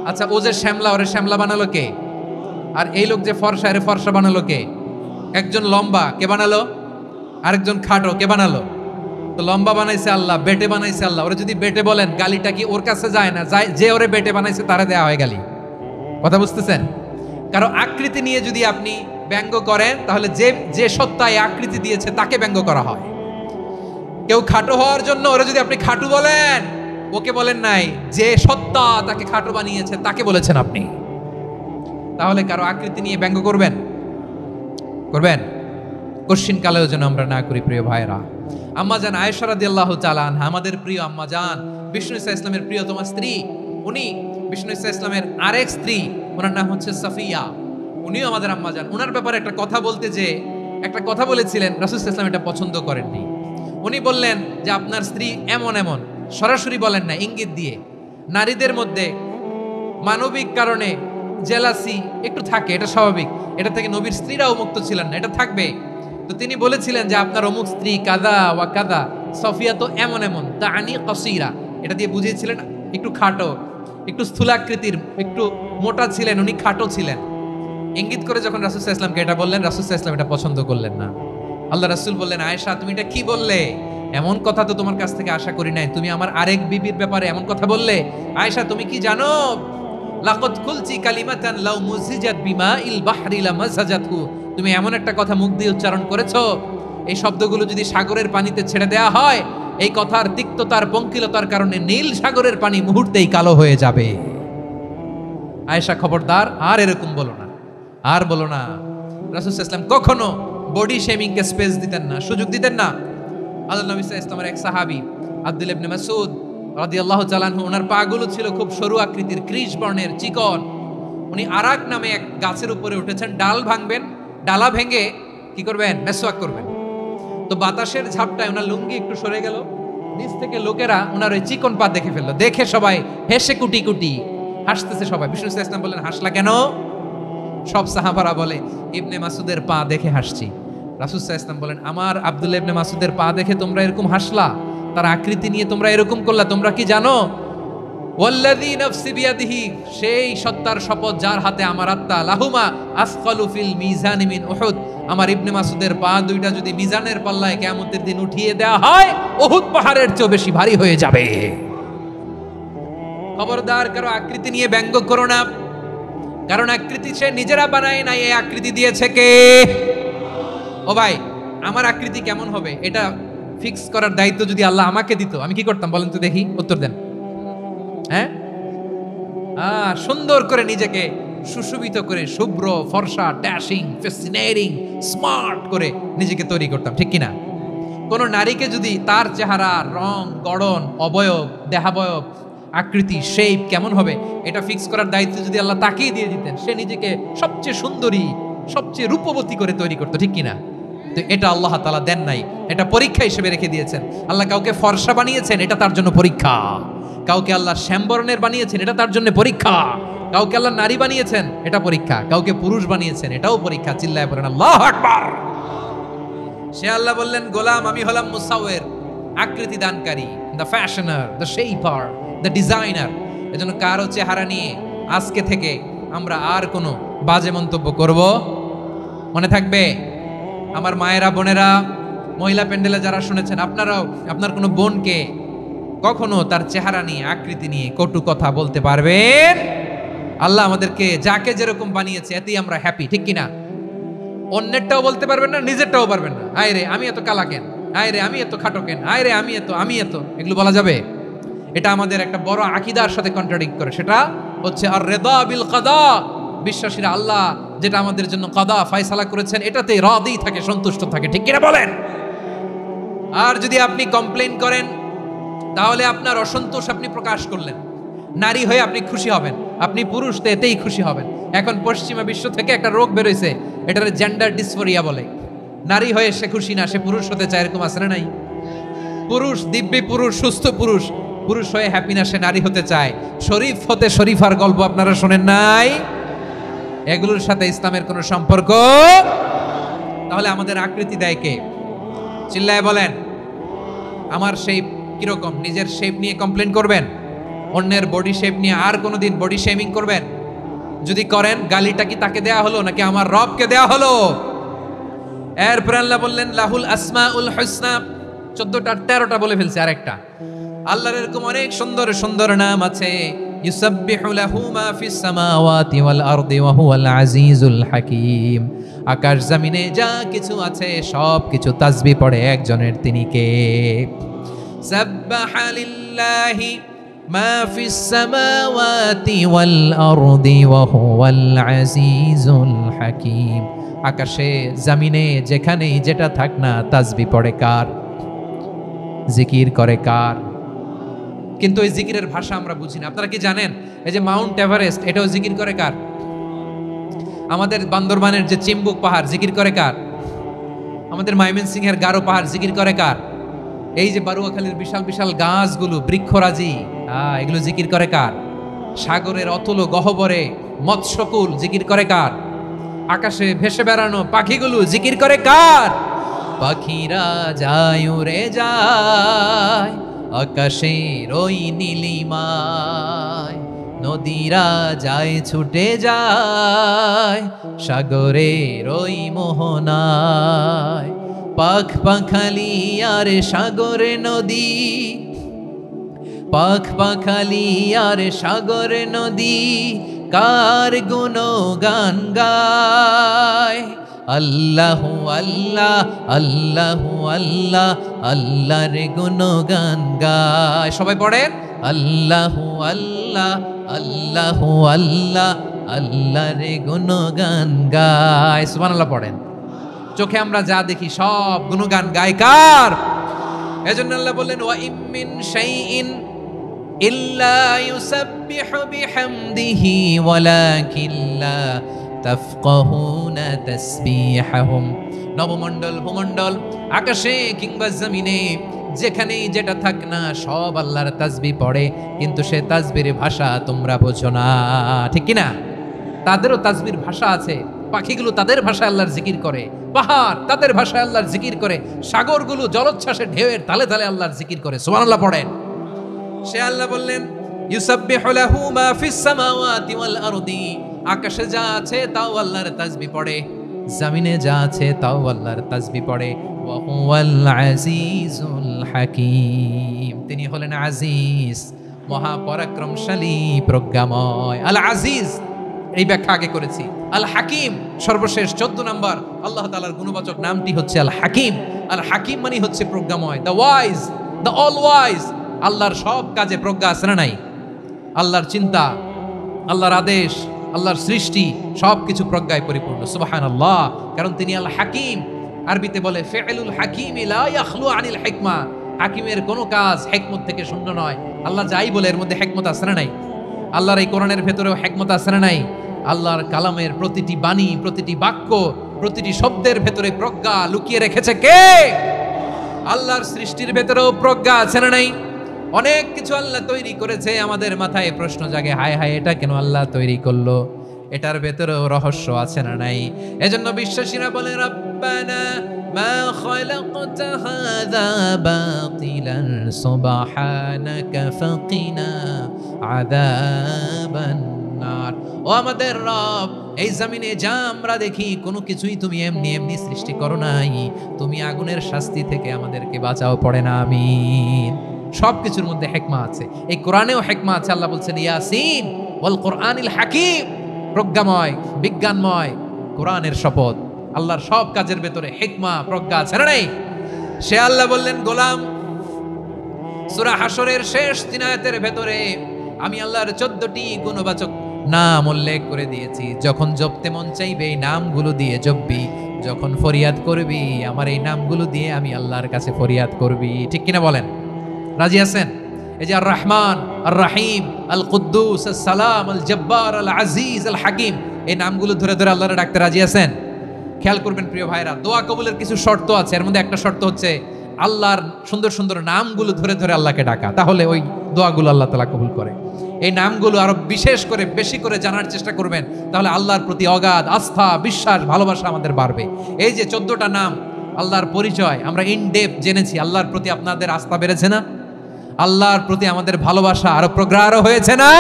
আচ্ছা, ও যে শ্যামলা, ওরে শ্যামলা বানালো কে? আর এই লোক যে ফর্সা, এর ফর্সা বানালো কে? একজন লম্বা, কে বানালো? আরেকজন খাটো, কে বানালো? তো লম্বা বানাইছে আল্লাহ, বেটে বানাইছে আল্লাহ। ওরা যদি বেটে বলেন, গালিটা কি ওর কাছে যায় না? যায়। যে ওরে বেটে বানাইছে তারা দেয়া হয় গালি। কথা বুঝতেছেন? কারো আকৃতি নিয়ে যদি আপনি ব্যঙ্গ করেন তাহলে যে যে সত্তায় আকৃতি দিয়েছে তাকে ব্যঙ্গ করা হয়। কেউ খাটো হওয়ার জন্য ওরা যদি আপনি খাটু বলেন, ওকে বলেন নাই, যে সত্তা তাকে খাটো বানিয়েছে তাকে বলেছেন আপনি। তাহলে কারো আকৃতি নিয়ে ব্যঙ্গ করবেন? করবেন? কোশ্চিন কালেও যেন আমরা না করি প্রিয় ভাইরা। আম্মাজান আয়েশা রাদিয়াল্লাহু তাআলা আনহা, আমাদের প্রিয় আম্মাজান, বিষ্ণু ইসা ইসলামের প্রিয়তমা স্ত্রী। উনি বিষ্ণু ইসা ইসলামের আরেক স্ত্রী, ওনার নাম হচ্ছে সাফিয়া। উনিও আমাদের আম্মাজান। ওনার ব্যাপারে একটা কথা বলতে যে একটা কথা বলেছিলেন, রাসূল সাল্লাল্লাহু আলাইহি ওয়াসাল্লাম এটা পছন্দ করেননি। উনি বললেন যে আপনার স্ত্রী এমন এমন, সরাসরি বলেন না, ইঙ্গিত দিয়ে। নারীদের মধ্যে মানবিক কারণে জেলাসি একটু থাকে, এটা স্বাভাবিক। এটা থেকে নবীর স্ত্রীরাও মুক্ত ছিলেন না, এটা থাকবে। তো তিনি বলেছিলেন যে আপনার অমুক স্ত্রী কাদা ওয়া কাদা, সফিয়া তো এমন এমন, তাআনি কাসীরা, এটা দিয়ে বুঝিয়েছিলেন একটু খাটো, একটু স্থূলাকৃতির, একটু মোটা ছিলেন, উনি খাটো ছিলেন। ইঙ্গিত করে যখন রাসূল সাল্লাল্লাহু আলাইহি ওয়াসাল্লামকে এটা বললেন, রাসূল সাল্লাল্লাহু আলাইহি ওয়াসাল্লাম এটা পছন্দ করলেন না। আল্লাহ রাসূল বললেন, আয়েশা তুমি এটা কি বললে? এমন কথা তো তোমার কাছ থেকে আশা করি নাই। তুমি আমার আরেক বিবির ব্যাপারে এমন কথা বললে। আয়েশা তুমি কি জানো, লাকাদ কুলতি কালিমাতান লাউ মুজিজাত বিমাইল বাহরি লামাজাজাতহু, তুমি এমন একটা কথা মুখ দিয়ে উচ্চারণ করেছো, এই শব্দগুলো যদি সাগরের পানিতে ছেড়ে দেয়া হয়, এই কথার তিক্ততার পঙ্কিলতার কারণে নীল সাগরের পানি মুহূর্তেই কালো হয়ে যাবে। আয়েশা খবরদার, আর এরকম বলো না, আর বলো না। রাসূল সাল্লাল্লাহু আলাইহি ওয়াসাল্লাম কখনো বডি শেমিং কে স্পেস দিতেন না, সুযোগ দিতেন না। আল্লাহ নবী সাল্লাল্লাহু আলাইহি ওয়াসাল্লামের এক সাহাবী আব্দুল্লাহ ইবনে মাসউদ রাদিয়াল্লাহু তাআলা আনহু, ওনার পাগুলো ছিল খুব সরু আকৃতির, কৃষ বর্ণের, চিকন। উনি আরাক নামে এক গাছের উপরে উঠেছেন, ডাল ভাঙবেন, ডালা ভেঙে কি করবেন, মেসওয়াক করবেন। তো বাতাসের ঝাপটায় ওনার লুঙ্গি একটু সরে গেল, নিচ থেকে লোকেরা ওনার ওই চিকন পা দেখে ফেললো। দেখে সবাই হেসে কুটি কুটি হাসতেছে সবাই। বিষ্ণু সাল্লাল্লাহু আলাইহি ওয়াসাল্লাম বললেন, হাসলা কেন? সব সাহাবারা বলে, ইবনে মাসুদের পা দেখে হাসছি। রাসূল সাল্লাল্লাহু আলাইহি ওয়াসাল্লাম বলেন, আমার আব্দুল্লাহ ইবনে মাসুদের পা দেখে তোমরা এরকম হাসলা, তার আকৃতি নিয়ে তোমরা এরকম করলা, তোমরা কি জানো? ওয়াল্লাযী নাফসি বিয়াদিহি, সেই সত্তার শপথ যার হাতে আমার আত্মা, লাহুমা আসকালু ফিল মিজানি মিন উহুদ, আমার ইবনে মাসুদের পা দুইটা যদি মিজানের পাল্লায় কিয়ামতের দিন উঠিয়ে দেওয়া হয়, উহুদ পাহাড়ের চেয়ে বেশি ভারী হয়ে যাবে। খবরদার কারো আকৃতি নিয়ে ব্যঙ্গ করো না, কারণ আকৃতি সে নিজেরা বানায় নাই, এই আকৃতি দিয়েছে কে? ও ভাই, আমার আকৃতি কেমন হবে এটা ফিক্স করার দায়িত্ব যদি আল্লাহ আমাকে দিত, আমি কি করতাম বলেন তো দেখি, উত্তর দেন। হ্যাঁ, সুন্দর করে নিজেকে সুশোভিত করে, শুভ্র ফর্সা, ড্যাশিং, ফ্যাসিনেটিং, স্মার্ট করে নিজেকে তৈরি করতাম, ঠিক কিনা? কোন নারীকে যদি তার চেহারা, রং, গড়ন, অবয়ব, দেহাবয়ব, আকৃতি, শেপ কেমন হবে এটা ফিক্স করার দায়িত্ব যদি আল্লাহ তাকেই দিয়ে দিতেন, সে নিজেকে সবচেয়ে সুন্দরী, সবচেয়ে রূপবতী করে তৈরি করতো, ঠিক কিনা? তো এটা আল্লাহ তাআলা দেন নাই, এটা পরীক্ষা হিসেবে রেখে দিয়েছেন। আল্লাহ কাউকে ফর্সা বানিয়েছেন, এটা তার জন্য পরীক্ষা। কাউকে আল্লাহ শ্যামবর্ণের বানিয়েছেন, এটা তার জন্য পরীক্ষা। কাউকে আল্লাহ নারী বানিয়েছেন, এটা পরীক্ষা। কাউকে পুরুষ বানিয়েছেন, এটাও পরীক্ষা। চিল্লায় পড়েন আল্লাহু আকবার। সে আল্লাহ বললেন, গোলাম আমি হলাম মুসাওয়ির, আকৃতি দানকারী, the fashioner, the shaper, the designer. এজন্য কারো চেহারা নিয়ে আজকে থেকে আমরা আর কোনো বাজে মন্তব্য করব মনে থাকবে। আমার মায়েরা, বোনেরা, মহিলা প্যান্ডেলে যারা শুনেছেন, আপনারাও আপনার কোনো বোনকে কখনো তার চেহারা নিয়ে, আকৃতি নিয়ে কটু কথা বলতে পারবেন? আল্লাহ আমাদেরকে যাকে যেরকম বানিয়েছে এতেই আমরা হ্যাপি, ঠিক কিনা? অন্যেরটাও বলতে পারবেন না, নিজেরটাও পারবেন না। আয় রে আমি এত কালা কেন, আয় রে আমি এত খাটো কেন, আয় রে আমি এত, এগুলো বলা যাবে? এটা আমাদের একটা বড় আকীদার সাথে কন্ট্রাডিক্ট করে। সেটা হচ্ছে আর রিদা বিল কাদা, বিশ্বাসীরা আল্লাহ যেটা আমাদের জন্য কাদা ফয়সালা করেছেন এটাতে রাদি থাকে, সন্তুষ্ট থাকে, ঠিক কিনা বলেন? আর যদি আপনি কমপ্লেইন করেন তাহলে আপনার অসন্তোষ আপনি প্রকাশ করলেন। নারী হয়ে আপনি খুশি হবেন, আপনি পুরুষ তো এতেই খুশি হবেন। এখন পশ্চিমা বিশ্ব থেকে একটা রোগ বেরোইছে, এটার জেন্ডার ডিসফোরিয়া বলে। নারী হয়ে সে খুশি না, সে পুরুষ হতে চায়, এরকম আছে না নাই? পুরুষ, দিব্যি পুরুষ, সুস্থ পুরুষ, পুরুষ হয়ে হ্যাপি না, সে নারী হতে চায়। শরীফ হতে শরীফার গল্প আপনারা শোনেন নাই? এগুলোর সাথে ইসলামের কোনো সম্পর্ক? তাহলে আমাদের আকৃতি দেয় কে? চিল্লায় বলেন। আমার শেপ কিরকম, নিজের শেপ নিয়ে কমপ্লেন করবেন? অন্যের বডি শেপ নিয়ে আর কোনোদিন বডি শেমিং করবেন? যদি করেন, গালিটা কি তাকে দেয়া হলো নাকি আমার রবকে দেয়া হলো? এরপর আল্লাহ বললেন লাহুল আসমাউল হুসনা, 14টা 13টা বলে ফেলছে, আরেকটা। আল্লাহর এরকম অনেক সুন্দর সুন্দর নাম আছে। ইউসাব্বিহু লাহু মা ফিস সামাওয়াতি ওয়াল আরদি ওয়া হুয়াল আজিজুল হাকীম। আকাশ জমিনে যা কিছু আছে সব কিছু তাসবিহ পড়ে একজনের, তিনি কে? সাব্বাহা লিল্লাহি মা ফিস সামাওয়াতি ওয়াল আরদি ওয়া হুয়াল আজিজুল হাকীম। আকাশে জমিনে যেখানেই যেটা থাক না তাসবিহ পড়ে কার? জিকির করে কার? কিন্তু এই জিকিরের ভাষা আমরা বুঝি না। আপনারা কি জানেন এই যে মাউন্ট এভারেস্ট, এটাও জিকির করে কার? আমাদের বান্দরবানের যে চিম্বুক পাহাড় জিকির করে কার? আমাদের ময়মনসিংহের গারো পাহাড় জিকির করে কার? এই যে বারুয়াখালীর বিশাল বিশাল গাছগুলো, বৃক্ষরাজি, এগুলো জিকির করে কার? সাগরের অতুল গহ্বরে মৎস্যকুল জিকির করে কার? আকাশে ভেসে বেড়ানো পাখিগুলো জিকির করে কার? পাখিরা যায় উড়ে যায় আকাশের ওই নীলিমায়, নদীরা যায় ছুটে যায় সাগরের ওই মোহনায়। পাখ পাখালি আর সাগরে নদী, পাখ পাখালি আর সাগরে নদী কার গুণগান গায়। আল্লাহু আল্লাহ আল্লাহু আল্লাহ আল্লাহর গুণগান গায়। সবাই পড়েন আল্লাহু আল্লাহ আল্লাহু আল্লাহ আল্লাহর গুণগান গায়। সুবহানাল্লাহ পড়েন। চোখে আমরা যা দেখি সব গুণগান গায় কার? এজন্য আল্লাহ বললেন ওয়া ইম মিন শাইইন ইল্লা ইউসাব্বিহু বিহামদিহি ওয়ালাকিন লা তাফকাহুনা তাসবিহাহুম। নবমণ্ডল ভূমণ্ডল আকাশে কিংবা জমিনে যেখানেই যেটা থাক না সব আল্লাহর তাসবিহ পড়ে, কিন্তু সে তাসবির ভাষা তোমরা বোঝো না, ঠিক কি না? তাদেরও তাসবির ভাষা আছে। পাখিগুলো তাদের ভাষায় আল্লাহর জিকির করে, পাহাড় তাদের ভাষায় আল্লাহর জিকির করে, সাগরগুলো জলোচ্ছ্বাসের ঢেউয়ের তালে তালে আল্লাহর জিকির করে। সুবহানাল্লাহ পড়েন। সে আল্লাহ বললেন ইউসাব্বিহু লাহু মা ফিস সামাওয়াতি ওয়াল আরদি। আকাশে যা আছে তাও আল্লাহর তাসবিহ পড়ে, জমিনে যা আছে তাও আল্লাহর তাসবিহ পড়ে। ওয়া হুয়াল আজিজুল হাকীম। তিনি হলেন আজিজ, মহাপরাক্রমশালী, প্রজ্ঞাময়। আল আজিজ এই ব্যাখ্যা আগে করেছি। আল হাকিম সর্বশেষ 14 নম্বর আল্লাহ তাআলার গুণবাচক নামটি হচ্ছে আল হাকিম। আল হাকিম মানে হচ্ছে প্রজ্ঞাময়, the wise, the all wise. আল্লাহর সব কাজে প্রজ্ঞা আছে না নাই? আল্লাহর চিন্তা, আল্লাহর আদেশ, আল্লাহর সৃষ্টি সবকিছু প্রজ্ঞায় পরিপূর্ণ। সুবহানাল্লাহ। কারণ তিনি আল হাকিম। আরবিতে বলে ফিআলুল হাকিম লা ইয়াখলু আনিল হিকমা। হাকিমের কোনো কাজ হিকমত থেকে শূন্য নয়। আল্লাহ যাই বলে এর মধ্যে হিকমত আছে না নাই? আল্লাহর এই কোরআনের ভেতরেও হিকমত আছে না নাই? আল্লাহর কালামের প্রতিটি বাণী, প্রতিটি বাক্য, প্রতিটি শব্দের ভেতরে প্রজ্ঞা লুকিয়ে রেখেছে কে? আল্লাহর সৃষ্টির ভেতরেও প্রজ্ঞা আছে না নাই? অনেক কিছু আল্লাহ তৈরি করেছে, আমাদের মাথায় প্রশ্ন জাগে, হায় হায় এটা কেন আল্লাহ তৈরি করলো? এটার ভেতরেও রহস্য আছে না নাই? এজন্য বিশ্বাসীরা বলে রব্বানা মা খালাকতা হাযা বাতিলান সুবহানাকা ফাকিনা আযাবান নার। ও আমাদের রব, এই জমিনে যা আমরা দেখি কোনো কিছুই তুমি এমনি এমনি সৃষ্টি করো নাই, তুমি আগুনের শাস্তি থেকে আমাদেরকে বাঁচাও। পড়ে না আমিন। সবকিছুর মধ্যে হিকমা আছে, এই কোরআনেও হিকমা আছে। আল্লাহ বলছেন ইয়াসিন ওয়াল কোরআনিল হাকিম। প্রজ্ঞাময়, বিজ্ঞানময় কোরআনের শপথ। আল্লাহর সব কাজের ভেতরে হিকমা, প্রজ্ঞা আছে না নাই? সে আল্লাহ বললেন গোলাম, সূরা হাশরের শেষ 3 আয়াতের ভেতরে আমি আল্লাহর 14টি গুণবাচক নাম উল্লেখ করে দিয়েছি। যখন জপতে মন চাইবে এই নামগুলো দিয়ে জপবি, যখন ফরিয়াদ করবি আমার এই নামগুলো দিয়ে আমি আল্লাহর কাছে ফরিয়াদ করবি। ঠিক কিনা বলেন? রাজি আছেন? এই যে আর রহমান, আর রাহিম, আল কুদ্দুস, আল সালাম, আল জব্বার, আল আজিজ, আল হাকিম, এই নামগুলো ধরে ধরে আল্লাহর ডাকতে রাজি আছেন? খেয়াল করবেন প্রিয় ভাইরা, দোয়া কবুলের কিছু শর্ত আছে। এর মধ্যে একটা শর্ত হচ্ছে আল্লাহর সুন্দর সুন্দর নামগুলো ধরে ধরে আল্লাহকে ডাকা, তাহলে ওই দোয়াগুলো আল্লাহ তাআলা কবুল করে। এই নামগুলো আরো বিশেষ করে বেশি করে জানার চেষ্টা করবেন, তাহলে আল্লাহর প্রতি অগাধ আস্থা, বিশ্বাস, ভালোবাসা আমাদের বাড়বে। এই যে 14টা নাম আল্লাহর পরিচয় আমরা ইন ডেপথ জেনেছি, আল্লাহর প্রতি আপনাদের আস্থা বেড়েছে না? আল্লাহর প্রতি আমাদের ভালোবাসা আরো প্রগাঢ় হয়েছে না?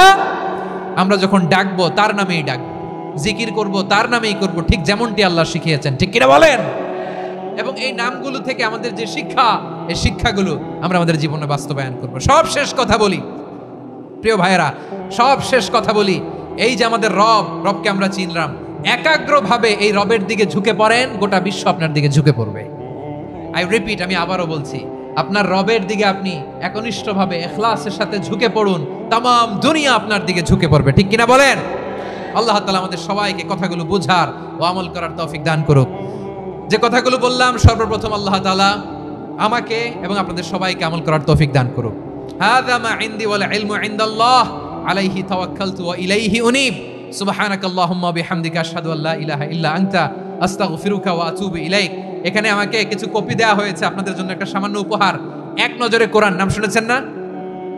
আমরা যখন ডাকবো তার নামেই ডাকবো, জিকির করব তার নামেই করব, ঠিক যেমনটি আল্লাহ শিখিয়েছেন। ঠিক কিনা বলেন? এবং এই নামগুলো থেকে আমাদের যে শিক্ষা, এই শিক্ষাগুলো আমরা আমাদের জীবনে বাস্তবায়ন করব। সব শেষ কথা বলি প্রিয় ভাইয়েরা, সব শেষ কথা বলি, এই যে আমাদের রবকে আমরা চিনলাম, একাগ্রভাবে এই রবের দিকে ঝুঁকে পড়েন, গোটা বিশ্ব আপনার দিকে ঝুঁকে পড়বে। আই রিপিট, আমি আবারও বলছি, আপনার রবের দিকে আপনি একনিষ্ঠভাবে ইখলাসের সাথে ঝুঁকে পড়ুন, তামাম দুনিয়া আপনার দিকে ঝুঁকে পড়বে। ঠিক কিনা বলেন? আল্লাহ তাআলা আমাদের সবাইকে কথাগুলো বুঝার ও আমল করার তৌফিক দান করুক। যে কথাগুলো বললাম, সর্বপ্রথম আল্লাহ তাআলা আমাকে এবং আপনাদের সবাইকে আমল করার তৌফিক দান করুক। হাযা মা ইনদি ওয়াল ইলমু ইনদাল্লাহ আলাইহি তাওয়াক্কালতু ওয়া ইলাইহি উনীব। সুবহানাকাল্লাহুম্মা বিহামদিকা আশহাদু আল্লা ইলাহা ইল্লা আনতা আস্তাগফিরুকা ওয়া আতুবু ইলাইক। এখানে আমাকে কিছু কপি দেওয়া হয়েছে আপনাদের জন্য, একটা সামান্য উপহার। এক নজরে কোরআন, নাম শুনেছেন না?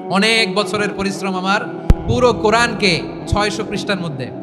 অনেক বছরের পরিশ্রম আমার, পুরো কোরআনকে 600 পৃষ্ঠার মধ্যে